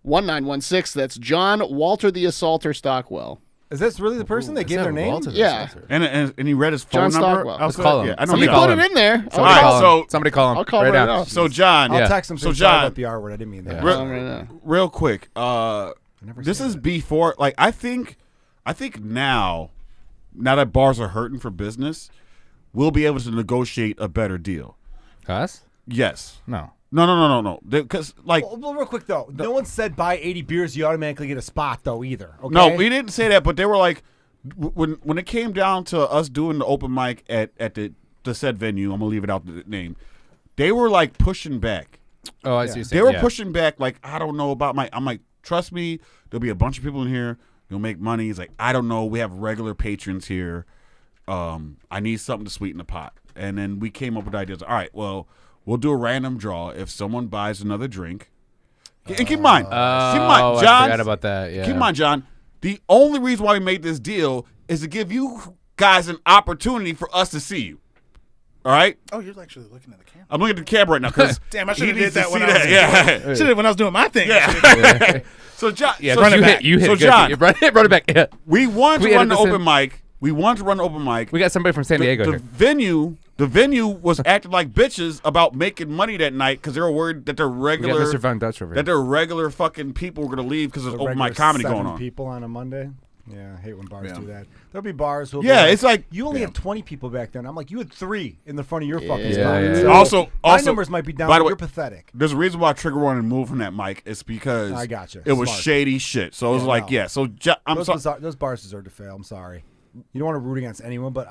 215-421-1916. That's John Walter the Assaulter Stockwell. Is this really the person they gave their name? Yeah. And he read his John phone number. Stockwell. I'll Let's say- call him. Yeah, I know Somebody We John. call put him. it in there. All Somebody right, call him. so- Somebody call him. I'll call right right now. now. So John, I'll Yeah. text him. So So sorry John, about the R word. I didn't mean that. Yeah. real, real quick. never This said is that. before. Like I think now that bars are hurting for business, we'll be able to negotiate a better deal. Us? Yes. No. No. Because like. Well, real quick though, no one said buy 80 beers, you automatically get a spot though either. Okay? No, we didn't say that, but they were like, when it came down to us doing the open mic at the said venue, I'm gonna leave it out the name. They were like pushing back. Oh, I see. They were pushing back. Like I don't know about my. I'm like, trust me, there'll be a bunch of people in here. You'll make money. He's like, I don't know. We have regular patrons here. I need something to sweeten the pot. And then we came up with ideas. All right, well, we'll do a random draw. If someone buys another drink, and keep in mind, I John. forgot about that. Yeah. Keep in mind, John, the only reason why we made this deal is to give you guys an opportunity for us to see you. All right? Oh, you're actually looking at the camera. I'm looking at the camera right now because Damn, I should have did that when I was. Yeah. Should have when I was doing my thing. Yeah. So, John, Yeah, so, run it back. back. You hit So, it good. John- You run it back. Yeah. we wanted We to run edit the this open mic. We wanted to run the open mic. We got somebody from San Diego the here. venue was acting like bitches about making money that night because they were worried that their We got regular Mr. Von Dutch over here. that their regular fucking people were gonna leave because there's The open regular mic comedy 7 going on. people on a Monday. Yeah, I hate when bars Yeah. do that. There'll be bars who'll Yeah, be it's like- you only Yeah. have 20 people back then. I'm like, you had 3 in the front of your fucking Yeah, spot. yeah. So Also, my also, numbers might be down. by the But way, you're pathetic. There's a reason why Trigger wanted to move from that mic. It's because I gotcha. it was Smart. shady shit. So it was Yeah, like, no. yeah. So I'm sorry. Those bars deserve to fail. I'm sorry. You don't want to root against anyone, but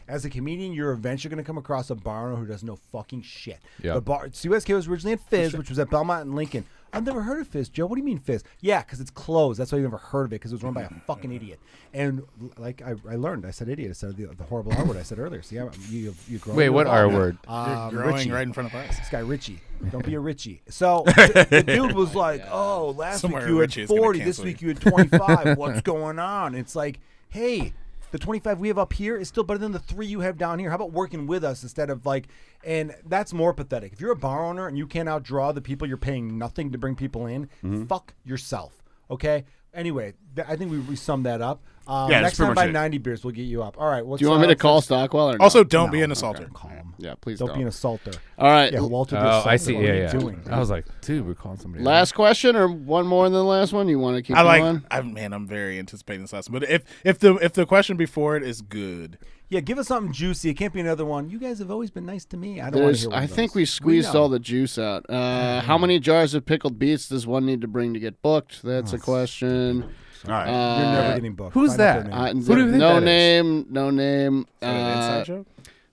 as a comedian, you're eventually going to come across a bar owner who does no fucking shit. Yeah. The bar CYSK was originally at Fizz, which was at Belmont and Lincoln. I've never heard of Fizz, Joe. What do you mean Fizz? Yeah, because it's closed. That's why you never heard of it, because it was run by a fucking idiot. And like I learned, I said idiot. I said the horrible R word I said earlier. See, you're growing. Wait, what R word? You're growing Richie. right in front of us. This guy Richie. Don't be a Richie. So the dude was like, "Oh, last Somewhere week you had Richie is gonna 40. This cancel week you. you had 25. What's going on?" It's like, hey, the 25 we have up here is still better than the 3 you have down here. How about working with us instead of like? And that's more pathetic. If you're a bar owner and you can't outdraw the people you're paying nothing to bring people in, fuck yourself. Okay. Anyway, I think we summed that up. Yeah, that's next pretty time much by it. 90 beers, we'll get you up. All right. Do you want me to call Stockwell or not? Also, don't be an assaulter. Call him. Yeah, please Don't don't. be an assaulter. All right. Yeah, Walter. the Oh, I assaulter. see. What are you Yeah. doing? I was like, dude, we're calling somebody. Last question or one more than the last one? You want to keep going? I'm very anticipating this last one. But if the question before it is good, Yeah, give us something juicy. It can't be another one. You guys have always been nice to me. I don't want to hear one I of think those. we squeezed know. all the juice out. How many jars of pickled beets does one need to bring to get booked? That's a question. All right. You're never getting booked. Who's Find out that? their name. Who do you think no that is? name, no name. is that an inside joke?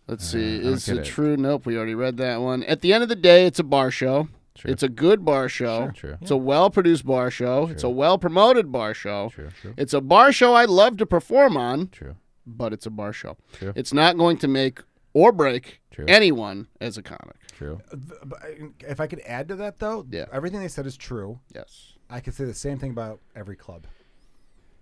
Let's see. I don't Is get it it. true? Nope, we already read that one. At the end of the day, it's a bar show. True. It's a good bar show. True. It's a well-produced bar show. It's a well-promoted bar show. True. It's a bar show I love to perform on, True. but it's a bar show. True. It's not going to make or break True. anyone as a comic. True. If I could add to that, though, Yeah. everything they said is true. Yes. I could say the same thing about every club.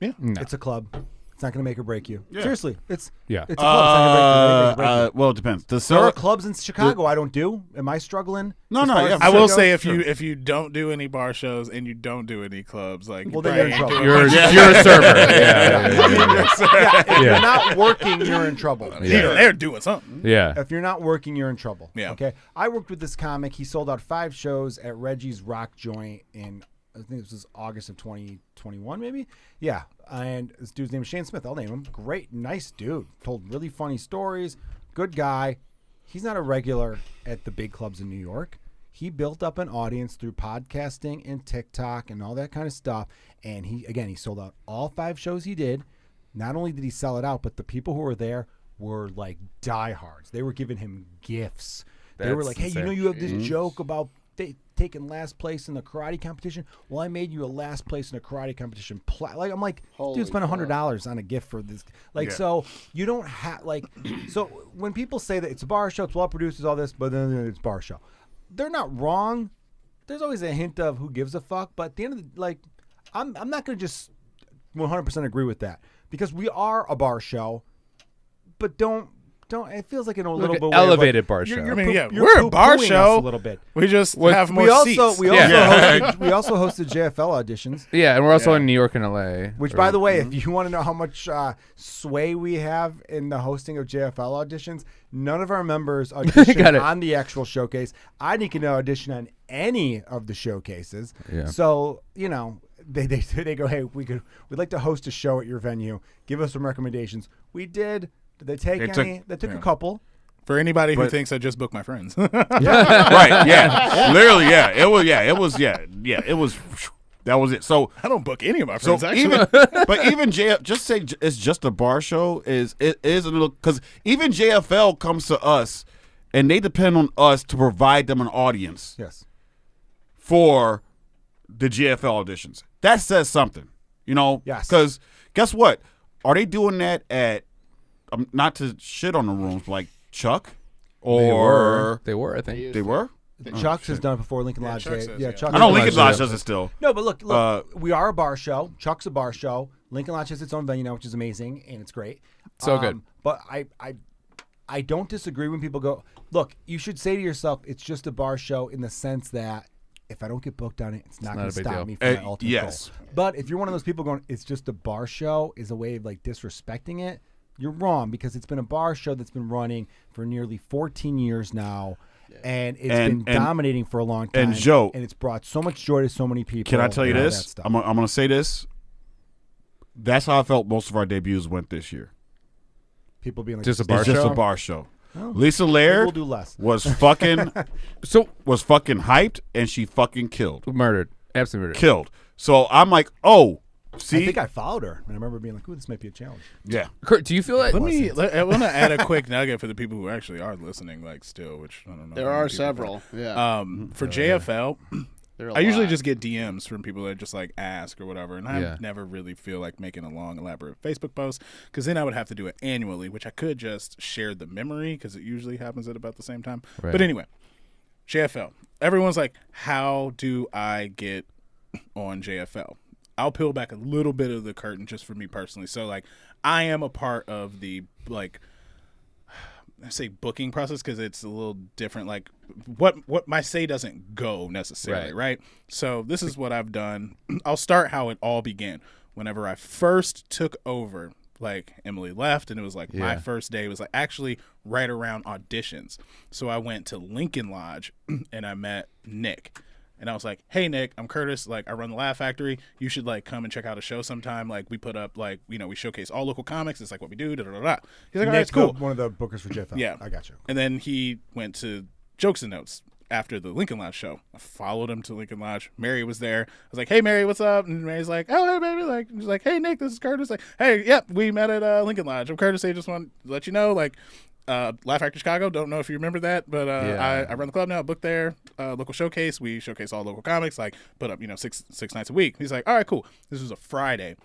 No. It's a club. It's not going to make or break you. Yeah. Seriously, it's Yeah. it's a club. It's not going to break you. Well, it depends. There are clubs in Chicago I don't do. Am I struggling? No, as no, far yeah, as the I will show say goes? if you don't do any bar shows and you don't do any clubs, like Well, then you're in probably trouble. ain't doing You're a server. Yeah. If you're not working, you're in trouble. They're doing something. Yeah. If you're not working, you're in trouble. Yeah. Okay. I worked with this comic. He sold out 5 shows at Reggie's Rock Joint in, I think this was August of 2021, maybe. Yeah. And this dude's name is Shane Smith. I'll name him. Great, nice dude. Told really funny stories. Good guy. He's not a regular at the big clubs in New York. He built up an audience through podcasting and TikTok and all that kind of stuff. And he sold out all 5 shows he did. Not only did he sell it out, but the people who were there were like diehards. They were giving him gifts. They were That's like, hey, insane. you have this joke about taking last place in the karate competition. Well, I made you a last place in a karate competition. Like, I'm like, Holy dude, spent cow. $100 on a gift for this. Like, Yeah. so you don't have like, so when people say that it's a bar show, it's well produced, it's all this, but then it's a bar show, they're not wrong. There's always a hint of who gives a fuck, but at the end of the, like, I'm not going to just 100% agree with that because we are a bar show, but don't. It feels like in a little an bit way elevated of like, bar you're- show. you're I mean, poo- yeah, you're we're a bar poo-pooing us show. a little bit. We just have more We also seats. we also hosted JFL auditions. Yeah, and we're also in New York and LA. Which, by the way, if you want to know how much sway we have in the hosting of JFL auditions, none of our members audition Got it. on the actual showcase. I didn't get to audition on any of the showcases. Yeah. So they go, hey, we'd like to host a show at your venue. Give us some recommendations. We did. Did they take any? They took a couple. For anybody who thinks I just booked my friends. Right, yeah. Literally, yeah. It was that was it. So I don't book any of my So friends, actually. even just say it's just a bar show is a little because even JFL comes to us and they depend on us to provide them an audience Yes. for the JFL auditions. That says something, Yes. Because guess what? Are they doing that at not to shit on the rooms like Chuck or They were, I think. they were? Chuck's has done it before. Lincoln Lodge. Chuck's has, yeah. Chuck I know has Lincoln done it. Lodge does it still. No, but look, we are a bar show. Chuck's a bar show. Lincoln Lodge has its own venue now, which is amazing and it's great. So good. But I don't disagree when people go, look, you should say to yourself, it's just a bar show in the sense that if I don't get booked on it, it's not going a to big stop deal. me from my ultimate yes. goal. But if you're one of those people going, it's just a bar show is a way of like disrespecting it, you're wrong because it's been a bar show that's been running for nearly 14 years now. And it's been dominating for a long time. And Joe, and it's brought so much joy to so many people. Can I tell you and all this? that stuff. I'm going to say this. That's how I felt most of our debuts went this year. People being like, Just a bar It's just show? a bar show. Oh. Lisa Maybe Laird we'll do less. was fucking hyped and she fucking killed. Murdered. Absolutely murdered. Killed. So I'm like, oh, see? I think I followed her, and I remember being like, "Ooh, this might be a challenge." yeah. Kurt, do you feel like I want to add a quick nugget for the people who actually are listening, like still, which I don't know. There how are many people several. Yeah. For JFL, There are a I usually lot. just get DMs from people that just like ask or whatever, and I Yeah. never really feel like making a long, elaborate Facebook post because then I would have to do it annually, which I could just share the memory because it usually happens at about the same time. Right. But anyway, JFL. Everyone's like, how do I get on JFL? I'll peel back a little bit of the curtain just for me personally. So like, I am a part of the like, I say booking process because it's a little different. Like what my say doesn't go necessarily, right? So this is what I've done. I'll start how it all began. Whenever I first took over, like Emily left and it was like my first day was like actually right around auditions. So I went to Lincoln Lodge and I met Nick. And I was like, hey, Nick, I'm Curtis. Like, I run the Laugh Factory. You should, like, come and check out a show sometime. Like, we put up, like, we showcase all local comics. It's, like, what we do, da-da-da-da. He's like, all right, it's cool. One of the bookers for JFL. Yeah. I got you. And then he went to Jokes and Notes after the Lincoln Lodge show. I followed him to Lincoln Lodge. Mary was there. I was like, hey, Mary, what's up? And Mary's like, oh, hey, baby. Like, she's like, hey, Nick, this is Curtis. Like, hey, yep, we met at Lincoln Lodge. I'm Curtis. I just want to let you know, like, Laugh Factory Chicago. Don't know if you remember that, but Yeah. I run the club now. Booked there. Local showcase. We showcase all local comics. Like put up six nights a week. He's like, all right, cool. This was a Friday,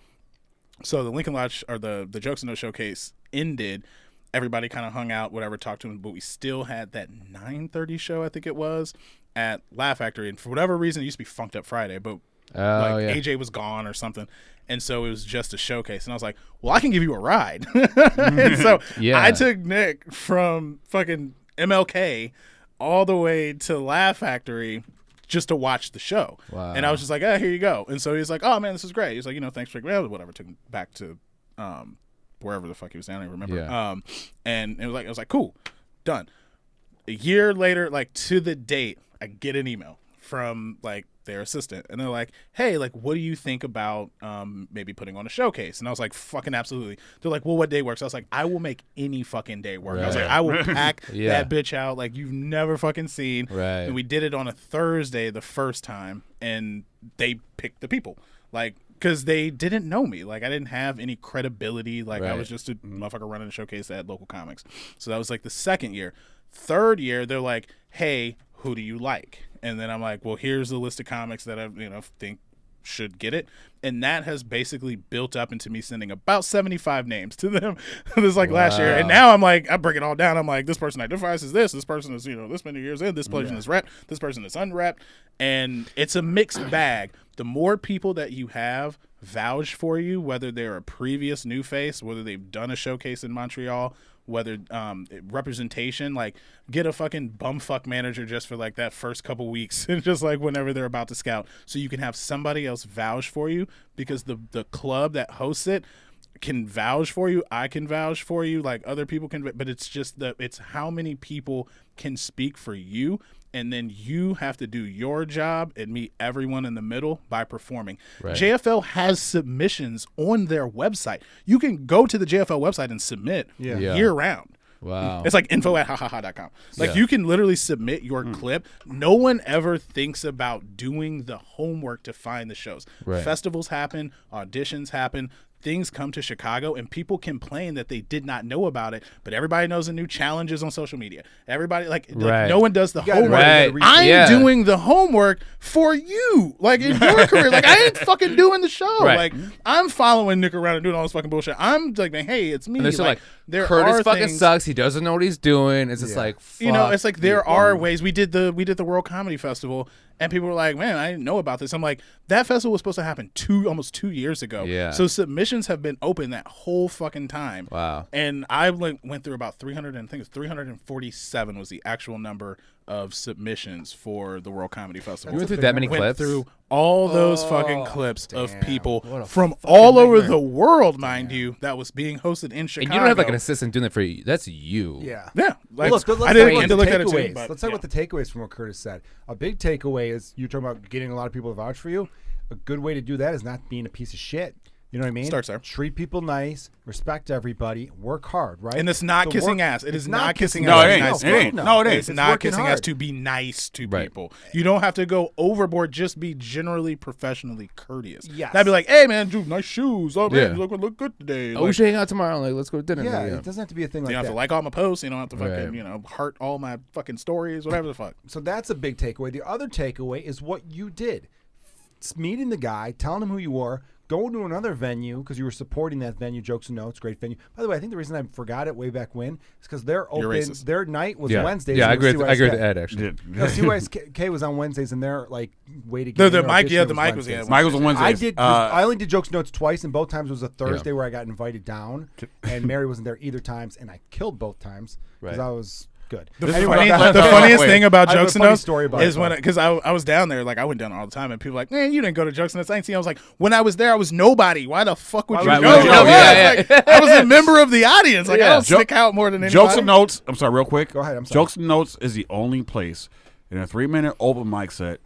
so the Lincoln Lodge or the Jokes and No showcase ended. Everybody kind of hung out, whatever, talked to him, but we still had that 9:30 show, I think it was, at Laugh Factory, and for whatever reason, it used to be Funked Up Friday, but AJ was gone or something, and so it was just a showcase, and I was like, well, I can give you a ride. And so I took Nick from fucking MLK all the way to Laugh Factory just to watch the show. Wow. And I was just like, here you go. And so he's like, oh man, this is great. He's like, thanks for whatever. Took him back to wherever the fuck he was down, I don't remember. Yeah. And it was like, cool, done. A year later, like to the date, I get an email from like their assistant, and they're like, hey, like, what do you think about maybe putting on a showcase? And I was like, fucking absolutely. They're like, well, what day works? I was like, I will make any fucking day work. I was like, I will pack that bitch out like you've never fucking seen. Right. And we did it on a Thursday the first time, and they picked the people. Like, because they didn't know me. Like, I didn't have any credibility. Like, I was just a motherfucker running a showcase at local comics. So that was like the second year. Third year, they're like, hey, who do you like? And then I'm like, well, here's the list of comics that I think should get it. And that has basically built up into me sending about 75 names to them this last year. And now I'm like, I break it all down. I'm like, this person identifies as this person is, this many years in, this person is rep, this person is unrepped. And it's a mixed bag. The more people that you have vouch for you, whether they're a previous new face, whether they've done a showcase in Montreal, whether representation, like get a fucking bumfuck manager just for like that first couple weeks and just like whenever they're about to scout, so you can have somebody else vouch for you, because the club that hosts it can vouch for you, I can vouch for you, like other people can, but it's just it's how many people can speak for you. And then you have to do your job and meet everyone in the middle by performing. Right. JFL has submissions on their website. You can go to the JFL website and submit year round. Wow. It's like info@hahaha.com. Like you can literally submit your clip. No one ever thinks about doing the homework to find the shows. Right. Festivals happen, auditions happen. Things come to Chicago, and people complain that they did not know about it, but everybody knows the new challenges on social media. Everybody, no one does the homework. Right. I'm doing the homework for you, like in your career. Like, I ain't fucking doing the show. Right. Like, I'm following Nick around and doing all this fucking bullshit. I'm like, hey, it's me. And they're like, there Curtis are fucking things, sucks. He doesn't know what he's doing. It's just like, fuck. it's like there are ways. We did the World Comedy Festival, and people were like, man, I didn't know about this. I'm like, that festival was supposed to happen almost 2 years ago. Yeah. So submissions have been open that whole fucking time. Wow. And I went through about 347 was the actual number of submissions for the World Comedy Festival. You went through that many Went clips? through all those fucking clips of people from all over the world, mind you, that was being hosted in Chicago. And you don't have like an assistant doing that for you. That's you. Yeah. Yeah. Like, Look, I didn't get to look at it too, takeaways. but, Let's talk about the takeaways from what Curtis said. A big takeaway is you're talking about getting a lot of people to vouch for you. A good way to do that is not being a piece of shit. You know what I mean? Starts there. Treat people nice, respect everybody, work hard, right? And it's not kissing ass. It is not kissing No, ass. it ain't. It ain't. No, it ain't. It's not working kissing hard. ass to be nice to people. You don't have to go overboard. Just be generally professionally courteous. Yes. That'd be like, hey man, dude, nice shoes. Oh man, Yeah. you look good today. Oh, we should hang out tomorrow. Like, let's go to dinner. Yeah, Yeah. it doesn't have to be a thing you like don't have that. to like all my posts. You don't have to fucking Right. heart all my fucking stories. Whatever the fuck. So that's a big takeaway. The other takeaway is what you did. It's meeting the guy, telling him who you were, going to another venue because you were supporting that venue, Jokes and Notes, great venue. By the way, I think the reason I forgot it way back when is because they're You're open. racist. Their night was Yeah. Wednesdays. Yeah, I and it agree. was I agree with CYSK. Ed actually. No, CYSK was on Wednesdays, and they're like way to The get mic, audition the mic was Wednesdays. Mike was on Wednesdays. I did. I only did Jokes and Notes twice, and both times was a Thursday where I got invited down, and Mary wasn't there either times, and I killed both times because I was good. The funniest thing about Jokes and Notes is when, because I was down there, like I went down all the time, and people were like, man, you didn't go to Jokes and Notes. I ain't seen. I was like, when I was there, I was nobody. Why the fuck would you Right, go? would you go? Like, I was a member of the audience. Like I don't stick out more than anybody. Jokes and Notes. I'm sorry, real quick. Go ahead. I'm sorry. Jokes and Notes is the only place in a 3-minute open mic set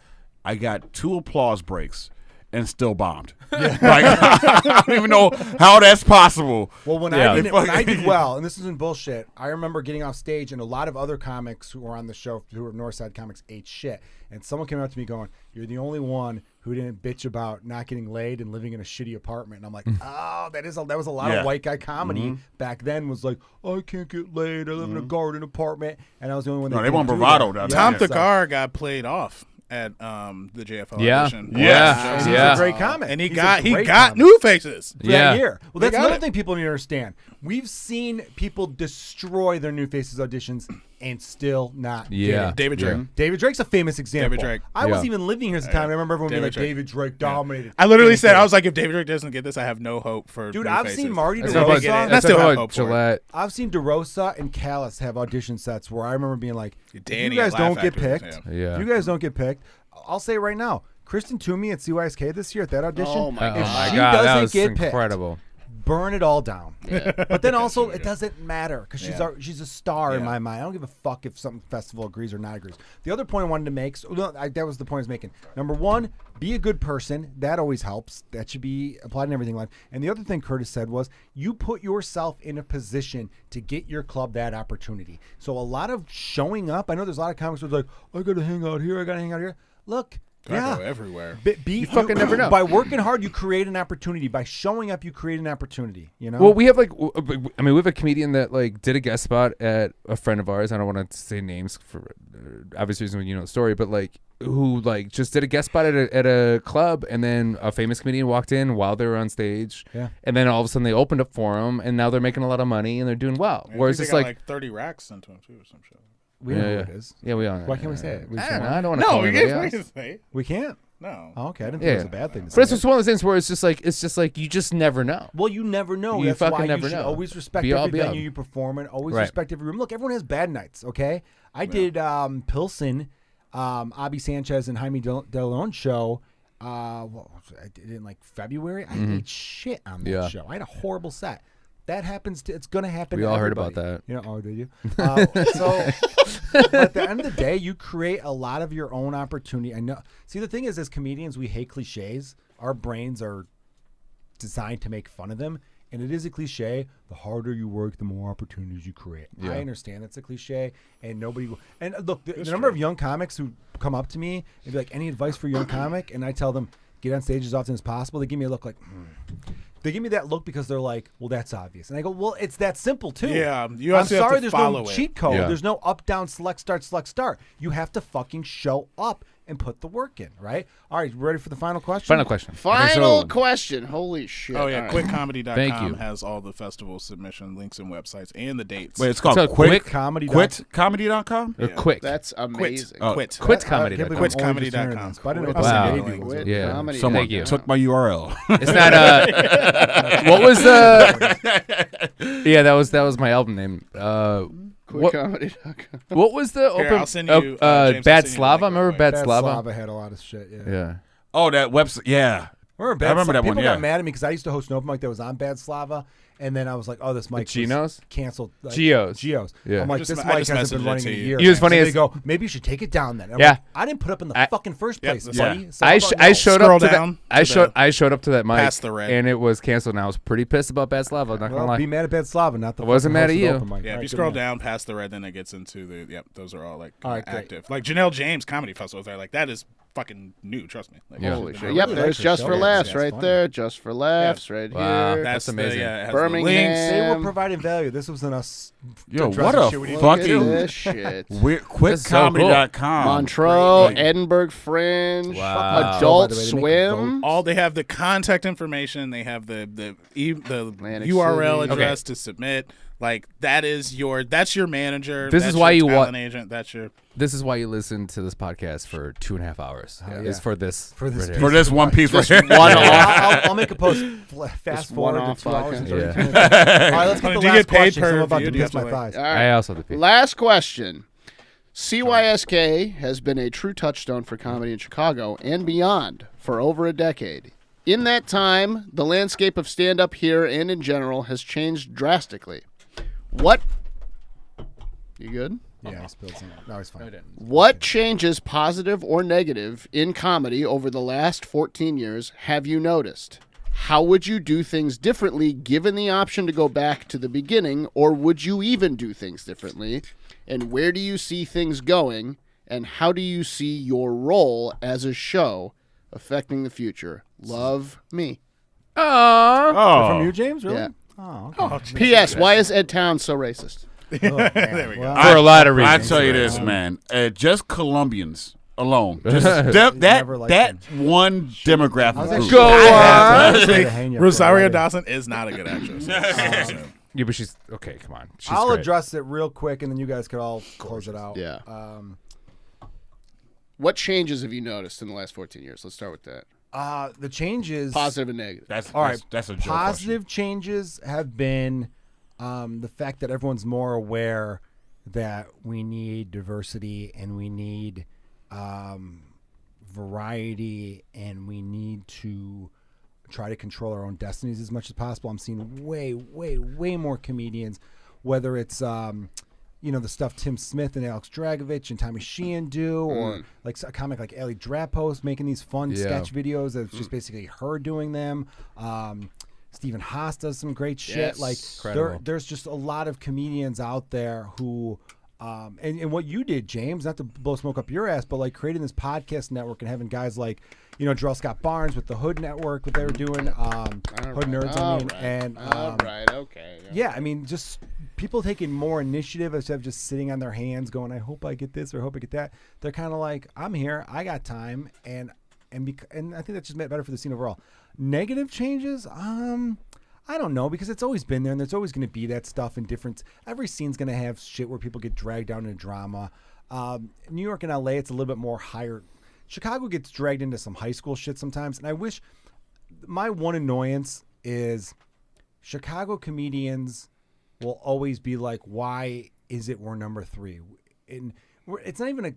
I got 2 applause breaks. and still bombed. Like, I don't even know how that's possible. Well, when I did well, and this isn't bullshit, I remember getting off stage and a lot of other comics who were on the show, who were Northside comics, ate shit. And someone came up to me going, "You're the only one who didn't bitch about not getting laid and living in a shitty apartment." And I'm like, oh, that was a lot of white guy comedy back then. Was like, I can't get laid. I live in a garden apartment, and I was the only one. No, they want bravado down there. Tom Thakar got played off at the JFL audition. And he's a great comic, and he got new faces that year. Well, that's another thing people need to understand. We've seen people destroy their new faces auditions and still not get it. David Drake. David Drake's a famous example. David Drake. I wasn't even living here at the time. I remember everyone being like, Drake. David Drake dominated. I literally said, I was like, if David Drake doesn't get this, I have no hope for Dude, new I've faces. seen Marty That's DeRosa. I still have hope for Gillette. I've seen DeRosa and Callis have audition sets where I remember being like, Danny if you guys at don't Laugh get Factory, picked, yeah. if you guys don't get picked, I'll say it right now, Kristen Toomey at CYSK this year at that audition, Oh my if God. she that doesn't was get incredible. picked, burn it all down. Yeah. But then also, it doesn't matter because Yeah. she's a star in Yeah. my mind. I don't give a fuck if some festival agrees or not agrees. The other point I wanted to make, that was the point I was making. Number one, be a good person. That always helps. That should be applied in everything in life. And the other thing Curtis said was, you put yourself in a position to get your club that opportunity. So a lot of showing up, I know there's a lot of comics who are like, I got to hang out here, I got to hang out here. Look. I go everywhere. You fucking never know. By working hard, you create an opportunity. By showing up, you create an opportunity. You know. Well, we have we have a comedian that did a guest spot at a friend of ours. I don't want to say names for obvious reasons when you know the story, but who just did a guest spot at a club, and then a famous comedian walked in while they were on stage. Yeah. And then all of a sudden they opened up for him, and now they're making a lot of money and they're doing well. I Whereas think it's they got like 30 racks sent to him too or some shit. we know who it is. Yeah, we all know. Why can't we say it? I don't know. I don't want to No, call we anybody can't else. say it. We can't. No. Oh, okay, I didn't think it was a bad thing to say. But it's just one of those things where it's just like you just never know. Well, you never know. You That's fucking why never you should know. always respect Be all every be all. venue you perform in. Always Right. respect every room. Look, everyone has bad nights, okay? I did Pilsen, Abi Sanchez and Jaime Delon show. What was it? I did it in February. I ate shit on that show. I had a horrible set. That happens it's going to happen We to all heard everybody. about that. You know, oh, did you? But at the end of the day, you create a lot of your own opportunity. I know. See, the thing is, as comedians, we hate cliches. Our brains are designed to make fun of them. And it is a cliche. The harder you work, the more opportunities you create. Yeah. I understand that's a cliche, and nobody will. And look, the number of young comics who come up to me and be like, "Any advice for a young comic?" And I tell them, "Get on stage as often as possible." They give me a look like, They give me that look because they're like, "Well, that's obvious," and I go, "Well, it's that simple too." Yeah, you I'm also have sorry, to there's follow no it. cheat code. Yeah. There's no up, down, select, start. You have to fucking show up and put the work in, right? All right, ready for the final question? Final question. Final question. Holy shit. Oh yeah, All right. Thank you. quitcomedy.com has all the festival submission links and websites and the dates. Wait, it's called called Quit Comedy. Quitcomedy.com? Or quick. That's amazing. Quit. Quit I comedy. can't believe I'm only just Quitcomedy.com. hearing this, but I didn't know Wow. what the Wow. Quit Yeah. comedy. Someone Thank you. took my URL. It's not what was the Yeah, that was my album name. What Quitcomedy.com. was the Here, open I'll send you, James, I'll Bad send you the Slava? link real Remember quick. Bad Bad Slava? Slava had a lot of shit. Yeah. Yeah. Oh, that website. Yeah. Remember I remember that People one, yeah. got mad at me because I used to host an open mic that was on Bad Slava, and then I was like, "Oh, this mic was Genos? canceled." Geos. I'm Yeah. like, I "This just mic hasn't messaged been it running to in a you. year." It was funny So as- they go, "Maybe you should take it down then." I'm Yeah. like, I didn't put up in the fucking first place, that's buddy. fine. It's all about I no. showed Scroll up to down that. to I showed up to that mic past the red. and it was canceled. And I was pretty pissed about Bad Slava. Not gonna Well, lie. be mad at Bad Slava, not the. I wasn't fucking mad at host you. of the open mic. Yeah, All if right, you good scroll man. down past the red, then it gets into the those are all All right, great. active. Like Janelle James Comedy Festival there, like that is fucking new. Trust me. Like, Yeah. Holy shit. I Yep, really there's like Just her for show. Laughs Yeah, it's right funny. there. Just for Laughs right Wow. here. That's amazing. it has the Birmingham. links. They were providing value. This was in us. Yo, addressing what a shit we didn't Look at fucking this shit. Quitcomedy.com. Montreux, Great. Edinburgh Fringe, Wow. Adult By the way, they make it Swim. All they have the contact information. They have the Atlantic URL City. address to submit. Like that's your manager. This that's is why your you talent want- agent. That's your This is why you listen to this podcast for 2.5 hours. Oh, Is yeah. for this. For this right piece here. For this one piece right here. One I'll make a post. Fast This forward to one-off 2 hours and podcast. 32 minutes. All right, let's get Do the you last get paid question. 'cause per I'm about to review? Do you piss have my to, thighs. All I right. also did. Last question. CYSK has been a true touchstone for comedy in Chicago and beyond for over a decade. In that time, the landscape of stand-up here and in general has changed drastically. What? You good? Yeah, I spilled some. No, it's fine. No, I didn't. What changes, positive or negative, in comedy over the last 14 years have you noticed? How would you do things differently given the option to go back to the beginning, or would you even do things differently? And where do you see things going, and how do you see your role as a show affecting the future? Love, me. Aww. Oh, From you, James? Really? Yeah. Oh, okay. P.S. Why is Ed Town so racist? There we go. For a lot of I reasons. tell you this, man. Just Colombians alone, just Never liked that him. one demographic I was group. actually- Go I on. was ready to hang you for Rosario already. Dawson is not a good actress. Yeah, but she's okay. Come on. She's I'll great. address it real quick, and then you guys could all close it out. Yeah. What changes have you noticed in the last 14 years? Let's start with that. The changes. Positive and negative. All right. That's a joke Positive changes have been the fact that everyone's more aware that we need diversity and we need variety and we need to try to control our own destinies as much as possible. I'm seeing way more comedians, whether it's the stuff Tim Smith and Alex Dragovich and Tommy Sheehan do, or like a comic like Ali Drapos making these fun sketch videos that's just basically her doing them. Stephen Haas does some great shit. Yes. Like Incredible. there's just a lot of comedians out there who and what you did, James, not to blow smoke up your ass, but like creating this podcast network and having guys like, Jarrell Scott Barnes with the Hood Network, what they were doing, Hood Nerds, and all right, okay. yeah, I mean, just people taking more initiative instead of just sitting on their hands going, I hope I get this or I hope I get that. They're kind of like, I'm here, I got time, and I think that's just made better for the scene overall. Negative changes, I don't know, because it's always been there, and there's always going to be that stuff in different. Every scene's going to have shit where people get dragged down into drama. New York and LA, it's a little bit more higher. Chicago gets dragged into some high school shit sometimes, and I wish. My one annoyance is Chicago comedians will always be like, "Why is it we're number 3?" And it's not even a.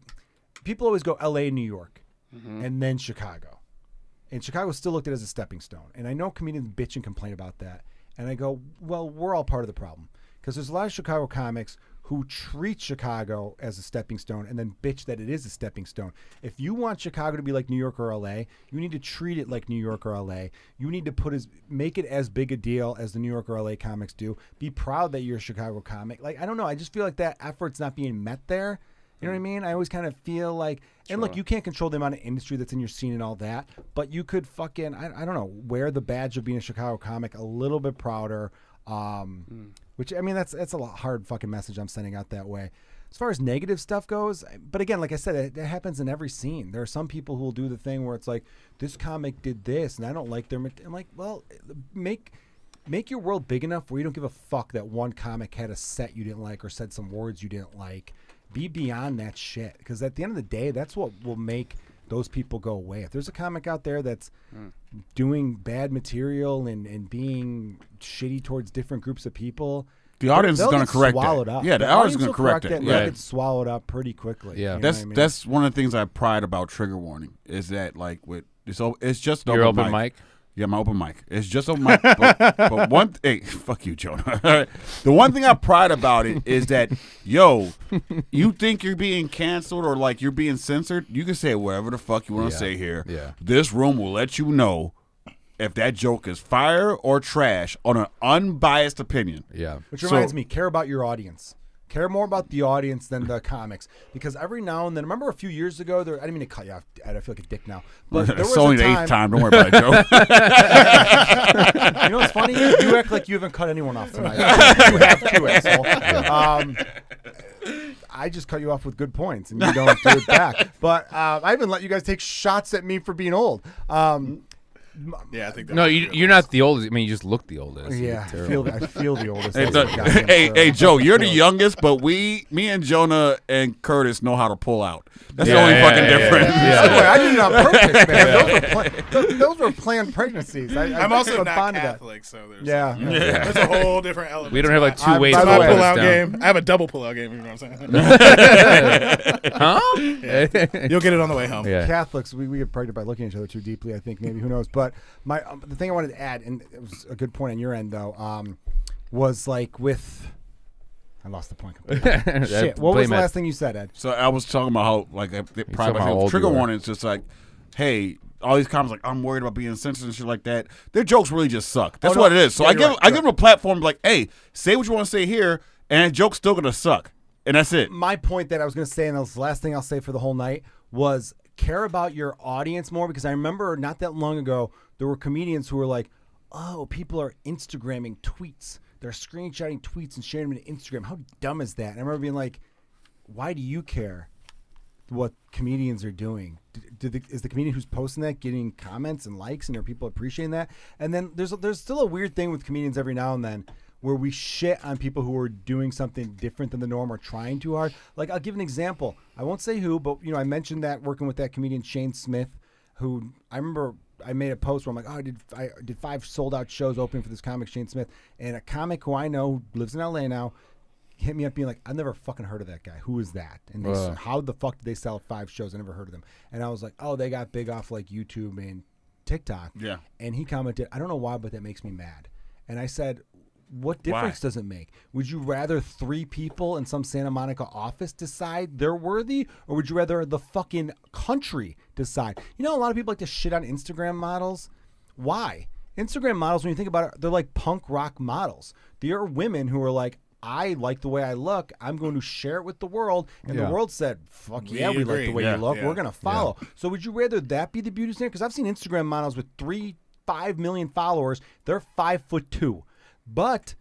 People always go LA, New York, and then Chicago. And Chicago still looked at it as a stepping stone. And I know comedians bitch and complain about that. And I go, well, we're all part of the problem. Because there's a lot of Chicago comics who treat Chicago as a stepping stone and then bitch that it is a stepping stone. If you want Chicago to be like New York or LA, you need to treat it like New York or LA. You need to make it as big a deal as the New York or LA comics do. Be proud that you're a Chicago comic. Like, I don't know. I just feel like that effort's not being met there. You know what I mean? I always kind of feel like, and look, you can't control the amount of industry that's in your scene and all that, but you could fucking, I don't know, wear the badge of being a Chicago comic a little bit prouder. Which, I mean, that's a hard fucking message I'm sending out that way. As far as negative stuff goes, but again, like I said, it happens in every scene. There are some people who will do the thing where it's like, this comic did this, and I don't like their. I'm like, well, make your world big enough where you don't give a fuck that one comic had a set you didn't like or said some words you didn't like. Be beyond that shit, because at the end of the day, that's what will make those people go away. If there's a comic out there that's doing bad material and being shitty towards different groups of people, The audience is they'll going get to correct swallowed that. up. Yeah, the audience is going will to correct it. it. And Yeah. they'll get swallowed up pretty quickly. Yeah. You know what I mean? That's one of the things I pride about Trigger Warning is that like with it's just an Your open mic? Yeah, my open mic. It's just open mic. but one, hey, fuck you, Jonah. The one thing I pride about it is that, yo, you think you're being canceled or like you're being censored, you can say whatever the fuck you want to say here. Yeah. This room will let you know if that joke is fire or trash on an unbiased opinion. Yeah. Which reminds me, care about your audience. Care more about the audience than the comics, because every now and then, remember a few years ago, I didn't mean to cut you off. I feel like a dick now, but there was It's only a the time. 8th time. Don't worry about it, Joe. You know what's funny? You act like you haven't cut anyone off tonight. You have to, asshole. I just cut you off with good points, and you don't do it back. But I even let you guys take shots at me for being old. Yeah, I think that No, was you're not the oldest. I mean, you just look the oldest. You Yeah, look I terrible. feel the oldest. Hey, That's a goddamn hey, sure. Joe, you're the youngest, but me and Jonah and Curtis know how to pull out. That's the Yeah, only yeah, fucking yeah, difference. yeah. Boy, I did it on purpose, man. Those were planned pregnancies. I'm also I'm not fond of that. Catholic, so there's Yeah. there's a whole different element. We don't have like two I'm- ways by to the my way- hold pull-out this down. game. I have a double pull-out game. You know what I'm saying? Huh? You'll get it on the way home. Yeah. Catholics, we get pregnant by looking at each other too deeply. I think maybe, who knows? But my the thing I wanted to add, and it was a good point on your end though, was like with I lost the point completely. Shit. What was the last thing you said, Ed? So I was talking about how like talking about how old trigger you are. warnings. Just like, hey, all these comments like I'm worried about being censored and shit like that. Their jokes really just suck. That's what it is. So I give them a platform like, hey, say what you want to say here, and that joke's still gonna suck, and that's it. My point that I was going to say, and the last thing I'll say for the whole night was care about your audience more, because I remember not that long ago there were comedians who were like, oh, people are Instagramming tweets. They're screenshotting tweets and sharing them to Instagram. How dumb is that? And I remember being like, why do you care what comedians are doing? Is the comedian who's posting that getting comments and likes, and are people appreciating that? And then there's still a weird thing with comedians every now and then where we shit on people who are doing something different than the norm or trying too hard. Like, I'll give an example. I won't say who, but I mentioned that working with that comedian Shane Smith, who I remember I made a post where I'm like, oh, I did 5 sold out shows opening for this comic Shane Smith, and a comic who I know who lives in LA now hit me up being like, I've never fucking heard of that guy. Who is that? And they said, how the fuck did they sell 5 shows? I never heard of them. And I was like, oh, they got big off like YouTube and TikTok. Yeah. And he commented, I don't know why, but that makes me mad. And I said, what difference does it make? Would you rather 3 people in some Santa Monica office decide they're worthy, or would you rather the fucking country decide? A lot of people like to shit on Instagram models. Why? Instagram models, when you think about it, they're like punk rock models. They are women who are like, I like the way I look. I'm going to share it with the world. And the world said, fuck yeah, we like the way you look. We're going to follow. So would you rather that be the beauty standard? Because I've seen Instagram models with 5 million followers. They're 5'2". But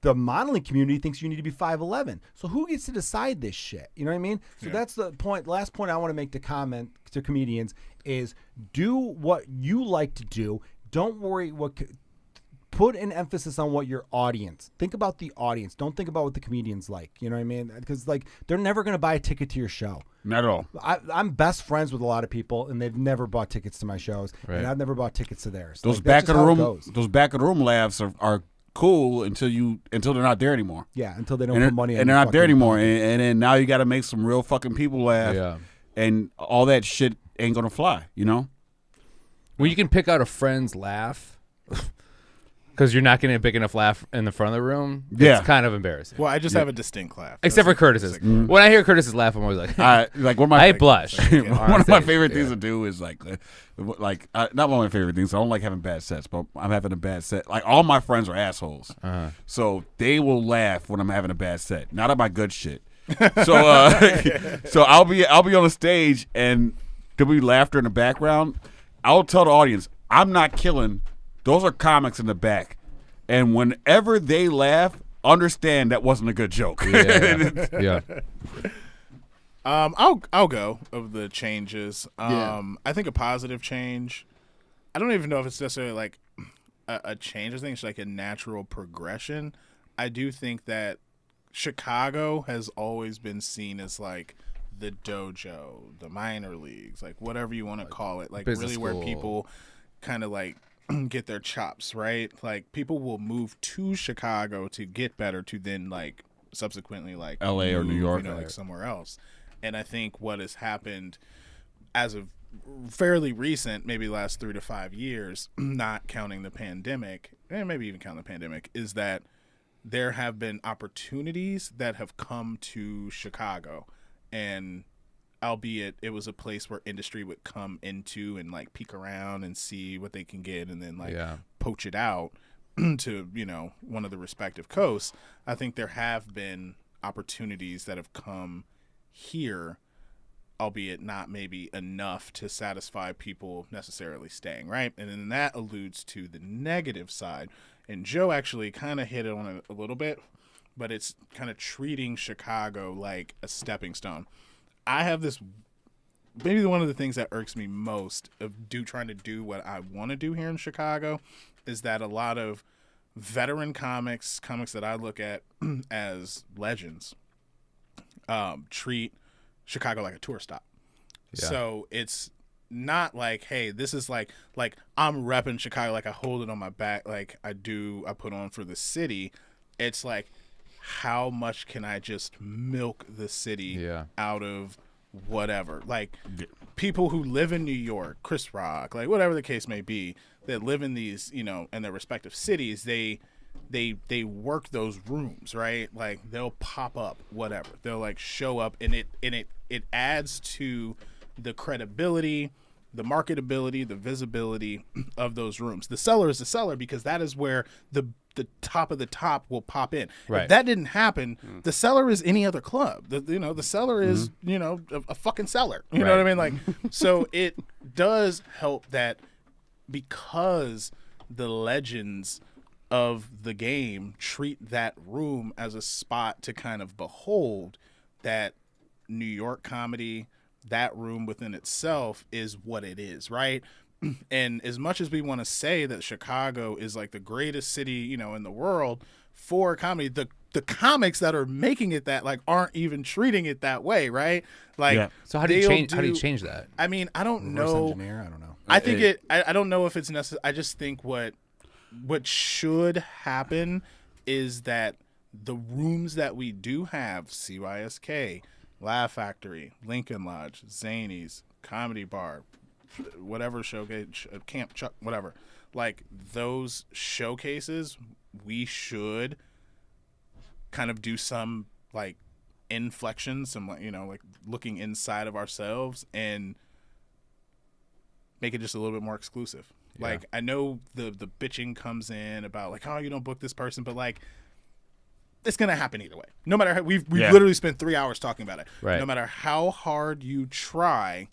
the modeling community thinks you need to be 5'11". So who gets to decide this shit? You know what I mean? So that's the point. Last point I want to make to comedians is do what you like to do. Don't worry put an emphasis on what your audience. Think about the audience. Don't think about what the comedians like. You know what I mean? Because they're never going to buy a ticket to your show. Not at all. I'm best friends with a lot of people, and they've never bought tickets to my shows, and I've never bought tickets to theirs. Those back of the room laughs are cool until they're not there anymore. Yeah, until they don't put money. And they're not there anymore. And then now you got to make some real fucking people laugh. Yeah. And all that shit ain't gonna fly. Well, you can pick out a friend's laugh. Because you're not getting a big enough laugh in the front of the room. Yeah. It's kind of embarrassing. Well, I just have a distinct laugh. Except for Curtis's. When I hear Curtis's laugh, I'm always like, I blush. One of my favorite things to do is not one of my favorite things. I don't like having bad sets, but I'm having a bad set. Like, all my friends are assholes. So they will laugh when I'm having a bad set. Not at my good shit. So so I'll be on the stage and there'll be laughter in the background. I'll tell the audience, I'm not killing. Those are comics in the back. And whenever they laugh, understand that wasn't a good joke. Yeah. I'll go of the changes. I think a positive change. I don't even know if it's necessarily like a change. I think it's like a natural progression. I do think that Chicago has always been seen as like the dojo, the minor leagues, like whatever you want to call it, like really where people kind of like get their chops, right? Like people will move to Chicago to get better, to then like subsequently like LA or New York, like somewhere else. And I think what has happened as of fairly recent, maybe last 3 to 5 years, not counting the pandemic, and maybe even counting the pandemic, is that there have been opportunities that have come to Chicago, and albeit it was a place where industry would come into and like peek around and see what they can get and then like poach it out to, one of the respective coasts. I think there have been opportunities that have come here, albeit not maybe enough to satisfy people necessarily staying, right? And then that alludes to the negative side. And Joe actually kind of hit it on a little bit, but it's kind of treating Chicago like a stepping stone. I have this, maybe one of the things that irks me most of trying to do what I want to do here in Chicago is that a lot of veteran comics that I look at as legends, treat Chicago like a tour stop. Yeah. So it's not like, hey, this is like I'm repping Chicago, like I hold it on my back, like I put on for the city. It's like, how much can I just milk the city out of whatever? Like people who live in New York, Chris Rock, like whatever the case may be, that live in these, in their respective cities, they they work those rooms, right? Like they'll pop up, whatever. They'll like show up, and it adds to the credibility, the marketability, the visibility of those rooms. The seller is the seller because that is where the top of the top will pop in. Right. If that didn't happen, the seller is any other club. The seller is a fucking seller. You know what I mean? Like, so it does help that because the legends of the game treat that room as a spot to kind of behold that New York comedy. That room within itself is what it is, right? And as much as we want to say that Chicago is like the greatest city, in the world for comedy, the comics that are making it that like aren't even treating it that way, right? Like, so how do you change that? I mean, I don't Reverse know. engineer? I don't know. I think I don't know if it's necessary. I just think what should happen is that the rooms that we do have, CYSK, Laugh Factory, Lincoln Lodge, Zanies, Comedy Bar, whatever showcase, Camp Chuck, whatever. Like those showcases, we should kind of do some like inflection, some like like looking inside of ourselves and make it just a little bit more exclusive. Yeah. Like I know the bitching comes in about like, oh, you don't book this person, but like it's gonna happen either way. No matter how we've literally spent 3 hours talking about it. Right. No matter how hard you try,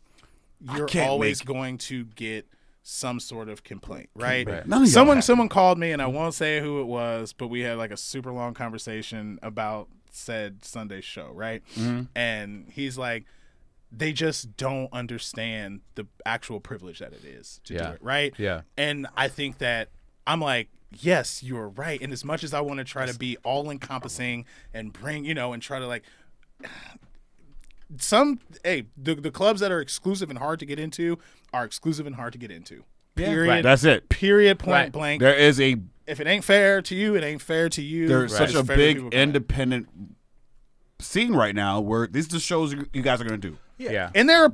you're always going to get some sort of complaint, right? Someone called me, and I won't say who it was, but we had like a super long conversation about said Sunday show, right? Mm-hmm. And he's like, they just don't understand the actual privilege that it is to do it, right? Yeah. And I think that I'm like, yes, you're right. And as much as I want to try to be all encompassing and bring, and try to like the clubs that are exclusive and hard to get into are exclusive and hard to get into. Period. Right. That's it. Period. Point blank. There is if it ain't fair to you, it ain't fair to you. There's such a big independent scene right now where these are the shows you guys are going to do. Yeah. And there are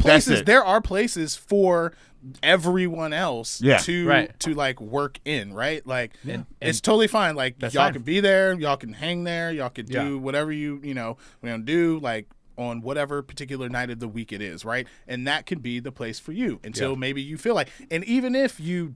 places for everyone else to like work in, right? Like it's totally fine. Like y'all can be there, y'all can hang there, y'all can do whatever we're gonna do, like on whatever particular night of the week it is, right? And that can be the place for you until maybe you feel like, and even if you're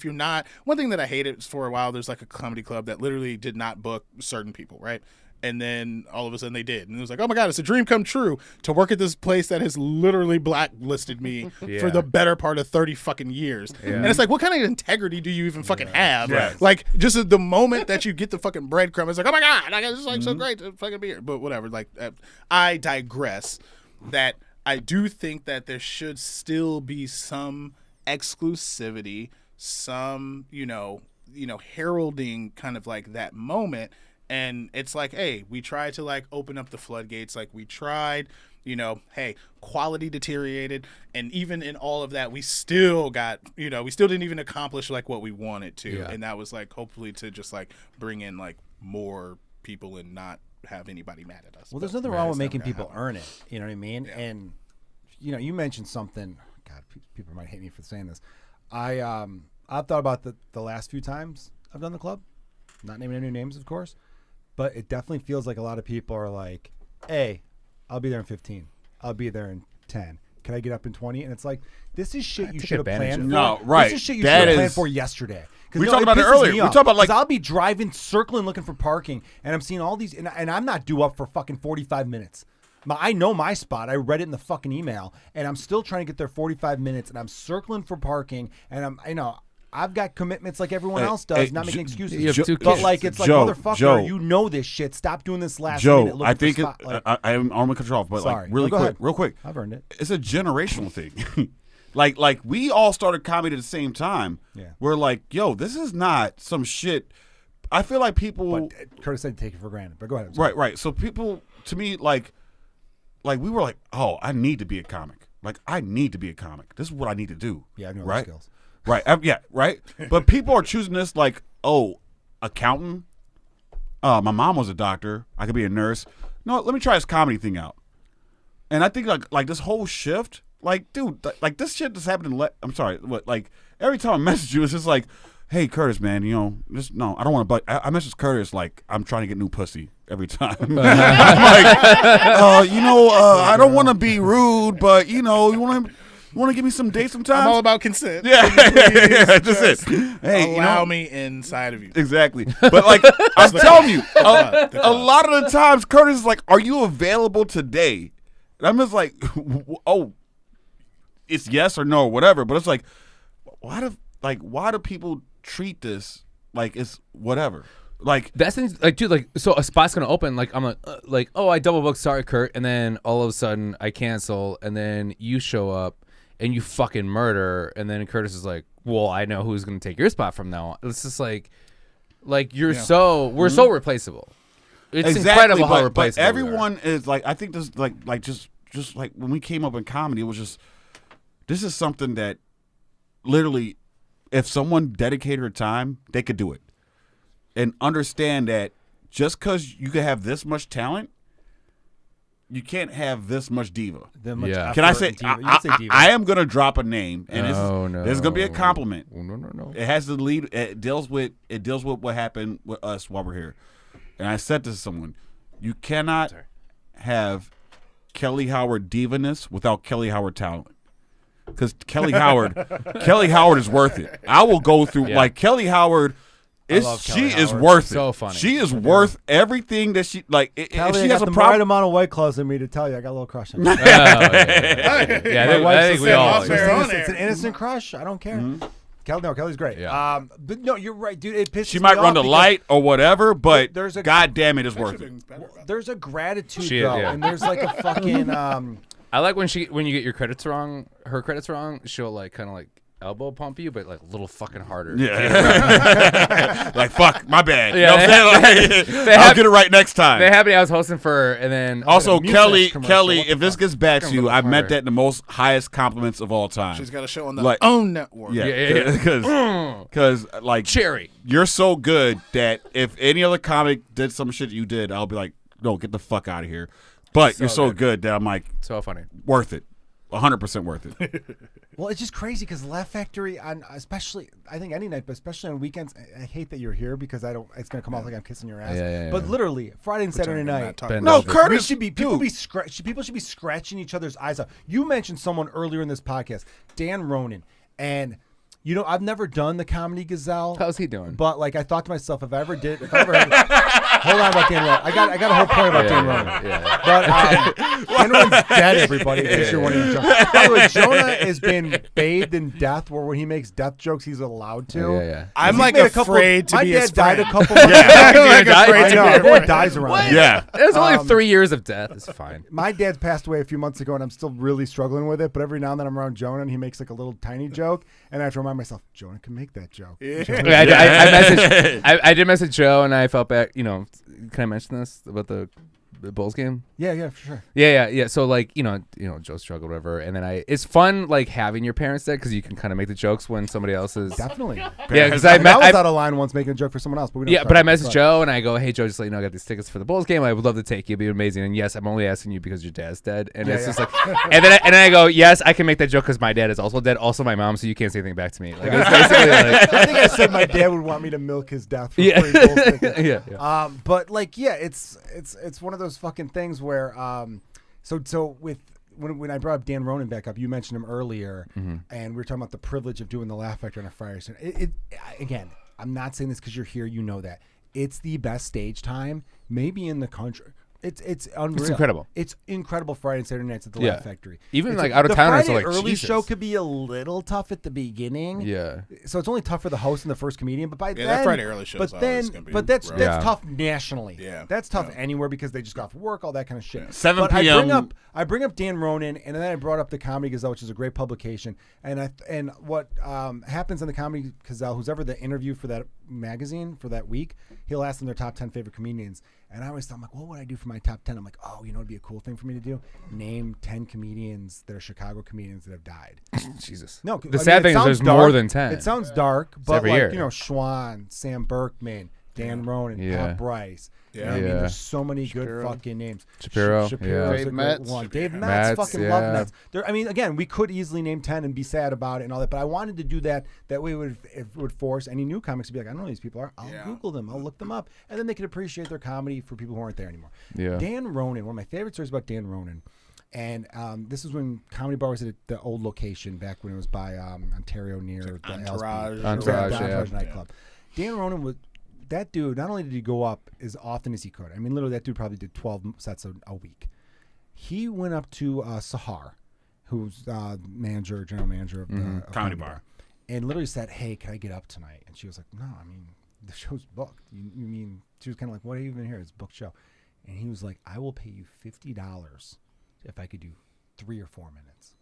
not, one thing that I hated for a while, there's like a comedy club that literally did not book certain people, right? And then all of a sudden they did. And it was like, oh my God, it's a dream come true to work at this place that has literally blacklisted me for the better part of 30 fucking years. Yeah. And it's like, what kind of integrity do you even fucking have? Right. Like, just the moment that you get the fucking breadcrumb, it's like, oh my God, it's like so great to fucking be here. But whatever. Like, I digress. That I do think that there should still be some exclusivity, some, heralding kind of like that moment. And it's like, hey, we tried to like open up the floodgates. Like we tried, hey, quality deteriorated. And even in all of that, we still got, we still didn't even accomplish like what we wanted to. Yeah. And that was like, hopefully to just like bring in like more people and not have anybody mad at us. Well, there's nothing wrong with making people earn it. You know what I mean? Yeah. And, you mentioned something, God, people might hate me for saying this. I've thought about the last few times I've done the club, not naming any names, of course. But it definitely feels like a lot of people are like, hey, I'll be there in 15. I'll be there in 10. Can I get up in 20? And it's like, this is shit you should have planned for. No, right. This is shit you should have planned for yesterday. We talked about it earlier. We talked about like, I'll be driving, circling, looking for parking, and I'm seeing all these, and I'm not due up for fucking 45 minutes. I know my spot. I read it in the fucking email, and I'm still trying to get there 45 minutes, and I'm circling for parking, and I've got commitments like everyone else does, not making excuses. But like, it's like, motherfucker, Joe, you know this shit. Stop doing this last minute. Joe, I think I'm going to cut you off, but sorry. Like real quick. I've earned it. It's a generational thing. like we all started comedy at the same time. Yeah. We're like, yo, this is not some shit. I feel like people. But Curtis said take it for granted. But go ahead. Right. So people, to me, like we were like, oh, I need to be a comic. Like I need to be a comic. This is what I need to do. Yeah, I know right? skills. Right. Yeah. Right. But people are choosing this like, oh, accountant. My mom was a doctor. I could be a nurse. No, let me try this comedy thing out. And I think like this whole shift, like, dude, like this shit that's happening. I'm sorry. What? Like every time I message you, it's just like, hey Curtis, man, I don't want to. I message Curtis like I'm trying to get new pussy every time. I'm like, I don't want to be rude, but you want to give me some dates sometime? I'm all about consent. Yeah, just it. Hey, allow me inside of you. Exactly. But like I'm telling you, a lot of the times Curtis is like, "Are you available today?" And I'm just like, "Oh, it's yes or no, or whatever." But it's like, why do people treat this like it's whatever? Like that's like, dude, like, so a spot's gonna open, like I'm like, oh, I double booked, sorry, Kurt, and then all of a sudden I cancel, and then you show up and you fucking murder, and then Curtis is like, well, I know who's gonna take your spot from now on. It's just like we're so replaceable. It's incredible how replaceable. But everyone is like, I think this like just like when we came up in comedy, it was just, this is something that literally, if someone dedicated her time, they could do it. And understand that just because you can have this much talent, you can't have this much diva. Can I say? I am gonna drop a name, and this is gonna be a compliment. No. It has to lead. It deals with what happened with us while we're here. And I said to someone, you cannot have Kelly Howard divaness without Kelly Howard talent. Because Kelly Howard is worth it. I will go through like Kelly Howard. She is worth it. So funny. She is worth everything that she like. If she has a the problem, right amount of White Claws in me to tell you, I got a little crush on her. I think we all. It's an innocent crush. I don't care. Kelly's great. Yeah. But no, you're right, dude. It pisses she me might off run the light or whatever, but God damn it, it's worth it. There's a gratitude though, and there's like a fucking. I like when you get your credits wrong, her credits wrong. She'll like kind of like elbow pump you, but like a little fucking harder. Yeah. Like, fuck, my bad. Yeah, you know what I'm saying? Like, I'll get it right next time. They had me. I was hosting for her, and then also Kelly, if this gets back to you, I've meant that in the most highest compliments of all time. She's got a show on the own network. Yeah. Because like Cherry, you're so good that if any other comic did some shit you did, I'll be like, no, get the fuck out of here. But you're so good that I'm like, so funny, worth it. 100% worth it. Well, it's just crazy because Laugh Factory especially I think any night, but especially on weekends. I hate that you're here because it's gonna come off like I'm kissing your ass. But literally Friday and Saturday night. No, Curtis. People should be scratching each other's eyes out. You mentioned someone earlier in this podcast, Dan Ronan, and I've never done the Comedy Gazelle. How's he doing? But like I thought to myself, hold on about Dan Ronan. I got a whole point about Dan Ronan. But Dan Ronan's dead, everybody. In case you're wondering. By the way, Jonah has been bathed in death, where when he makes death jokes, he's allowed to. Yeah. I'm like afraid to be his friend. My dad died a couple months ago. Everyone dies around him. Yeah. It was only 3 years of death. It's fine. My dad passed away a few months ago, and I'm still really struggling with it. But every now and then I'm around Jonah, and he makes like a little tiny joke, and I have to remind myself, Jonah can make that joke. I did message Joe, and I felt bad. Can I mention this about the Bulls game? Yeah, for sure. Yeah. So like, Joe struggled, whatever, and then it's fun like having your parents there because you can kind of make the jokes when somebody else is. Definitely. Yeah, because I was out of line once making a joke for someone else, but we don't but I messaged Joe and I go, hey Joe, just let you know I got these tickets for the Bulls game. I would love to take you. It'd be amazing. And yes, I'm only asking you because your dad's dead. And it's just like, and then I go, yes, I can make that joke because my dad is also dead. Also my mom, so you can't say anything back to me. Like it's basically like, I think I said my dad would want me to milk his death for free Bulls tickets. Yeah. But like, it's one of those fucking things where so with when I brought up Dan Ronan back up, you mentioned him earlier, and we were talking about the privilege of doing the Laugh Factory on a Friday. So again, I'm not saying this because you're here. You know that it's the best stage time maybe in the country. It's unreal. It's incredible. It's incredible Friday and Saturday nights at the Laugh Factory. Even like out of towners are like, early Jesus. show could be a little tough at the beginning. Yeah. So it's only tough for the host and the first comedian, but then that Friday early show. But that's tough nationally. Yeah. That's tough anywhere because they just got off work, all that kind of shit. 7 p.m. I bring up Dan Ronan, and then I brought up the Comedy Gazelle, which is a great publication. And what happens in the Comedy Gazelle, who's ever the interview for that magazine for that week, he'll ask them their top 10 favorite comedians. And I always thought, I'm like, what would I do for my top 10? I'm like, it'd be a cool thing for me to do. Name 10 comedians that are Chicago comedians that have died. Jesus. No, the sad thing is there's more than 10. It sounds dark, but every year. Schwan, Sam Berkman, Dan Ronan, Pat Bryce. Yeah. I mean, Yeah. there's so many Shapiro. good fucking names. Shapiro, Shapiro's yeah. a Dave good Metz. one. Dave Metz, Metz, fucking yeah. love Metz. I mean, again, we could easily name 10 and be sad about it and all that, but I wanted to do that. That way it would force any new comics to be like, I don't know who these people are. I'll Google them. I'll look them up. And then they could appreciate their comedy for people who aren't there anymore. Yeah. Dan Ronan, one of my favorite stories about Dan Ronan. And this is when Comedy Bar was at the old location back when it was by Ontario near the Entourage. Entourage, the yeah. Entourage nightclub. Dan Ronan was that dude. Not only did he go up as often as he could, I mean, literally that dude probably did 12 sets a week. He went up to Sahar, who's general manager of the Comedy Bar, and literally said, "Hey, can I get up tonight?" And she was like, "No, I mean the show's booked. You mean?" She was kind of like, "What are you even here? It's a booked show." And he was like, "I will pay you $50 if I could do 3 or 4 minutes."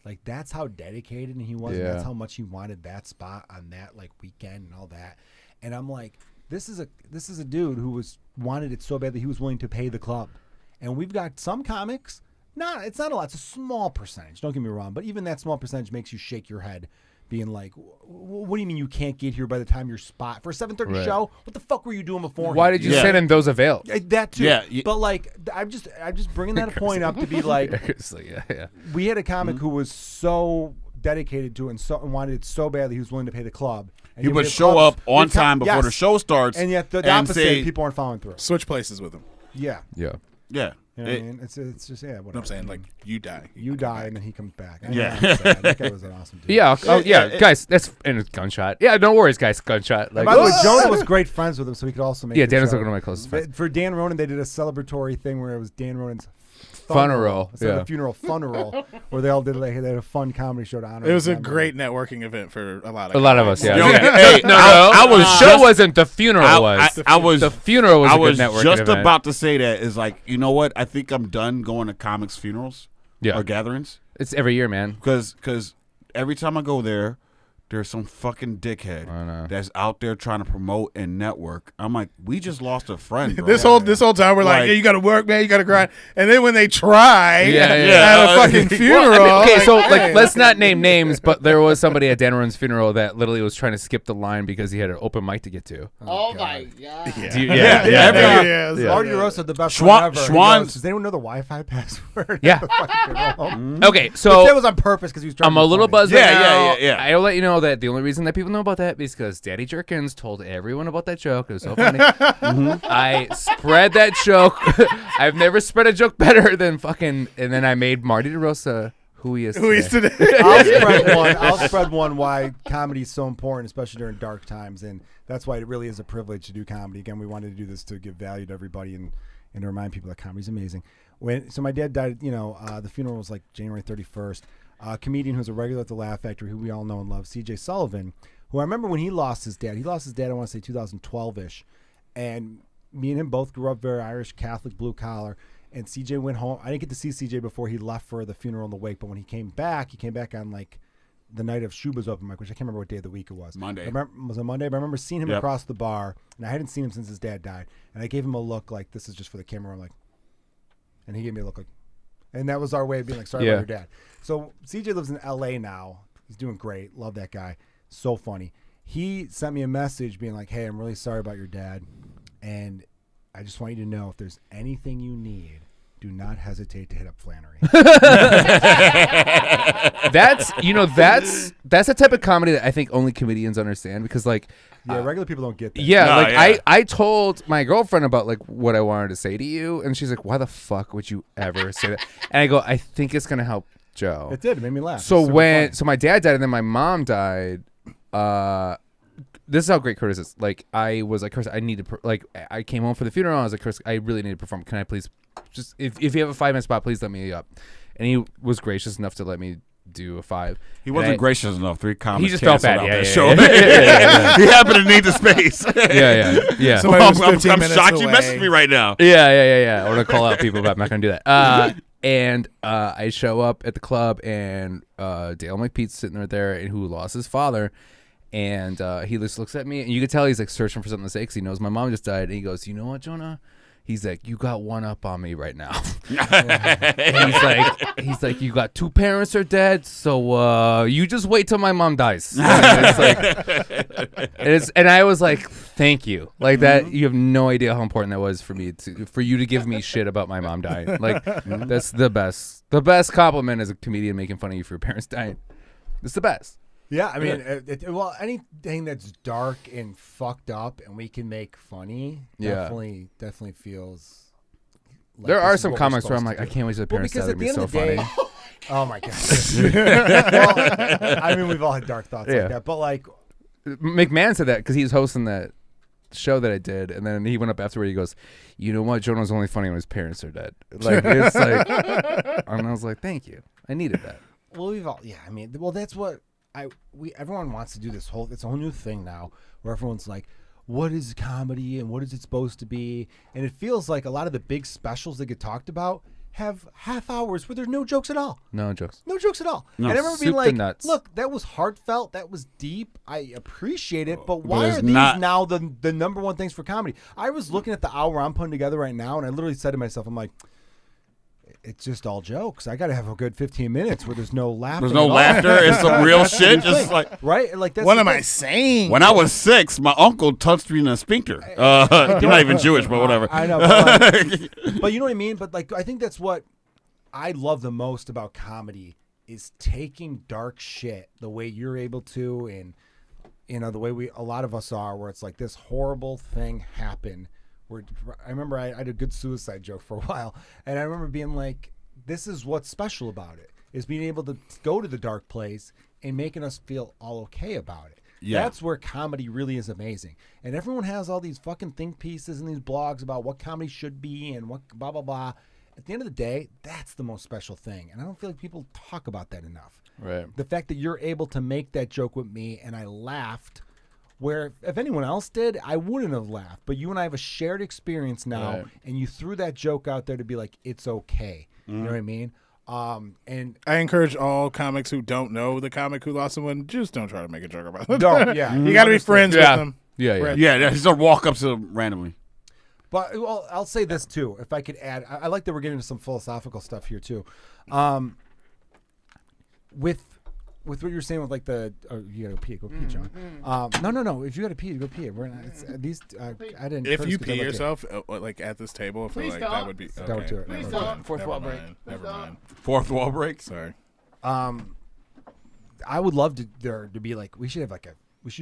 Like that's how dedicated he was. And that's how much he wanted that spot on that like weekend and all that. And I'm like, this is a dude who wanted it so bad that he was willing to pay the club. And we've got some comics. It's not a lot. It's a small percentage. Don't get me wrong, but even that small percentage makes you shake your head, being like, "What do you mean you can't get here by the time your spot for a 7:30 show? What the fuck were you doing before?" Why did you send him those avail? That too? Yeah, but like, I'm just bringing that point up to be like, yeah. we had a comic who was so dedicated to it and wanted it so badly he was willing to pay the club. And He would the show clubs- up on the co- time before the yes. show starts, and yet the and opposite, say- people aren't following through. Switch places with him. Yeah, Yeah. yeah. you know what I mean. It's just You know what whatever. I'm saying? Like, you die. You die and then he comes back. I Yeah. know, I'm sad. That guy was an awesome dude. Yeah. Oh, yeah. yeah, Guys, that's and it's gunshot. Yeah. No worries, guys. Gunshot. Like, By the way, Jonah was great friends with him, so he could also make. yeah. the Dan is show. one of my closest friends. For Dan Ronan, they did a celebratory thing where it was Dan Ronan's Funeral, instead of yeah. a funeral, funeral, where they all did they had a fun comedy show to honor. It was his a memory. great networking event for a lot of us. Yeah. Yo, Yeah. hey, No, I was the show just- wasn't. The funeral was. I was The funeral was I a good was networking just event. about to say that is like, you know what? I think I'm done going to comics funerals or gatherings It's every year, man. because every time I go there, there's some fucking dickhead that's out there trying to promote and network. I'm like, we just lost a friend, bro. This whole time we're like, Like- yeah, you got to work, man. You got to grind. And then when they try Yeah. at a fucking funeral, Well, okay, so hey. like, let's not name names, but there was somebody at Dan Ronan's funeral that literally was trying to skip the line because he had an open mic to get to. Oh my god. Do you- Yeah. Marty Rosa, the best Schwan- one ever. He Schwan- goes, does anyone know the Wi-Fi password? Yeah. At the fucking funeral? Okay, Which so that was on purpose because he was trying I'm to a be little funny. buzzed Yeah, right yeah, now. yeah, yeah. I'll let you know that the only reason that people know about that is because Daddy Jurkens told everyone about that joke. It was so funny. I spread that joke. I've never spread a joke better than fucking. And then I made Marty DeRosa who he is Who he's today. today. I'll spread one why comedy is so important, especially during dark times, and that's why it really is a privilege to do comedy. Again, we wanted to do this to give value to everybody and to remind people that comedy is amazing. So my dad died. The funeral was like January 31st. A comedian who's a regular at the Laugh Factory, who we all know and love, C.J. Sullivan, who I remember when he lost his dad. He lost his dad, I want to say 2012-ish, and me and him both grew up very Irish, Catholic, blue collar. And CJ went home. I didn't get to see CJ before he left for the funeral and the wake. But when he came back on like the night of Shuba's open mic, which I can't remember what day of the week it was. Monday. It was a Monday. But I remember seeing him across the bar, and I hadn't seen him since his dad died. And I gave him a look like, this is just for the camera. I'm like, and he gave me a look like, and that was our way of being like, sorry about your dad. So CJ lives in L.A. now. He's doing great. Love that guy. So funny. He sent me a message being like, hey, I'm really sorry about your dad. And I just want you to know if there's anything you need, do not hesitate to hit up Flannery. That's the type of comedy that I think only comedians understand because like Regular people don't get that. I told my girlfriend about like what I wanted to say to you and she's like, why the fuck would you ever say that? And I go, I think it's gonna help Joe. It did. It made me laugh. So my dad died and then my mom died. This is how great Curtis is. Like I was like, Curtis, I need to I came home for the funeral. I was like, Curtis, I really need to perform. Can I please just if you have a 5-minute spot, please let me up. And he was gracious enough to let me do a 5. He wasn't gracious enough. 3 comics. He just felt bad. out Yeah, that yeah, show. yeah. He happened to need the space. Yeah. Somebody was I'm 15 minutes shocked you away. messaged me right now. Yeah. I want to call out people, but I'm not going to do that. And I show up at the club, and Dale McPete's sitting right there, and who lost his father. And he just looks at me, and you can tell he's like searching for something to say because he knows my mom just died. And he goes, "You know what, Jonah?" He's like, you got one up on me right now. he's like, you got 2 parents are dead, so you just wait till my mom dies. And I was like, thank you. Like that, you have no idea how important that was for me for you to give me shit about my mom dying. Like that's the best. The best compliment as a comedian making fun of you for your parents dying. It's the best. Yeah, I mean, well, anything that's dark and fucked up and we can make funny definitely feels. Like There are this is some what we're comics where I'm supposed like, to I do. can't wait to the parents die. Because That'd at the be end so of the day, funny. oh my god. Well, I mean, we've all had dark thoughts Yeah. like that, but like, McMahon said that because he was hosting that show that I did, and then he went up afterward. He goes, "You know what? Jonah's only funny when his parents are dead." Like it's like, and I was like, "Thank you. I needed that." well, we've all, yeah. I mean, well, that's what everyone wants to do. It's a whole new thing now, where everyone's like, what is comedy and what is it supposed to be? And it feels like a lot of the big specials that get talked about have half hours where there's no jokes at all. No jokes. No jokes at all. No. And I remember Soup being to like, nuts. look, that was heartfelt. That was deep. I appreciate it. But why it's are these not- now the number one things for comedy? I was looking at the hour I'm putting together right now, and I literally said to myself, I'm like, it's just all jokes. I got to have a good 15 minutes where there's no laughter. There's no laughter. It's some real shit. Just like Right? Like that's What the am I thing. saying? when I was 6, my uncle touched me in a sphincter. You're not even Jewish, but whatever. I know. But you know what I mean? But like, I think that's what I love the most about comedy is taking dark shit the way you're able to, and you know the way a lot of us are, where it's like this horrible thing happened. Where I remember I had a good suicide joke for a while, and I remember being like, "This is what's special about it: is being able to go to the dark place and making us feel all okay about it." Yeah. That's where comedy really is amazing. And everyone has all these fucking think pieces and these blogs about what comedy should be and what blah blah blah. At the end of the day, that's the most special thing, and I don't feel like people talk about that enough. Right. The fact that you're able to make that joke with me and I laughed, where if anyone else did, I wouldn't have laughed. But you and I have a shared experience now, Right. and you threw that joke out there to be like, it's okay. You know what I mean? And I encourage all comics who don't know the comic who lost someone, just don't try to make a joke about it. don't, yeah. You got to be friends Yeah. with them. Yeah. Yeah, just don't walk up to them randomly. But well, I'll say this too, if I could add. I like that we're getting into some philosophical stuff here too. With what you're saying with like the you gotta pee, go pee, John. No. If you gotta pee, go pee. We're not. It's, these I didn't. If Curtis you could pee like it. yourself, like at this table, I feel Please like don't. that would be. Don't Okay, do it. never Please mind, don't. Fourth never wall mind, break. Never mind. Fourth wall break. Sorry. I would love there to be like we should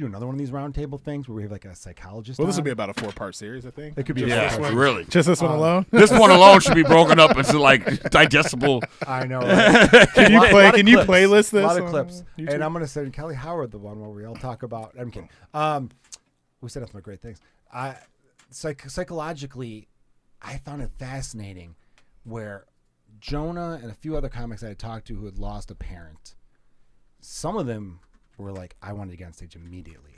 do another one of these roundtable things where we have like a psychologist. Well, this will on. be about a 4-part series, I think. It could be. Yeah, a really. Just this one alone. This one alone should be broken up into like digestible. I know. Right? Can you Lot- play? lot of Can you clips. playlist this? A lot of on clips. YouTube? And I'm gonna send Kelly Howard the one where we all talk about. I'm kidding. We said nothing but great things. Psychologically, I found it fascinating where Jonah and a few other comics I had talked to who had lost a parent. Some of them were like, I wanted to get on stage immediately.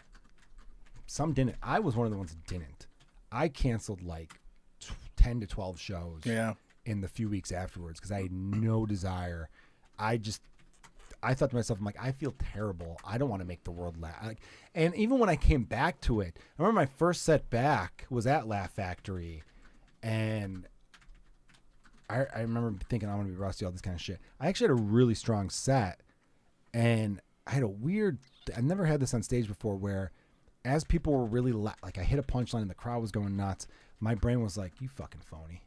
Some didn't. I was one of the ones that didn't. I canceled like 10 to 12 shows in the few weeks afterwards because I had no desire. I thought to myself, I'm like, I feel terrible. I don't want to make the world laugh. And even when I came back to it, I remember my first set back was at Laugh Factory. And I remember thinking, I'm going to be rusty, all this kind of shit. I actually had a really strong set. And I had I've never had this on stage before where as people were really like I hit a punchline and the crowd was going nuts, my brain was like, you fucking phony.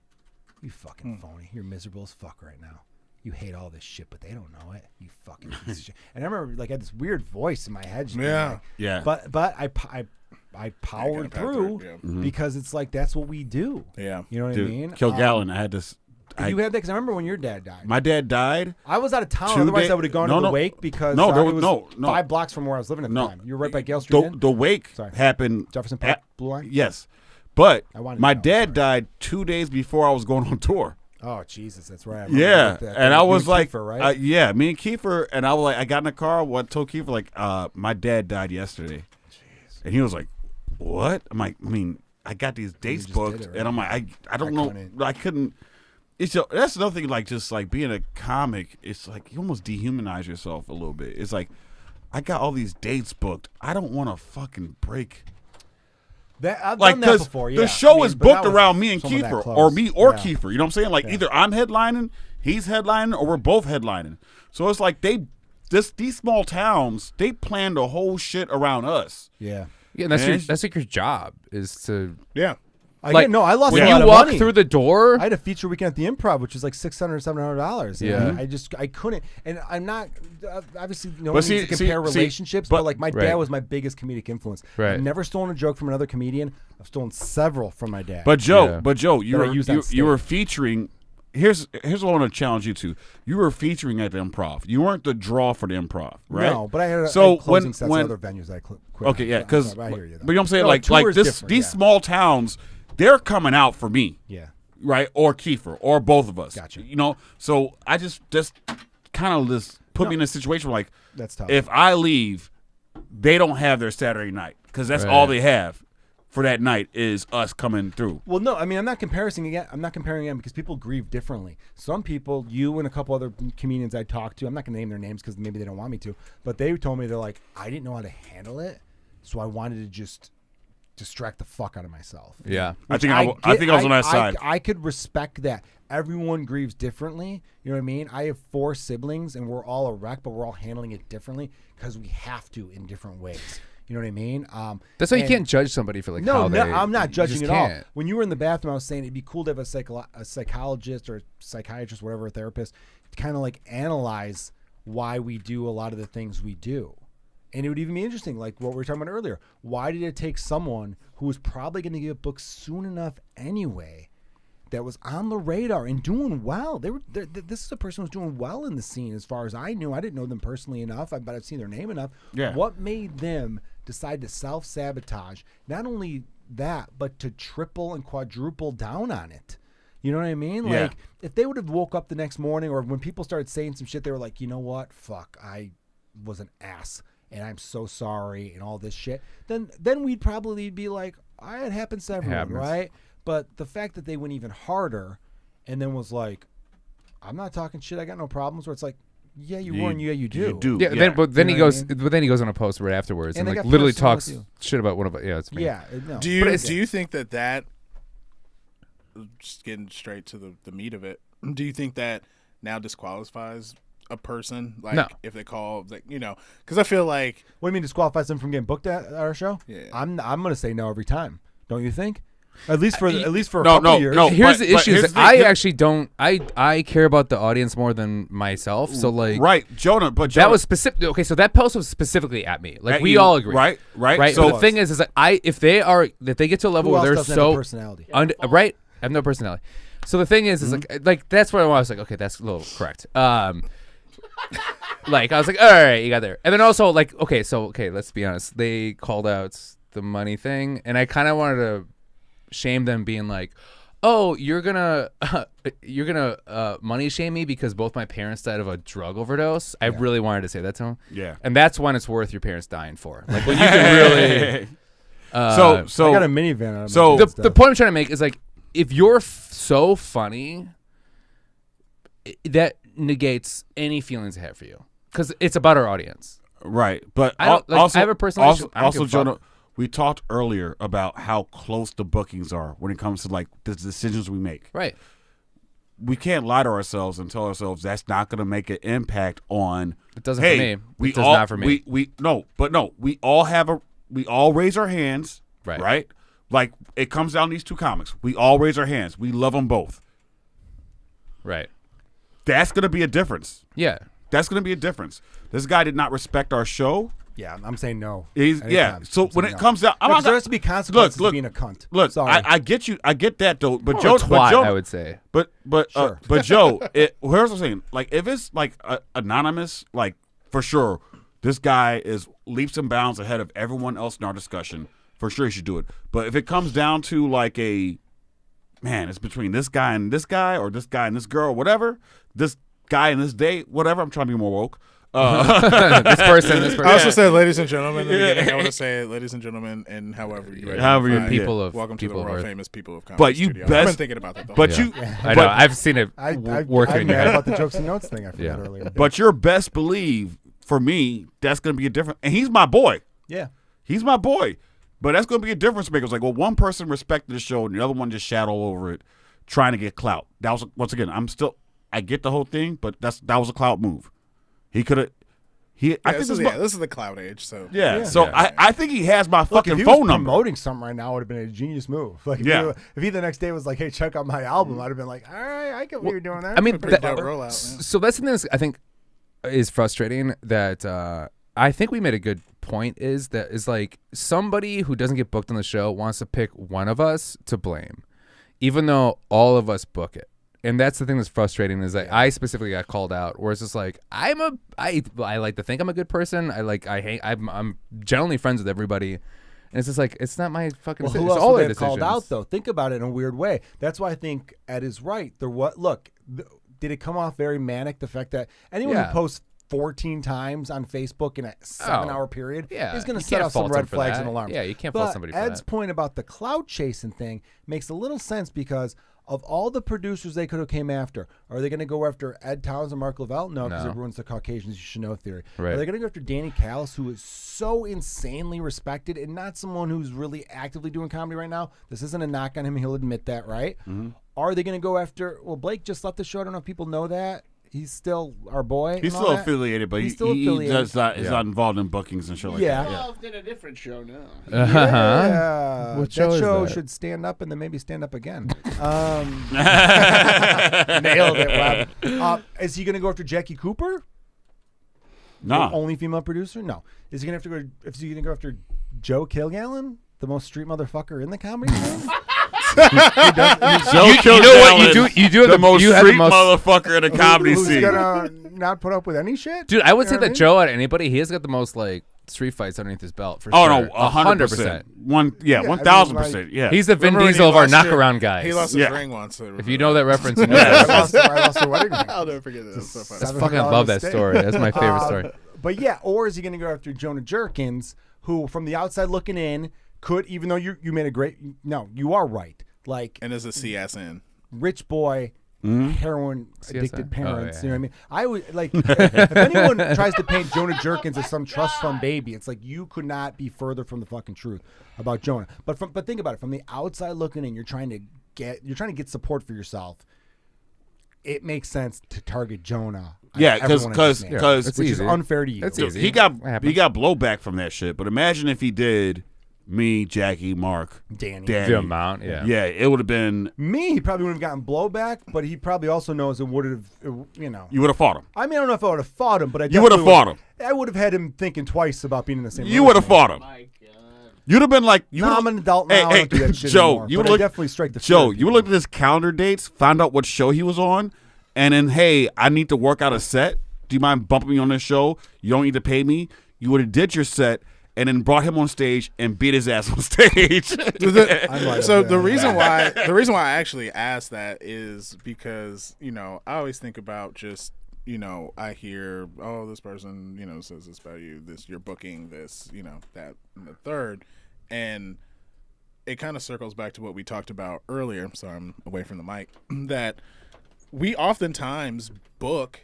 You fucking phony. You're miserable as fuck right now. You hate all this shit, but they don't know it. You fucking piece of shit. And I remember like I had this weird voice in my head. Just being like, Yeah. But I powered through because it's like that's what we do. Yeah. You know what Dude, I mean? Kilgallon, I had this. You had that because I remember when your dad died. My dad died. I was out of town. 2 Otherwise, days- I would have gone No, to the no. wake because No, there it was- was no. 5 blocks from where I was living at the No. time. You were right by Gale Street. The wake Sorry. happened. Jefferson Park Blue Line? Yes. But I wanted my to know, dad sorry. died 2 days before I was going on tour. Oh Jesus, that's right. I remember Yeah, that. and I You was and like, Kiefer, right? yeah, me and Kiefer, and I was like, I got in the car. Told Kiefer like, my dad died yesterday, and he was like, what? I'm like, I mean, I got these dates just booked, did it, right? and I'm like, I don't know, couldn't. I couldn't. That's another thing. Like just like being a comic, it's like you almost dehumanize yourself a little bit. It's like I got all these dates booked. I don't want to fucking break I've like done that before. Yeah. the show I mean, is but that booked was around me and someone that Kiefer, close. or me or Yeah. Kiefer. You know what I'm saying? Like either I'm headlining, he's headlining, or we're both headlining. So it's like these small towns, they plan the whole shit around us. Yeah. Yeah, Man. that's like your job is to Yeah. I lost when a lot you of walk money. through the door. I had a feature weekend at the Improv, which was like $600, $700. Yeah. I couldn't, and I'm not obviously no But one needs to compare relationships, but like my Right. dad was my biggest comedic influence. Right. I've never stolen a joke from another comedian. I've stolen several from my dad. But Joe, Yeah. you That I use on were you were stage. featuring. Here's what I want to challenge you to. You were featuring at the Improv. You weren't the draw for the Improv, right? No, but I had So closing when- sets when- at other venues. I quit. Okay, yeah, I'm because sorry, I hear you, though. but you know what I'm saying, No, like tour is this, different, these yeah. small towns, they're coming out for me, Yeah. right? Or Kiefer, or both of us. Gotcha. You know, so I just kind of just put me in a situation where, like, That's tough. if I leave, they don't have their Saturday night because that's all they have for that night is us coming through. Well, no, I mean, I'm not comparing again because people grieve differently. Some people, you and a couple other comedians I talked to, I'm not going to name their names because maybe they don't want me to, but they told me they're like, I didn't know how to handle it, so I wanted to just distract the fuck out of myself. Yeah. I think I was on that side. I could respect that. Everyone grieves differently. You know what I mean? I have 4 siblings, and we're all a wreck, but we're all handling it differently because we have to in different ways. You know what I mean? That's why you and- can't judge somebody for like No, how no, they. I'm not you judging just at all. can't. When you were in the bathroom, I was saying it'd be cool to have a psychologist or a psychiatrist, whatever, a therapist, to kind of like analyze why we do a lot of the things we do. And it would even be interesting, like what we were talking about earlier. Why did it take someone who was probably going to get booked soon enough anyway, that was on the radar and doing well? This is a person who's doing well in the scene, as far as I knew. I didn't know them personally enough, but I've seen their name enough. Yeah. What made them decide to self-sabotage? Not only that, but to triple and quadruple down on it. You know what I mean? Yeah. Like, if they would have woke up the next morning, or when people started saying some shit, they were like, you know what? Fuck, I was an ass, and I'm so sorry, and all this shit. Then we'd probably be like, it happens to everyone, happens. right? But the fact that they went even harder, and then was like, I'm not talking shit, I got no problems, where it's like, yeah, you were, and yeah, you do. You do. Yeah, then You he know what I goes. mean? But then he goes on a post right afterwards And and they like got literally personal talks with you. shit about one of us. Yeah, it's me. Yeah, no. Do you But it's- do you think that just getting straight to the meat of it? Do you think that now disqualifies a person? Like No. if they call, like, you know, because I feel like What do you mean disqualifies them from getting booked at our show? Yeah. I'm gonna say no every time. Don't you think? At least for a No, couple no, years. no. Here's But the issue: here's is the that thing. I actually don't. I care about the audience more than myself. So like, Right, Jonah. But that Jonah, was specific. Okay, so that post was specifically at me. Like At we you, all agree. right? Right. So So the thing is like if they get to a level Who where else they're doesn't have a so personality? right, I have no personality. So the thing is Mm-hmm. like that's where I was like, okay, that's a little correct. Like I was like, all right, you got there. And then also like, okay, let's be honest. They called out the money thing, and I kind of wanted to shame them, being like, oh, you're gonna money shame me because both my parents died of a drug overdose. I really wanted to say that to them. Yeah. And that's when it's worth your parents dying for. Like when you can really. So I got a minivan. Out of so my the dad's the stuff. point I'm trying to make is like, if you're so funny, that negates any feelings I have for you, because it's about our audience. right, but I don't- like, also I have a personal also, issue. I don't also give a fuck. Jonah, we talked earlier about how close the bookings are when it comes to like the decisions we make. Right. We can't lie to ourselves and tell ourselves that's not going to make an impact on. It doesn't hey, for me. We It does all, not for me. We all raise our hands. Right. Right. Like it comes down to these two comics. We all raise our hands. We love them both. Right. That's going to be a difference. Yeah. That's going to be a difference. This guy did not respect our show. Yeah, I'm saying no. He's yeah. Anytime. So I'm when saying it no. comes down, I'm No, not 'cause there gonna- has to be consequences Look, to being a cunt. Look, Sorry. I get you. I get that though. But Or Joe, a twat, I would say. But Sure. but Joe, here's what I'm saying. Like if it's like anonymous, like for sure, this guy is leaps and bounds ahead of everyone else in our discussion. For sure, he should do it. But if it comes down to like it's between this guy and this guy, or this guy and this girl, or whatever. This guy and this date, whatever. I'm trying to be more woke. This person. I also said, ladies and gentlemen, in the beginning, I want to say, ladies and gentlemen, and however you People of welcome to the people world of- famous people of comedy But you studio. I've best- been thinking about that. The But whole you, time. I know. I've seen it I working I'm in your mad head. about the jokes and notes thing I forgot Yeah. earlier. but your best believe for me, that's gonna be a different. And he's my boy. yeah, He's my boy. But that's going to be a difference maker. It's like, well, one person respected the show and the other one just shat all over it, trying to get clout. That was, once again, I get the whole thing, but that was a clout move. He could have. This is the cloud age, so So I think he has my fucking if he phone was number. promoting something right now, it would have been a genius move. Like, if he the next day was like, "Hey, check out my album," I'd have been like, "All right, I get what you're doing there." I mean, pretty dope rollout. Yeah. so that's the thing that I think is frustrating. That I think we made a good point is like somebody who doesn't get booked on the show wants to pick one of us to blame, even though all of us book it. And that's the thing that's frustrating is that I specifically got called out, where it's just like I like to think I'm a good person. I'm generally friends with everybody, and it's just like it's not my fucking. Well, decision. who It's else all would their they have called decisions. out though? Think about it in a weird way. That's why I think Ed is right. Did it come off very manic? The fact that anyone who posts 14 times on Facebook in a 7-hour period is going to set off some red flags and alarms. Yeah, you can't but fault somebody for Ed's that. point about the cloud chasing thing makes a little sense because of all the producers they could have came after, are they going to go after Ed Towns and Mark Lavelle? No, because it ruins the Caucasians you should know theory. Right. Are they going to go after Danny Callis, who is so insanely respected and not someone who's really actively doing comedy right now? This isn't a knock on him. He'll admit that, right? Mm-hmm. Are they going to go after, well, Blake just left the show. I don't know if people know that. He's still our boy. He's still affiliated, but he's not involved in bookings and shit like that. Involved in a different show now. Yeah. What show that is show that? should stand up and then maybe stand up again. Yeah. Nailed it, Rob. Is he going to go after Jackie Cooper? Nah. The only female producer? No. Is he going to go after Joe Kilgallon, the most street motherfucker in the comedy room? Joe You know what? You do have the most you have street the most motherfucker in the comedy Who's scene. gonna not put up with any shit? dude. I would say You know what I that mean? Joe out of anybody, he has got the most like street fights underneath his belt for Oh sure. no, 100%. 1,000%. Yeah. He's the Vin Remember when Diesel he of our lost knockaround guys. He lost his ring once. If you know that reference, you know I that. lost a wedding ring. I'll never forget that. That's so funny. I fucking love that mistake. story. That's my favorite story. But yeah, or is he going to go after Jonah Jurkens, who from the outside looking in could, even though you made a great, no, you are right. Like, And as a CSN. rich boy, heroin addicted CSI? parents. Oh, yeah. You know what I mean? I would like if anyone tries to paint Jonah Jurkens as some trust fund baby, it's like you could not be further from the fucking truth about Jonah. But think about it, from the outside looking in, you're trying to get support for yourself. It makes sense to target Jonah. Yeah, because It's which is easy. unfair to you. That's Dude, easy. he got happens. blowback from that shit. But imagine if he did me, Jackie, Mark, Danny. The amount, yeah. Yeah, it would have been. Me, he probably wouldn't have gotten blowback, but he probably also knows it would have, You would have fought him. I mean, I don't know if I would have fought him, but I You would have definitely fought him. I would have had him thinking twice about being in the same room. You would have fought him. My God. You'd have been like, No, I'm an adult now. I don't do that shit Joe, anymore, you but would I look definitely strike the Joe, fear you would people. look at his calendar dates, find out what show he was on, and then hey, I need to work out a set. Do you mind bumping me on this show? You don't need to pay me. You would have did your set and then brought him on stage and beat his ass on stage. The reason why I actually asked that is because I always think about just I hear this person says this about you, this you're booking this that and the third, and it kind of circles back to what we talked about earlier. So I'm away from the mic. That we oftentimes book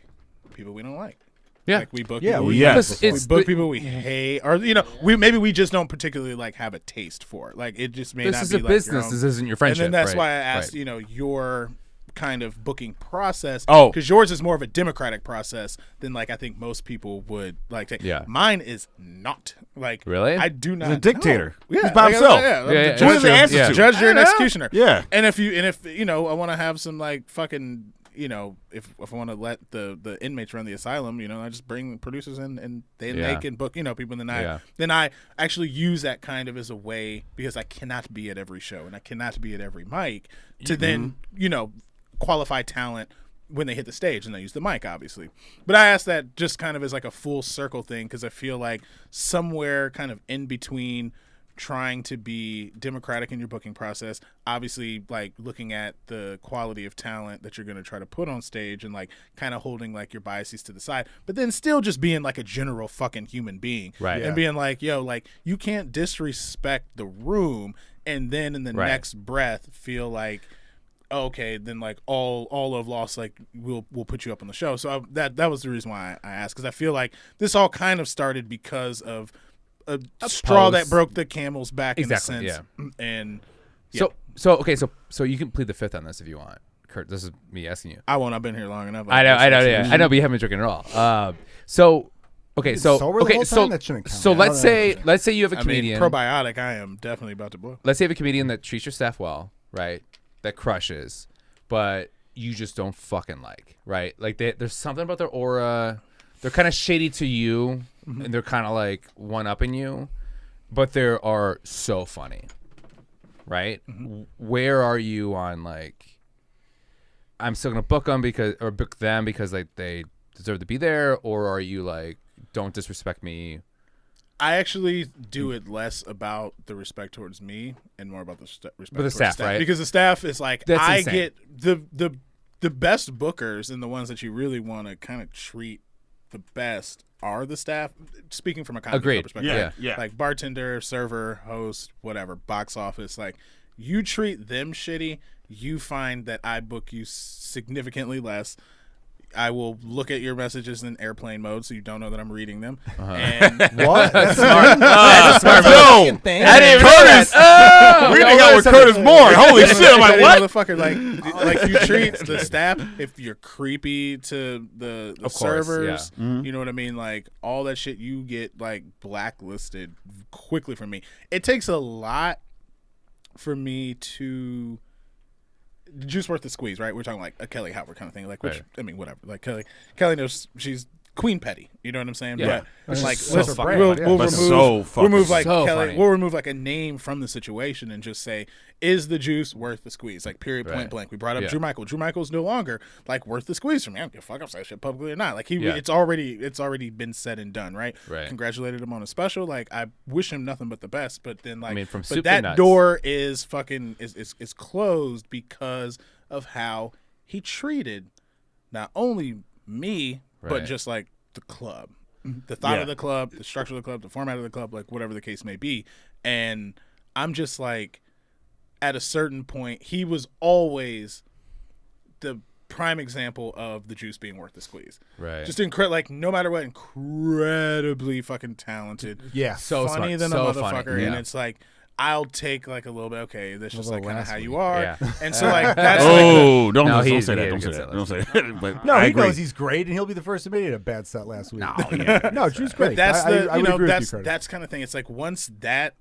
people we don't like. Yeah. Like we book Yeah, people we- we Yes. we book people we hate, or we just don't particularly like have a taste for. Like it just may This not is be a like business. your own. This isn't your And friendship. then that's right, why I asked, right. your kind of booking process. Oh. because yours is more of a democratic process than like I think most people would like take. Yeah. Mine is not like Really? I do not. He's a dictator. No. Yeah, He's by like, himself. Yeah, Yeah, yeah, the Who does he judge, answer to? judge, you're an Yeah. executioner. Yeah. And if I want to have some like fucking. If I want to let the inmates run the asylum, I just bring producers in and they can book, people. And then I actually use that kind of as a way, because I cannot be at every show and I cannot be at every mic, to then, qualify talent when they hit the stage, and they use the mic, obviously. But I asked that just kind of as like a full circle thing, because I feel like somewhere kind of in between trying to be democratic in your booking process, obviously like looking at the quality of talent that you're going to try to put on stage, and like kind of holding like your biases to the side, but then still just being like a general fucking human being, Right. and being like, like you can't disrespect the room and then in the Right. next breath feel like, okay, then like all of loss, like we'll put you up on the show. So that was the reason why I asked, because I feel like this all kind of started because of a straw that post. broke the camel's back Exactly, in a sense. And So you can plead the fifth on this if you want, Kurt. This is me asking you. I won't. I've been here long enough. I know, but you haven't been drinking at all. So let's say you have a comedian. Probiotic. I am definitely about to blow. Let's say you have a comedian that treats your staff well, right? That crushes, but you just don't fucking like, right? Like there's something about their aura. They're kind of shady to you, and they're kind of like one-upping you, but they are so funny, right? Where are you on like? I'm still gonna book them because like they deserve to be there, or are you like, don't disrespect me? I actually do it less about the respect towards me and more about the respect the towards staff, the staff, right? because the staff is like That's I insane. get the best bookers and the ones that you really want to kind of treat the best are the staff. Speaking from a comedy Agreed. perspective, Yeah. like bartender, server, host, whatever, box office, like you treat them shitty, you find that I book you significantly less. I will look at your messages in airplane mode so you don't know that I'm reading them. And What? That's Smart. That's smart a move. thing. I didn't even know that. We didn't go with Curtis Moore. Holy shit! I'm like, what? Motherfucker, like you treat the staff, if you're creepy to the Of course, servers, yeah. you know what I mean? Like all that shit, you get like blacklisted quickly from me. It takes a lot for me to. The juice worth the squeeze, right? We're talking like a Kelly Howard kind of thing, like which Right. I mean, whatever. Like Kelly knows she's Queen Petty. You know what I'm saying? Yeah. But it's like So let's brand, we'll yeah. remove But so fucking remove like so Kelly. funny. We'll remove like a name from the situation and just say, is the juice worth the squeeze? Like period, point Right. blank. We brought up Yeah. Drew Michael. Drew Michael's no longer like worth the squeeze for me. I don't give a fuck if I say that shit publicly or not. Like Yeah. it's already been said and done, right? Right. Congratulated him on a special. Like I wish him nothing but the best. But then like, I mean, from but soup to that nuts. door is fucking is closed because of how he treated not only me but Right. just like the club, the thought Yeah. of the club, the structure of the club, the format of the club, like whatever the case may be. And I'm just like, at a certain point, he was always the prime example of the juice being worth the squeeze. Right. Just like no matter what, incredibly fucking talented. Yeah. So funny smart. than So a funny. motherfucker. And Yeah. it's like, I'll take like a little bit. Okay, that's just Although like kind of last how you week- are. Yeah. And so like that's like Oh, don't No, say he's- that. he Don't had say a that. good Don't say that. But No, I he agree. knows he's great, and he'll be the first to admit he had a bad set last week. No, yeah. No, Drew's great. But that's I would agree with that's you, Curtis. that's kind of thing. It's like once that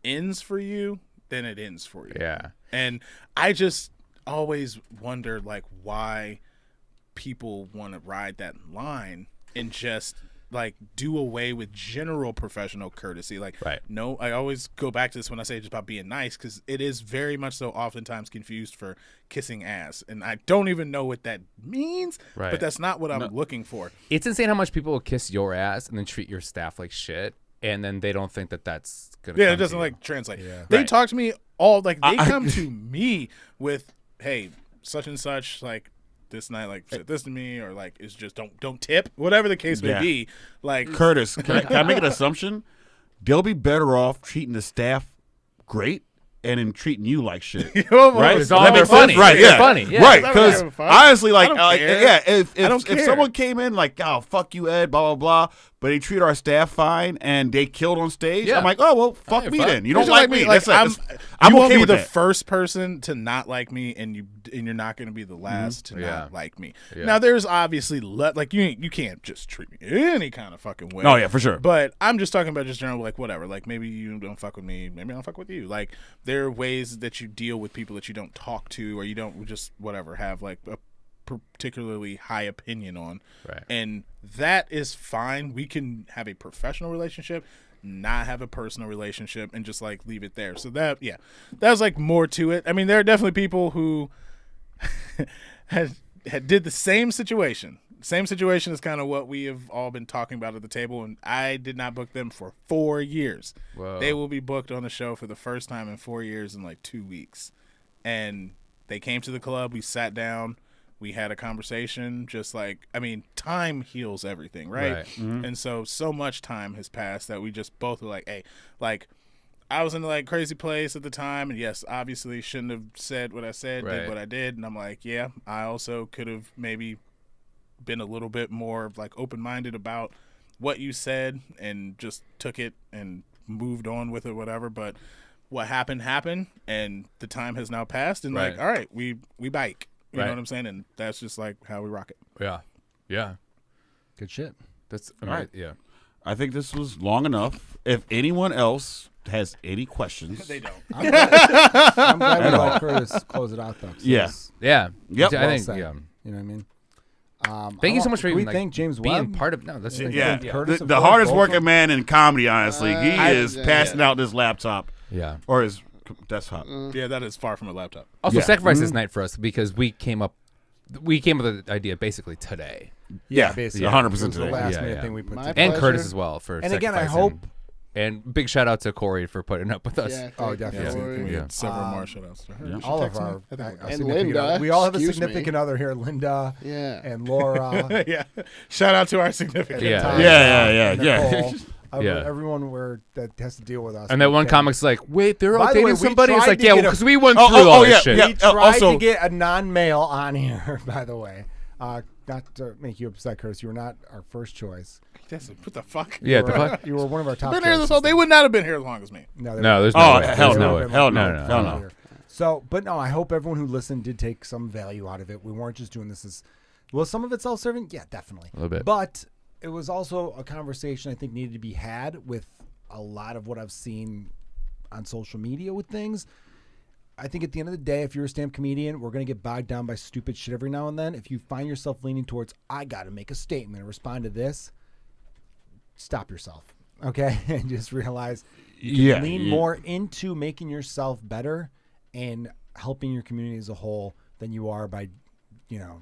ends for you, then it ends for you. Yeah. And I just always wonder like why people want to ride that line and just like do away with general professional courtesy. Like, Right. no, I always go back to this when I say just about being nice, because it is very much so oftentimes confused for kissing ass. And I don't even know what that means, Right. but that's not what I'm looking for. It's insane how much people will kiss your ass and then treat your staff like shit, and then they don't think that that's gonna. Yeah, come it doesn't to you. like translate. Yeah. They Right. talk to me all like they come to me with, hey, such and such, like this night, like said this to me, or like it's just don't tip, whatever the case may Yeah. be. Like Curtis, can I make an assumption? They'll be better off treating the staff great and in treating you like shit. Right? It's all That makes funny. sense? Right, It's yeah. funny, yeah. Right, I don't because give a fuck. honestly, like, I don't care. yeah, if I don't care. someone came in like, oh, fuck you, Ed, blah, blah, blah, but they treat our staff fine and they killed on stage, Yeah. I'm like, oh, well, fuck Hey, me fuck. then. You don't Just like me. Like, That's I'm I'm won't okay be with the that. first person to not like me, and you're not going to be the last to Yeah. not like me. Yeah. Now there's obviously like you can't just treat me any kind of fucking way. Oh, yeah, for sure. But I'm just talking about just general, like whatever. Like maybe you don't fuck with me, maybe I don't fuck with you. Like there are ways that you deal with people that you don't talk to, or you don't just whatever have like a particularly high opinion on. Right. And that is fine. We can have a professional relationship, not have a personal relationship, and just like leave it there. So that was like more to it. I mean, there are definitely people who had did the same situation. Same situation is kind of what we have all been talking about at the table, and I did not book them for 4 years. Whoa. They will be booked on the show for the first time in 4 years in like 2 weeks. And they came to the club, we sat down, we had a conversation, just like, I mean, time heals everything, right? Right. And so much time has passed that we just both were like, hey, like, I was in a like crazy place at the time, and yes, obviously shouldn't have said what I said, Right. did what I did, and I'm like, yeah, I also could have maybe been a little bit more like open-minded about what you said and just took it and moved on with it, whatever. But what happened, and the time has now passed. And Right. like, all right, we bike. You Right. know what I'm saying? And that's just like how we rock it. Yeah. Good shit. That's right. Yeah. I think this was long enough. If anyone else has any questions, They don't. I'm glad we let Curtis close it out though. 'Cause Yeah. it's Yeah. Yep. I well think. said. Yeah. You know what I mean? Thank you so much for can we even thank James being Webb? part of. No, that's yeah, Curtis, the of course, hardest both working of them. man in comedy. Honestly, he is yeah, passing out this laptop Yeah. or his desktop. Yeah, that is far from a laptop. Also, Yeah. sacrifice this night for us because we came up with the idea basically today, Yeah, basically. 100% It was the today. last Yeah, minute yeah. thing we put My together. and pleasure. Curtis as well for. And again, I sacrificing. hope. And big shout out to Corey for putting up with us. Yeah, Oh, thank you, definitely. Corey. We Yeah. had several more shout-outs to her. Yeah. All of text me? our I think we're good. significant Linda, other- we all have a excuse me. significant other here, Linda Yeah. and Laura. Yeah. Shout out to our significant. Yeah. Tom, Yeah. and Yeah. Nicole. Yeah. Everyone that has to deal with us. And that one Okay. comic's like, wait, they're all By the way, dating we somebody. It's tried like, to yeah, get a- because we went Oh, through oh, all oh, this yeah, shit. yeah. We tried also- to get a non-male on here, by the way. Not to make you upset, Curtis. You were not our first choice. What the fuck? Yeah, You the were- fuck. You were one of our top Been here this choices. whole. They would not have been here as long as me. No, No, there's no Oh, way. hell There's no. way. Hell no. No, Hell no. no. So, but no, I hope everyone who listened did take some value out of it. We weren't just doing this as well. Some of it's self-serving, yeah, definitely, A little bit. But it was also a conversation I think needed to be had with a lot of what I've seen on social media with things. I think at the end of the day, if you're a stand-up comedian, we're going to get bogged down by stupid shit every now and then. If you find yourself leaning towards, I got to make a statement and respond to this, stop yourself, okay? And just realize you can lean more into making yourself better and helping your community as a whole than you are by,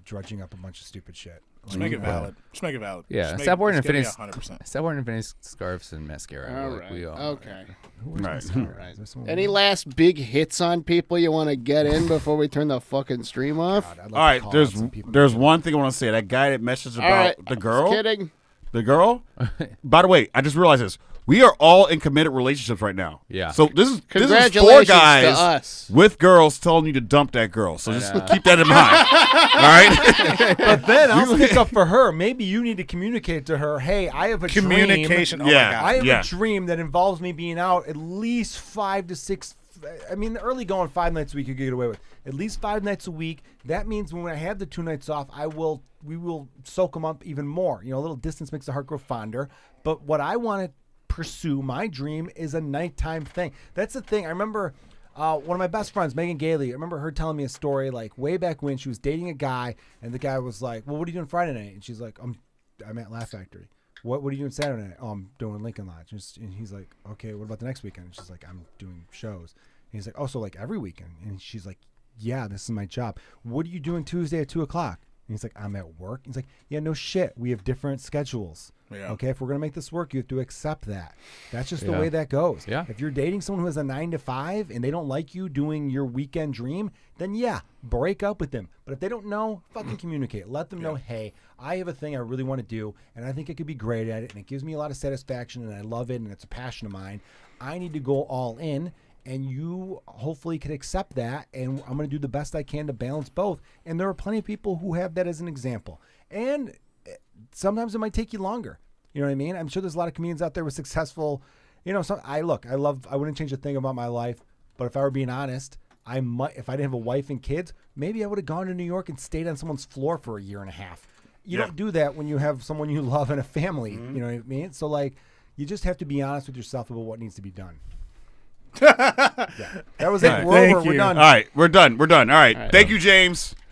drudging up a bunch of stupid shit. Just make it valid. Just make it valid. Yeah, Just stop wearing it's gonna be Infinity. 100%. Stop wearing Infinity scarves and mascara. All like right. we all. Okay. Right. All right. Any last big hits on people you want to get in before we turn the fucking stream off? All All right, there's one thing I want to say. That guy that messaged All about right. the girl. Just kidding. The girl. By the way, I just realized this. We are all in committed relationships right now. Yeah. So this is 4 Congratulations guys to us. with girls telling you to dump that girl. So just keep that in mind. All right. But then I'll stick up for her. Maybe you need to communicate to her, hey, I have a Communication. dream. Oh Yeah. my God. I have Yeah. a dream that involves me being out at least 5 to 6. I mean, the early going 5 nights a week you could get away with. At least 5 nights a week. That means when I have the 2 nights off, we will soak them up even more. A little distance makes the heart grow fonder. But what I want to pursue, my dream, is a nighttime thing. That's the thing. I remember one of my best friends, Megan Gailey, I remember her telling me a story like way back when she was dating a guy, and the guy was like, well, what are you doing Friday night? And she's like, I'm at Laugh Factory. What are you doing Saturday night? Oh, I'm doing Lincoln Lodge. And he's like, okay, what about the next weekend? And she's like, I'm doing shows. And he's like, oh, so like every weekend? And she's like, yeah, this is my job. What are you doing Tuesday at 2 o'clock? And he's like, I'm at work. He's like, yeah, no shit. We have different schedules. Yeah. Okay, if we're going to make this work, you have to accept that. That's just the Yeah. way that goes. Yeah. If you're dating someone who has a 9 to 5 and they don't like you doing your weekend dream, then yeah, break up with them. But if they don't know, fucking communicate. Let them know, hey, I have a thing I really want to do, and I think I could be great at it, and it gives me a lot of satisfaction, and I love it, and it's a passion of mine. I need to go all in. And you hopefully can accept that, and I'm going to do the best I can to balance both. And there are plenty of people who have that as an example. And sometimes it might take you longer. You know what I mean? I'm sure there's a lot of comedians out there with successful, I wouldn't change a thing about my life, but if I were being honest, I might, if I didn't have a wife and kids, maybe I would have gone to New York and stayed on someone's floor for a year and a half. You don't do that when you have someone you love and a family. You know what I mean? So you just have to be honest with yourself about what needs to be done. Yeah. That was it. All right. We're over. Thank We're you. done. All right. We're done. All right. Thank you, James.